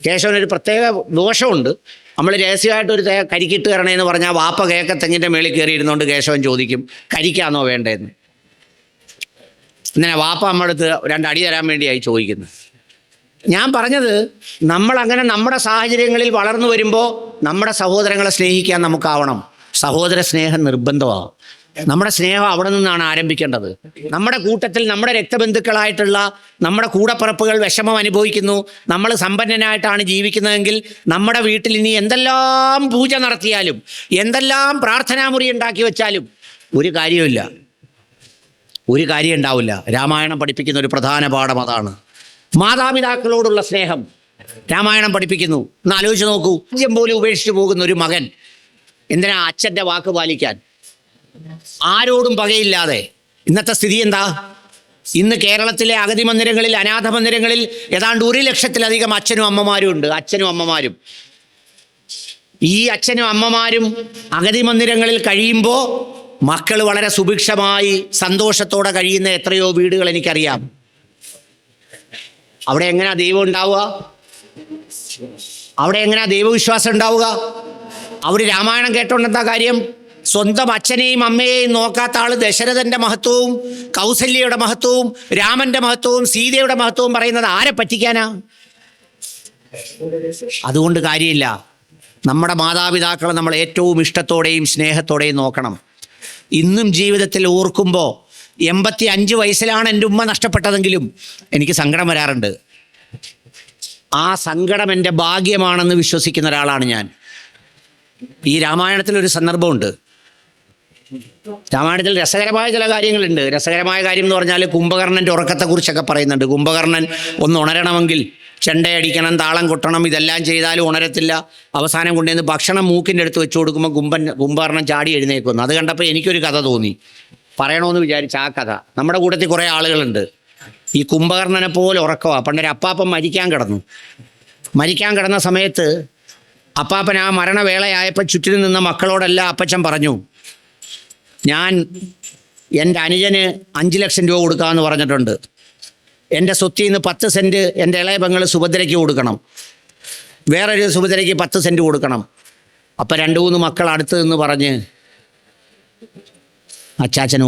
കേശവനൊരു പ്രത്യേക ദോഷമുണ്ട്. നമ്മൾ രഹസ്യമായിട്ടൊരു കരിക്കിട്ട് തരണേന്ന് പറഞ്ഞാൽ വാപ്പ തെങ്ങിൻ്റെ മേളിൽ കയറിയിരുന്നുകൊണ്ട് കേശവൻ ചോദിക്കും കരിക്കാന്നോ വേണ്ടതെന്ന്. ഇങ്ങനെ വാപ്പ നമ്മുടെ അടുത്ത് 2 അടി തരാൻ വേണ്ടിയായി ചോദിക്കുന്നത്. ഞാൻ പറഞ്ഞത്, നമ്മളങ്ങനെ നമ്മുടെ സാഹചര്യങ്ങളിൽ വളർന്നു വരുമ്പോൾ നമ്മുടെ സഹോദരങ്ങളെ സ്നേഹിക്കാൻ നമുക്കാവണം. സഹോദര സ്നേഹം നിർബന്ധമാണ്. നമ്മുടെ സ്നേഹം അവിടെ നിന്നാണ് ആരംഭിക്കേണ്ടത്. നമ്മുടെ കൂട്ടത്തിൽ നമ്മുടെ രക്തബന്ധുക്കളായിട്ടുള്ള നമ്മുടെ കൂടപ്പിറപ്പുകൾ വിഷമം അനുഭവിക്കുന്നു, നമ്മൾ സമ്പന്നനായിട്ടാണ് ജീവിക്കുന്നതെങ്കിൽ നമ്മുടെ വീട്ടിൽ ഇനി എന്തെല്ലാം പൂജ നടത്തിയാലും എന്തെല്ലാം പ്രാർത്ഥനാമുറി ഉണ്ടാക്കി വെച്ചാലും ഒരു കാര്യമില്ല, ഒരു കാര്യം ഉണ്ടാവില്ല. രാമായണം പഠിപ്പിക്കുന്ന ഒരു പ്രധാന പാഠം അതാണ്. മാതാപിതാക്കളോടുള്ള സ്നേഹം രാമായണം പഠിപ്പിക്കുന്നു. ഒന്ന് ആലോചിച്ച് നോക്കൂ, രാജ്യം പോലും ഉപേക്ഷിച്ച് പോകുന്ന ഒരു മകൻ എന്തിനാ അച്ഛൻ്റെ വാക്ക് പാലിക്കാൻ? ആരോടും പകയില്ലാതെ. ഇന്നത്തെ സ്ഥിതി എന്താ? ഇന്ന് കേരളത്തിലെ അഗതി മന്ദിരങ്ങളിൽ, അനാഥ മന്ദിരങ്ങളിൽ ഏതാണ്ട് 1 ലക്ഷത്തിലധികം അച്ഛനും അമ്മമാരും ഉണ്ട്. അച്ഛനും അമ്മമാരും. ഈ അച്ഛനും അമ്മമാരും അഗതി മന്ദിരങ്ങളിൽ കഴിയുമ്പോൾ മക്കൾ വളരെ സുഭിക്ഷമായി സന്തോഷത്തോടെ കഴിയുന്ന എത്രയോ വീടുകൾ എനിക്കറിയാം. അവിടെ എങ്ങനെയാ ദൈവം ഉണ്ടാവുക? അവിടെ എങ്ങനെയാ ദൈവവിശ്വാസം ഉണ്ടാവുക? അവർ രാമായണം കേട്ടോണ്ടെന്താ കാര്യം? സ്വന്തം അച്ഛനെയും അമ്മയെയും നോക്കാത്ത ആൾ ദശരഥൻ്റെ മഹത്വവും കൗസല്യയുടെ മഹത്വവും രാമൻ്റെ മഹത്വവും സീതയുടെ മഹത്വവും പറയുന്നത് ആരെ പറ്റിക്കാനാ? അതുകൊണ്ട് കാര്യമില്ല. നമ്മുടെ മാതാപിതാക്കളെ നമ്മൾ ഏറ്റവും ഇഷ്ടത്തോടെയും സ്നേഹത്തോടെയും നോക്കണം. ഇന്നും ജീവിതത്തിൽ ഓർക്കുമ്പോൾ 85 വയസ്സിലാണ് എൻ്റെ ഉമ്മ നഷ്ടപ്പെട്ടതെങ്കിലും എനിക്ക് സങ്കടം വരാറുണ്ട്. ആ സങ്കടം എൻ്റെ ഭാഗ്യമാണെന്ന് വിശ്വസിക്കുന്ന ഒരാളാണ് ഞാൻ. ഈ രാമായണത്തിലൊരു സന്ദർഭമുണ്ട്. രാമായണത്തിൽ രസകരമായ ചില കാര്യങ്ങളുണ്ട്. രസകരമായ കാര്യം എന്ന് പറഞ്ഞാൽ കുംഭകർണൻ്റെ ഉറക്കത്തെക്കുറിച്ചൊക്കെ പറയുന്നുണ്ട്. കുംഭകർണൻ ഒന്ന് ഉണരണമെങ്കിൽ ചെണ്ടയടിക്കണം, താളം കൊട്ടണം, ഇതെല്ലാം ചെയ്താലും ഉണരത്തില്ല. അവസാനം കൊണ്ടുവന്ന് ഭക്ഷണം മൂക്കിൻ്റെ അടുത്ത് വെച്ച് കൊടുക്കുമ്പോൾ കുംഭകർണൻ ചാടി എഴുന്നേക്കുന്നു. അത് കണ്ടപ്പോൾ എനിക്കൊരു കഥ തോന്നി, പറയണമെന്ന് വിചാരിച്ച ആ കഥ. നമ്മുടെ കൂട്ടത്തിൽ കുറേ ആളുകളുണ്ട് ഈ കുംഭകർണനെ പോലെ ഉറക്കമാണ്. പണ്ടൊരു അപ്പാപ്പൻ മരിക്കാൻ കിടന്ന സമയത്ത് അപ്പാപ്പൻ ആ മരണവേളയായപ്പോൾ ചുറ്റിനും നിന്ന മക്കളോടെല്ലാം അപ്പച്ചൻ പറഞ്ഞു, ഞാൻ എൻ്റെ അനുജന് 5 ലക്ഷം രൂപ കൊടുക്കാമെന്ന് പറഞ്ഞിട്ടുണ്ട്. എൻ്റെ സ്വത്തിൽ നിന്ന് 10 സെൻറ്റ് എൻ്റെ ഇളയ പെങ്ങൾ സുഭദ്രയ്ക്ക് കൊടുക്കണം, വേറൊരു സുഭദ്രയ്ക്ക് 10 സെൻറ്റ് കൊടുക്കണം. അപ്പം 2-3 മക്കൾ അടുത്ത് നിന്ന് പറഞ്ഞ്, അച്ചാച്ചന്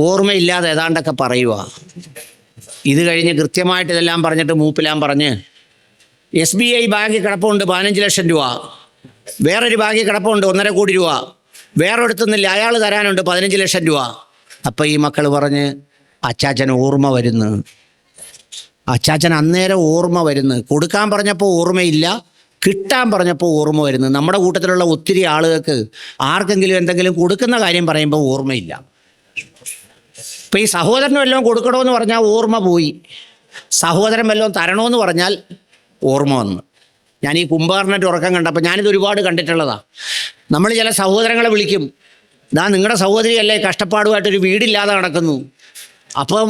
ഓർമ്മയില്ലാതെ ഏതാണ്ടൊക്കെ പറയുക. ഇത് കഴിഞ്ഞ് കൃത്യമായിട്ട് ഇതെല്ലാം പറഞ്ഞിട്ട് മൂപ്പിലാൻ പറഞ്ഞ്, SBI ബാങ്കിൽ കിടപ്പുണ്ട് 15 ലക്ഷം രൂപ, വേറൊരു ബാങ്കിൽ കിടപ്പുണ്ട് 1.5 കോടി രൂപ, വേറൊരിടത്തുനിന്നില്ല അയാൾ തരാനുണ്ട് 15 ലക്ഷം രൂപ. അപ്പം ഈ മക്കൾ പറഞ്ഞ്, അച്ചാച്ചൻ ഓർമ്മ വരുന്നു. അച്ചാച്ചൻ അന്നേരം ഓർമ്മ വരുന്നു. കൊടുക്കാൻ പറഞ്ഞപ്പോൾ ഓർമ്മയില്ല, കിട്ടാൻ പറഞ്ഞപ്പോൾ ഓർമ്മ വരുന്നു. നമ്മുടെ കൂട്ടത്തിലുള്ള ഒത്തിരി ആളുകൾക്ക് ആർക്കെങ്കിലും എന്തെങ്കിലും കൊടുക്കുന്ന കാര്യം പറയുമ്പോൾ ഓർമ്മയില്ല. ഇപ്പം ഈ സഹോദരന് വല്ലതും കൊടുക്കണമെന്ന് പറഞ്ഞാൽ ഓർമ്മ പോയി, സഹോദരൻ വല്ലതും തരണമെന്ന് പറഞ്ഞാൽ ഓർമ്മ വന്നു. ഞാൻ ഈ കുംഭകർണൻ്റെ ഉറക്കം കണ്ടപ്പോൾ ഞാനിത് ഒരുപാട് കണ്ടിട്ടുള്ളതാണ്. നമ്മൾ ചില സഹോദരങ്ങളെ വിളിക്കും, നിങ്ങളുടെ സഹോദരിയല്ലേ കഷ്ടപ്പാടുമായിട്ടൊരു വീടില്ലാതെ നടക്കുന്നു, അപ്പം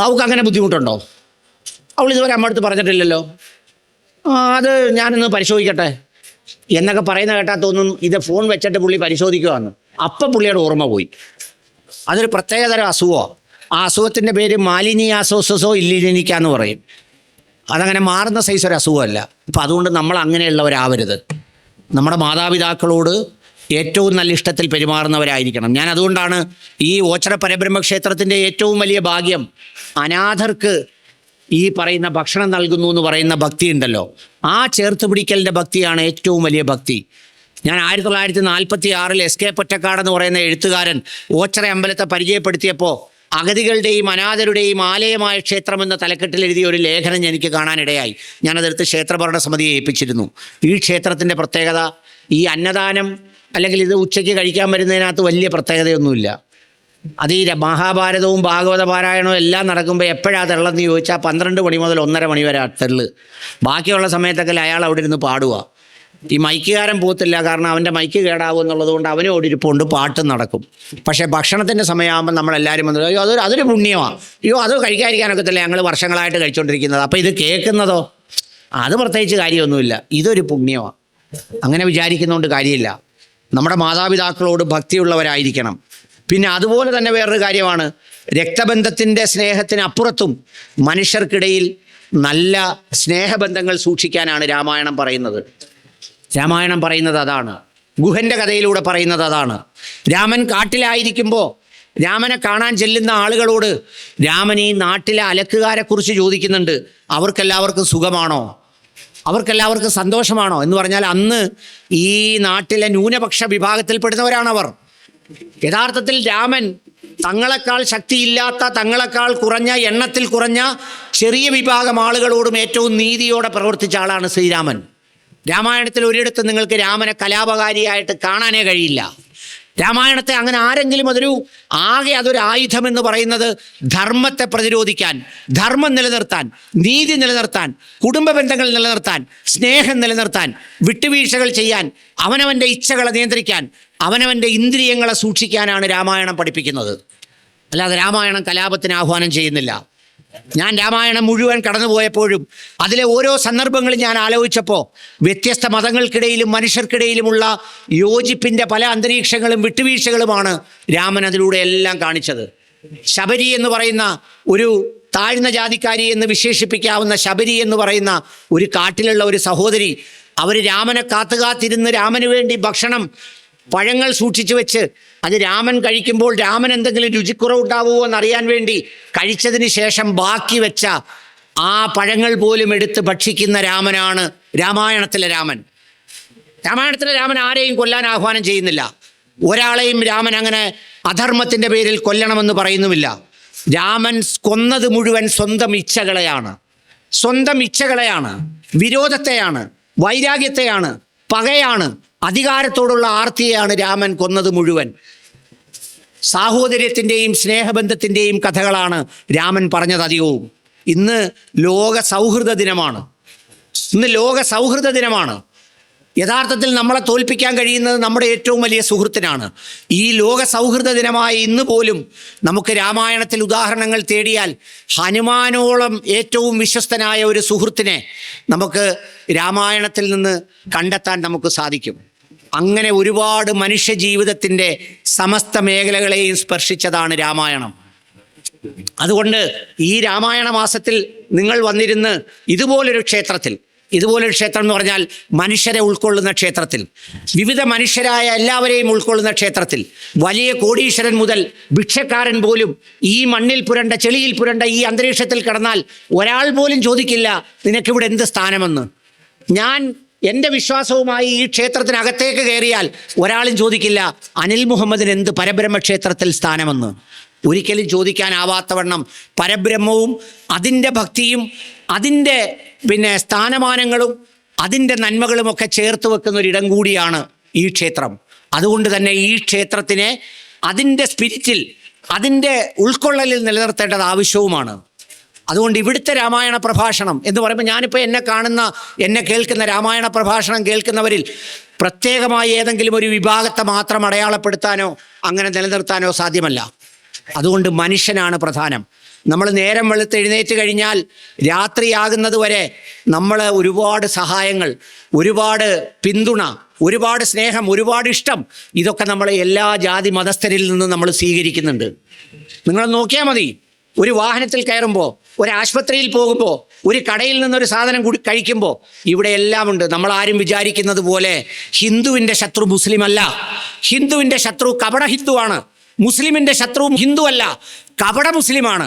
അവൾക്ക് അങ്ങനെ ബുദ്ധിമുട്ടുണ്ടോ? അവൾ ഇതുവരെ അമ്മ അടുത്ത് പറഞ്ഞിട്ടില്ലല്ലോ, അത് ഞാനൊന്ന് പരിശോധിക്കട്ടെ എന്നൊക്കെ പറയുന്ന കേട്ടാൽ തോന്നും ഇത് ഫോൺ വെച്ചിട്ട് പുള്ളി പരിശോധിക്കുകയാണ്. അപ്പം പുള്ളിയുടെ ഓർമ്മ പോയി. അതൊരു പ്രത്യേകതരം അസുഖമാണ്. ആ അസുഖത്തിൻ്റെ പേര് മാലിനിയാസോസോ ഇല്ലിനിക്ക എന്ന് പറയും. അതങ്ങനെ മാറുന്ന സൈസ് ഒരു അസുഖമല്ല. അപ്പം അതുകൊണ്ട് നമ്മൾ അങ്ങനെയുള്ളവരാവരുത്. നമ്മുടെ മാതാപിതാക്കളോട് ഏറ്റവും നല്ല ഇഷ്ടത്തിൽ പെരുമാറുന്നവരായിരിക്കണം. ഞാൻ അതുകൊണ്ടാണ് ഈ ഓച്ചിറ പരബ്രഹ്മ ക്ഷേത്രത്തിൻ്റെ ഏറ്റവും വലിയ ഭാഗ്യം, അനാഥർക്ക് ഈ പറയുന്ന ഭക്ഷണം നൽകുന്നു എന്ന് പറയുന്ന ഭക്തി ഉണ്ടല്ലോ, ആ ചേർത്ത് പിടിക്കലിൻ്റെ ഭക്തിയാണ് ഏറ്റവും വലിയ ഭക്തി. ഞാൻ 1946 SK പൊറ്റക്കാട് എന്ന് പറയുന്ന എഴുത്തുകാരൻ ഓച്ചിറ അമ്പലത്തെ പരിചയപ്പെടുത്തിയപ്പോൾ അഗതികളുടെയും അനാഥരുടെയും ആലയമായ ക്ഷേത്രം എന്ന തലക്കെട്ടിൽ എഴുതിയ ഒരു ലേഖനം എനിക്ക് കാണാനിടയായി. ഞാനതെടുത്ത് ക്ഷേത്രഭരണ സമിതിയെ ഏൽപ്പിച്ചിരുന്നു. ഈ ക്ഷേത്രത്തിൻ്റെ പ്രത്യേകത, ഈ അന്നദാനം അല്ലെങ്കിൽ ഇത് ഉച്ചയ്ക്ക് കഴിക്കാൻ വരുന്നതിനകത്ത് വലിയ പ്രത്യേകതയൊന്നുമില്ല. അത് ഈ മഹാഭാരതവും ഭാഗവത പാരായണവും എല്ലാം നടക്കുമ്പോൾ എപ്പോഴാണ് തെള്ളെന്ന് ചോദിച്ചാൽ 12 മണി മുതൽ 1:30 മണി വരെ തെള്ള്. ബാക്കിയുള്ള സമയത്തൊക്കെ അയാൾ അവിടെ ഇരുന്ന് പാടുക. ഈ മൈക്കുകാരൻ പോകത്തില്ല, കാരണം അവൻ്റെ മൈക്ക് കേടാവും എന്നുള്ളത് കൊണ്ട് അവനും അവിടെ ഇരിപ്പുണ്ട്, പാട്ടും നടക്കും. പക്ഷേ ഭക്ഷണത്തിൻ്റെ സമയമാകുമ്പോൾ നമ്മളെല്ലാവരും വന്നത്, അയ്യോ അതൊരു പുണ്യമാണ്, അയ്യോ അത് കഴിക്കാതിരിക്കാനൊക്കത്തില്ല, ഞങ്ങൾ വർഷങ്ങളായിട്ട് കഴിച്ചുകൊണ്ടിരിക്കുന്നത്. അപ്പോൾ ഇത് കേൾക്കുന്നതോ അത് പ്രത്യേകിച്ച് കാര്യമൊന്നുമില്ല, ഇതൊരു പുണ്യമാണ്. അങ്ങനെ വിചാരിക്കുന്നതുകൊണ്ട് കാര്യമില്ല. നമ്മുടെ മാതാപിതാക്കളോട് ഭക്തിയുള്ളവരായിരിക്കണം. പിന്നെ അതുപോലെ തന്നെ വേറൊരു കാര്യമാണ്, രക്തബന്ധത്തിൻ്റെ സ്നേഹത്തിനപ്പുറത്തും മനുഷ്യർക്കിടയിൽ നല്ല സ്നേഹബന്ധങ്ങൾ സൂക്ഷിക്കാനാണ് രാമായണം പറയുന്നത്. അതാണ്. ഗുഹൻ്റെ കഥയിലൂടെ പറയുന്നത് അതാണ്. രാമൻ കാട്ടിലായിരിക്കുമ്പോൾ രാമനെ കാണാൻ ചെല്ലുന്ന ആളുകളോട് രാമൻ ഈ നാട്ടിലെ അലക്കുകാരെക്കുറിച്ച് ചോദിക്കുന്നുണ്ട്. അവർക്കെല്ലാവർക്കും സുഖമാണോ, അവർക്കെല്ലാവർക്കും സന്തോഷമാണോ എന്ന് പറഞ്ഞാൽ അന്ന് ഈ നാട്ടിലെ ന്യൂനപക്ഷ വിഭാഗത്തിൽപ്പെടുന്നവരാണവർ. യഥാർത്ഥത്തിൽ രാമൻ തങ്ങളെക്കാൾ ശക്തിയില്ലാത്ത, തങ്ങളെക്കാൾ കുറഞ്ഞ, എണ്ണത്തിൽ കുറഞ്ഞ ചെറിയ വിഭാഗം ആളുകളോടും ഏറ്റവും നീതിയോടെ പ്രവർത്തിച്ച ആളാണ് ശ്രീരാമൻ. രാമായണത്തിൽ ഒരിടത്ത് നിങ്ങൾക്ക് രാമനെ കലാപകാരിയായിട്ട് കാണാനേ കഴിയില്ല. രാമായണത്തെ അങ്ങനെ ആരെങ്കിലും അതൊരു ആയുധമെന്ന് പറയുന്നത് ധർമ്മത്തെ പ്രതിരോധിക്കാൻ, ധർമ്മം നിലനിർത്താൻ, നീതി നിലനിർത്താൻ, കുടുംബ ബന്ധങ്ങൾ നിലനിർത്താൻ, സ്നേഹം നിലനിർത്താൻ, വിട്ടുവീഴ്ചകൾ ചെയ്യാൻ, അവനവൻ്റെ ഇച്ഛകളെ നിയന്ത്രിക്കാൻ, അവനവൻ്റെ ഇന്ദ്രിയങ്ങളെ സൂക്ഷിക്കാനാണ് രാമായണം പഠിപ്പിക്കുന്നത്. അല്ലാതെ രാമായണം കലാപത്തിന് ആഹ്വാനം ചെയ്യുന്നില്ല. ഞാൻ രാമായണം മുഴുവൻ കടന്നുപോയപ്പോഴും അതിലെ ഓരോ സന്ദർഭങ്ങളും ഞാൻ ആലോചിച്ചപ്പോൾ വ്യത്യസ്ത മതങ്ങൾക്കിടയിലും മനുഷ്യർക്കിടയിലുമുള്ള യോജിപ്പിൻ്റെ പല അന്തരീക്ഷങ്ങളും വിട്ടുവീഴ്ചകളുമാണ് രാമൻ അതിലൂടെ എല്ലാം കാണിച്ചത്. ശബരി എന്ന് പറയുന്ന ഒരു താഴ്ന്ന ജാതിക്കാരി എന്ന് വിശേഷിപ്പിക്കാവുന്ന ശബരി എന്ന് പറയുന്ന ഒരു കാട്ടിലുള്ള ഒരു സഹോദരി, അവർ രാമനെ കാത്തുകാത്തിരുന്ന് രാമന് വേണ്ടി ഭക്ഷണം, പഴങ്ങൾ സൂക്ഷിച്ചു വെച്ച് അത് രാമൻ കഴിക്കുമ്പോൾ രാമൻ എന്തെങ്കിലും രുചിക്കുറവുണ്ടാവുമോ എന്നറിയാൻ വേണ്ടി കഴിച്ചതിന് ശേഷം ബാക്കി വെച്ച ആ പഴങ്ങൾ പോലും എടുത്ത് ഭക്ഷിക്കുന്ന രാമനാണ് രാമായണത്തിലെ രാമൻ. രാമായണത്തിലെ രാമൻ ആരെയും കൊല്ലാൻ ആഹ്വാനം ചെയ്യുന്നില്ല. ഒരാളെയും രാമൻ അങ്ങനെ അധർമ്മത്തിൻ്റെ പേരിൽ കൊല്ലണമെന്ന് പറയുന്നുമില്ല. രാമൻ കൊന്നത് മുഴുവൻ സ്വന്തം ഇച്ഛകളെയാണ്, വിരോധത്തെയാണ്, വൈരാഗ്യത്തെയാണ്, പകയാണ്, അധികാരത്തോടുള്ള ആർത്തിയെയാണ് രാമൻ കൊന്നത് മുഴുവൻ. സാഹോദര്യത്തിൻ്റെയും സ്നേഹബന്ധത്തിൻ്റെയും കഥകളാണ് രാമൻ പറഞ്ഞത് അധികവും. ഇന്ന് ലോക സൗഹൃദ ദിനമാണ്. യഥാർത്ഥത്തിൽ നമ്മളെ തോൽപ്പിക്കാൻ കഴിയുന്നത് നമ്മുടെ ഏറ്റവും വലിയ സുഹൃത്തിനാണ്. ഈ ലോക സൗഹൃദ ദിനമായ ഇന്ന് പോലും നമുക്ക് രാമായണത്തിൽ ഉദാഹരണങ്ങൾ തേടിയാൽ ഹനുമാനോളം ഏറ്റവും വിശ്വസ്തനായ ഒരു സുഹൃത്തിനെ നമുക്ക് രാമായണത്തിൽ നിന്ന് കണ്ടെത്താൻ നമുക്ക് സാധിക്കും. അങ്ങനെ ഒരുപാട് മനുഷ്യ ജീവിതത്തിൻ്റെ സമസ്ത മേഖലകളെയും സ്പർശിച്ചതാണ് രാമായണം. അതുകൊണ്ട് ഈ രാമായണ മാസത്തിൽ നിങ്ങൾ വന്നിരുന്ന് ഇതുപോലൊരു ക്ഷേത്രം എന്ന് പറഞ്ഞാൽ മനുഷ്യരെ ഉൾക്കൊള്ളുന്ന ക്ഷേത്രത്തിൽ, വിവിധ മനുഷ്യരായ എല്ലാവരെയും ഉൾക്കൊള്ളുന്ന ക്ഷേത്രത്തിൽ, വലിയ കോടീശ്വരൻ മുതൽ ഭിക്ഷക്കാരൻ പോലും ഈ മണ്ണിൽ പുരണ്ട, ചെളിയിൽ പുരണ്ട ഈ അന്തരീക്ഷത്തിൽ കിടന്നാൽ ഒരാൾ പോലും ചോദിക്കില്ല നിനക്കിവിടെ എന്ത് സ്ഥാനമെന്ന്. എൻ്റെ വിശ്വാസവുമായി ഈ ക്ഷേത്രത്തിനകത്തേക്ക് കയറിയാൽ ഒരാളും ചോദിക്കില്ല അനിൽ മുഹമ്മദിന് എന്ത് പരബ്രഹ്മക്ഷേത്രത്തിൽ സ്ഥാനമെന്ന്. ഒരിക്കലും ചോദിക്കാനാവാത്തവണ്ണം പരബ്രഹ്മവും അതിൻ്റെ ഭക്തിയും അതിൻ്റെ സ്ഥാനമാനങ്ങളും അതിൻ്റെ നന്മകളുമൊക്കെ ചേർത്ത് വെക്കുന്ന ഒരിടം കൂടിയാണ് ഈ ക്ഷേത്രം. അതുകൊണ്ട് തന്നെ ഈ ക്ഷേത്രത്തിനെ അതിൻ്റെ സ്പിരിറ്റിൽ, അതിൻ്റെ ഉൾക്കൊള്ളലിൽ നിലനിർത്തേണ്ടത് ആവശ്യവുമാണ്. അതുകൊണ്ട് ഇവിടുത്തെ രാമായണ പ്രഭാഷണം എന്ന് പറയുമ്പോൾ ഞാനിപ്പോൾ എന്നെ കേൾക്കുന്ന രാമായണ പ്രഭാഷണം കേൾക്കുന്നവരിൽ പ്രത്യേകമായി ഏതെങ്കിലും ഒരു വിഭാഗത്തെ മാത്രം അടയാളപ്പെടുത്താനോ അങ്ങനെ നിലനിർത്താനോ സാധ്യമല്ല. അതുകൊണ്ട് മനുഷ്യനാണ് പ്രധാനം. നമ്മൾ നേരം വെളുത്ത് എഴുന്നേറ്റ് കഴിഞ്ഞാൽ രാത്രിയാകുന്നത് വരെ നമ്മൾ ഒരുപാട് സഹായങ്ങൾ, ഒരുപാട് പിന്തുണ, ഒരുപാട് സ്നേഹം, ഒരുപാട് ഇഷ്ടം, ഇതൊക്കെ നമ്മൾ എല്ലാ ജാതി മതസ്ഥരിൽ നിന്നും നമ്മൾ സ്വീകരിക്കുന്നുണ്ട്. നിങ്ങൾ നോക്കിയാൽ മതി. ഒരു വാഹനത്തിൽ കയറുമ്പോൾ, ഒരു ആശുപത്രിയിൽ പോകുമ്പോൾ, ഒരു കടയിൽ നിന്നൊരു സാധനം കൂടി കഴിക്കുമ്പോൾ ഇവിടെ എല്ലാം ഉണ്ട്. നമ്മളാരും വിചാരിക്കുന്നത് പോലെ ഹിന്ദുവിൻ്റെ ശത്രു മുസ്ലിം അല്ല. ഹിന്ദുവിൻ്റെ ശത്രു കപട ഹിന്ദുവാണ്. മുസ്ലിമിൻ്റെ ശത്രു ഹിന്ദു അല്ല, കപട മുസ്ലിമാണ്.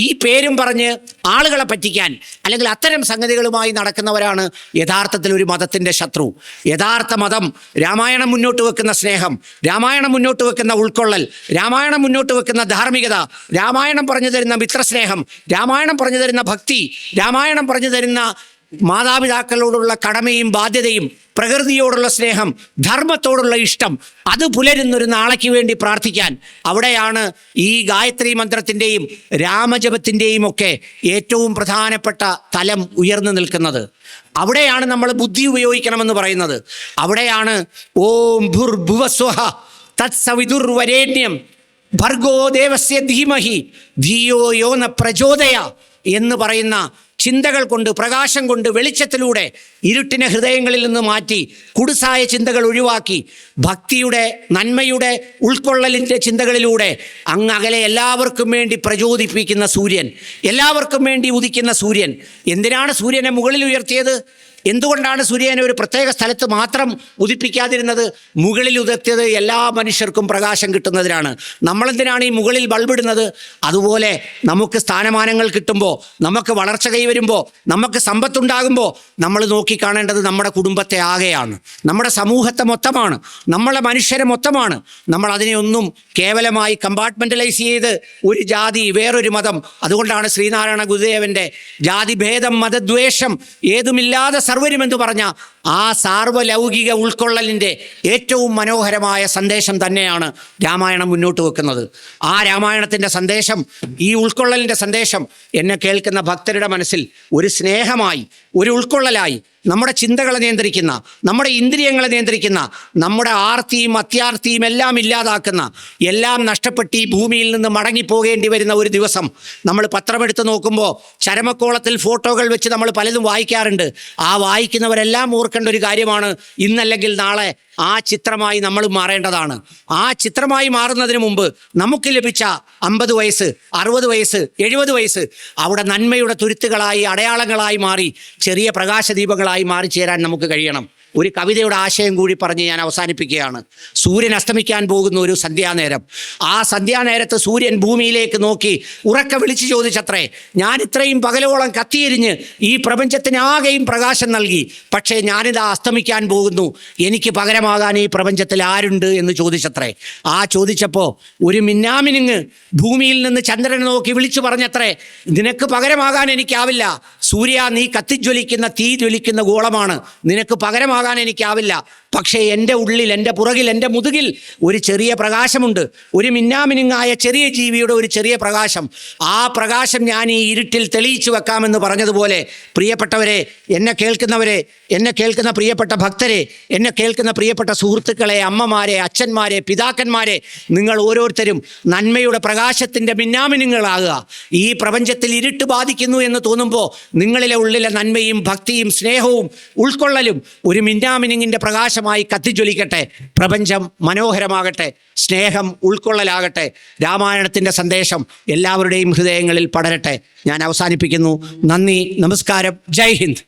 ഈ പേരും പറഞ്ഞ് ആളുകളെ പറ്റിക്കാൻ അല്ലെങ്കിൽ അത്തരം സംഗതികളുമായി നടക്കുന്നവരാണ് യഥാർത്ഥത്തിൽ ഒരു മതത്തിൻ്റെ ശത്രു. യഥാർത്ഥ മതം രാമായണം മുന്നോട്ട് വെക്കുന്ന സ്നേഹം, രാമായണം മുന്നോട്ട് വെക്കുന്ന ഉൾക്കൊള്ളൽ, രാമായണം മുന്നോട്ട് വെക്കുന്ന ധാർമ്മികത, രാമായണം പറഞ്ഞു തരുന്ന മിത്രസ്നേഹം, രാമായണം പറഞ്ഞു തരുന്ന ഭക്തി, രാമായണം പറഞ്ഞു തരുന്ന മാതാപിതാക്കളോടുള്ള കടമയും ബാധ്യതയും, പ്രകൃതിയോടുള്ള സ്നേഹം, ധർമ്മത്തോടുള്ള ഇഷ്ടം, അത് പുലരുന്നൊരു നാളേക്ക് വേണ്ടി പ്രാർത്ഥിക്കാൻ. അവിടെയാണ് ഈ ഗായത്രി മന്ത്രത്തിൻ്റെയും രാമജപത്തിൻ്റെയും ഒക്കെ ഏറ്റവും പ്രധാനപ്പെട്ട തലം ഉയർന്നു നിൽക്കുന്നത്. അവിടെയാണ് നമ്മൾ ബുദ്ധി ഉപയോഗിക്കണമെന്ന് പറയുന്നത്. അവിടെയാണ് ഓം ഭുർഭുവസ്വഹ തത്സവിതുർവരേണ്യം ഭർഗോ ദേവസ്യ ധീമഹി ധിയോ യോ ന പ്രചോദയ എന്ന് പറയുന്ന ചിന്തകൾ കൊണ്ട്, പ്രകാശം കൊണ്ട്, വെളിച്ചത്തിലൂടെ ഇരുട്ടിനെ ഹൃദയങ്ങളിൽ നിന്ന് മാറ്റി കുടുസായ ചിന്തകൾ ഒഴിവാക്കി ഭക്തിയുടെ, നന്മയുടെ, ഉൾക്കൊള്ളലിൻ്റെ ചിന്തകളിലൂടെ അങ്ങകലെ എല്ലാവർക്കും വേണ്ടി പ്രചോദിപ്പിക്കുന്ന സൂര്യൻ, എല്ലാവർക്കും വേണ്ടി ഉദിക്കുന്ന സൂര്യൻ. എന്തിനാണ് സൂര്യനെ മുകളിൽ ഉയർത്തിയത്? എന്തുകൊണ്ടാണ് സൂര്യനെ ഒരു പ്രത്യേക സ്ഥലത്ത് മാത്രം ഉദിപ്പിക്കാതിരുന്നത്? മുകളിൽ ഉയർത്തിയത് എല്ലാ മനുഷ്യർക്കും പ്രകാശം കിട്ടുന്നതിനാണ്. നമ്മളെന്തിനാണ് ഈ മുകളിൽ ബൾബിടുന്നത്? അതുപോലെ നമുക്ക് സ്ഥാനമാനങ്ങൾ കിട്ടുമ്പോൾ, നമുക്ക് വളർച്ച കൈവരുമ്പോൾ, നമുക്ക് സമ്പത്തുണ്ടാകുമ്പോൾ നമ്മൾ നോക്കിക്കാണേണ്ടത് നമ്മുടെ കുടുംബത്തെ ആകെയാണ്, നമ്മുടെ സമൂഹത്തെ മൊത്തമാണ്, നമ്മളെ മനുഷ്യരെ മൊത്തമാണ്. നമ്മൾ അതിനെ ഒന്നും കേവലമായി കമ്പാർട്ട്മെൻ്റലൈസ് ചെയ്ത് ഒരു ജാതി, വേറൊരു മതം. അതുകൊണ്ടാണ് ശ്രീനാരായണ ഗുരുദേവൻ്റെ ജാതിഭേദം മതദ്വേഷം ഏതുമില്ലാതെ സർവരുമെന്ന് പറഞ്ഞ ആ സാർവലൗകിക ഉൾക്കൊള്ളലിൻ്റെ ഏറ്റവും മനോഹരമായ സന്ദേശം തന്നെയാണ് രാമായണം മുന്നോട്ട് വെക്കുന്നത്. ആ രാമായണത്തിൻ്റെ സന്ദേശം, ഈ ഉൾക്കൊള്ളലിൻ്റെ സന്ദേശം എന്നെ കേൾക്കുന്ന ഭക്തരുടെ മനസ്സിൽ ഒരു സ്നേഹമായി, ഒരു ഉൾക്കൊള്ളലായി, നമ്മുടെ ചിന്തകളെ നിയന്ത്രിക്കുന്ന, നമ്മുടെ ഇന്ദ്രിയങ്ങളെ നിയന്ത്രിക്കുന്ന, നമ്മുടെ ആർത്തിയും അത്യാർത്തിയും എല്ലാം ഇല്ലാതാക്കുന്ന, എല്ലാം നഷ്ടപ്പെട്ട് ഈ ഭൂമിയിൽ നിന്ന് മടങ്ങിപ്പോകേണ്ടി വരുന്ന ഒരു ദിവസം നമ്മൾ പത്രമെടുത്ത് നോക്കുമ്പോൾ ചരമക്കോളത്തിൽ ഫോട്ടോകൾ വെച്ച് നമ്മൾ പലതും വായിക്കാറുണ്ട്. ആ വായിക്കുന്നവരെല്ലാം ഓർക്കേണ്ട ഒരു കാര്യമാണ്, ഇന്നല്ലെങ്കിൽ നാളെ ആ ചിത്രമായി നമ്മൾ മാറേണ്ടതാണ്. ആ ചിത്രമായി മാറുന്നതിന് മുമ്പ് നമുക്ക് ലഭിച്ച 50 വയസ്സ്, 60 വയസ്സ്, 70 വയസ്സ് അവിടെ നന്മയുടെ തുരുത്തുകളായി, അടയാളങ്ങളായി മാറി ചെറിയ പ്രകാശദീപങ്ങളായി മാറിച്ചേരാൻ നമുക്ക് കഴിയണം. ഒരു കവിതയുടെ ആശയം കൂടി പറഞ്ഞ് ഞാൻ അവസാനിപ്പിക്കുകയാണ്. സൂര്യൻ അസ്തമിക്കാൻ പോകുന്ന ഒരു സന്ധ്യാനേരം. ആ സന്ധ്യാനേരത്ത് സൂര്യൻ ഭൂമിയിലേക്ക് നോക്കി ഉറക്കെ വിളിച്ചു ചോദിച്ചത്രേ, ഞാൻ ഇത്രയും പകലോളം കത്തിയെരിഞ്ഞ് ഈ പ്രപഞ്ചത്തിനാകെയും പ്രകാശം നൽകി, പക്ഷേ ഞാനിതാ അസ്തമിക്കാൻ പോകുന്നു, എനിക്ക് പകരമാകാൻ ഈ പ്രപഞ്ചത്തിൽ ആരുണ്ട് എന്ന് ചോദിച്ചത്രേ. ആ ചോദിച്ചപ്പോൾ ഒരു മിന്നാമിനുങ്ങ് ഭൂമിയിൽ നിന്ന് ചന്ദ്രനെ നോക്കി വിളിച്ചു പറഞ്ഞത്രേ, നിനക്ക് പകരമാകാൻ എനിക്കാവില്ല സൂര്യ, നീ കത്തിജ്വലിക്കുന്ന തീ ജ്വലിക്കുന്ന ഗോളമാണ്, നിനക്ക് പകരമാകാൻ എനിക്കാവില്ല. പക്ഷേ എൻ്റെ ഉള്ളിൽ, എൻ്റെ പുറകിൽ, എൻ്റെ മുതുകിൽ ഒരു ചെറിയ പ്രകാശമുണ്ട്, ഒരു മിന്നാമിനുങ്ങായ ചെറിയ ജീവിയുടെ ഒരു ചെറിയ പ്രകാശം. ആ പ്രകാശം ഞാൻ ഈ ഇരുട്ടിൽ തെളിയിച്ചു വെക്കാമെന്ന് പറഞ്ഞതുപോലെ, പ്രിയപ്പെട്ടവരെ, എന്നെ കേൾക്കുന്നവരെ, എന്നെ കേൾക്കുന്ന പ്രിയപ്പെട്ട ഭക്തരെ, എന്നെ കേൾക്കുന്ന പ്രിയപ്പെട്ട സുഹൃത്തുക്കളെ, അമ്മമാരെ, അച്ഛന്മാരെ, പിതാക്കന്മാരെ, നിങ്ങൾ ഓരോരുത്തരും നന്മയുടെ പ്രകാശത്തിൻ്റെ മിന്നാമിനുങ്ങളാകുക. ഈ പ്രപഞ്ചത്തിൽ ഇരുട്ട് ബാധിക്കുന്നു എന്ന് തോന്നുമ്പോൾ നിങ്ങളിലെ ഉള്ളിലെ നന്മയും ഭക്തിയും സ്നേഹവും ഉൾക്കൊള്ളലും ഒരു മിന്നാമിനുങ്ങിൻ്റെ പ്രകാശമായി കത്തിജ്വലിക്കട്ടെ. പ്രപഞ്ചം മനോഹരമാകട്ടെ, സ്നേഹം ഉൾക്കൊള്ളലാകട്ടെ, രാമായണത്തിൻ്റെ സന്ദേശം എല്ലാവരുടെയും ഹൃദയങ്ങളിൽ പടരട്ടെ. ഞാൻ അവസാനിപ്പിക്കുന്നു. നന്ദി, നമസ്കാരം, ജയ് ഹിന്ദ്.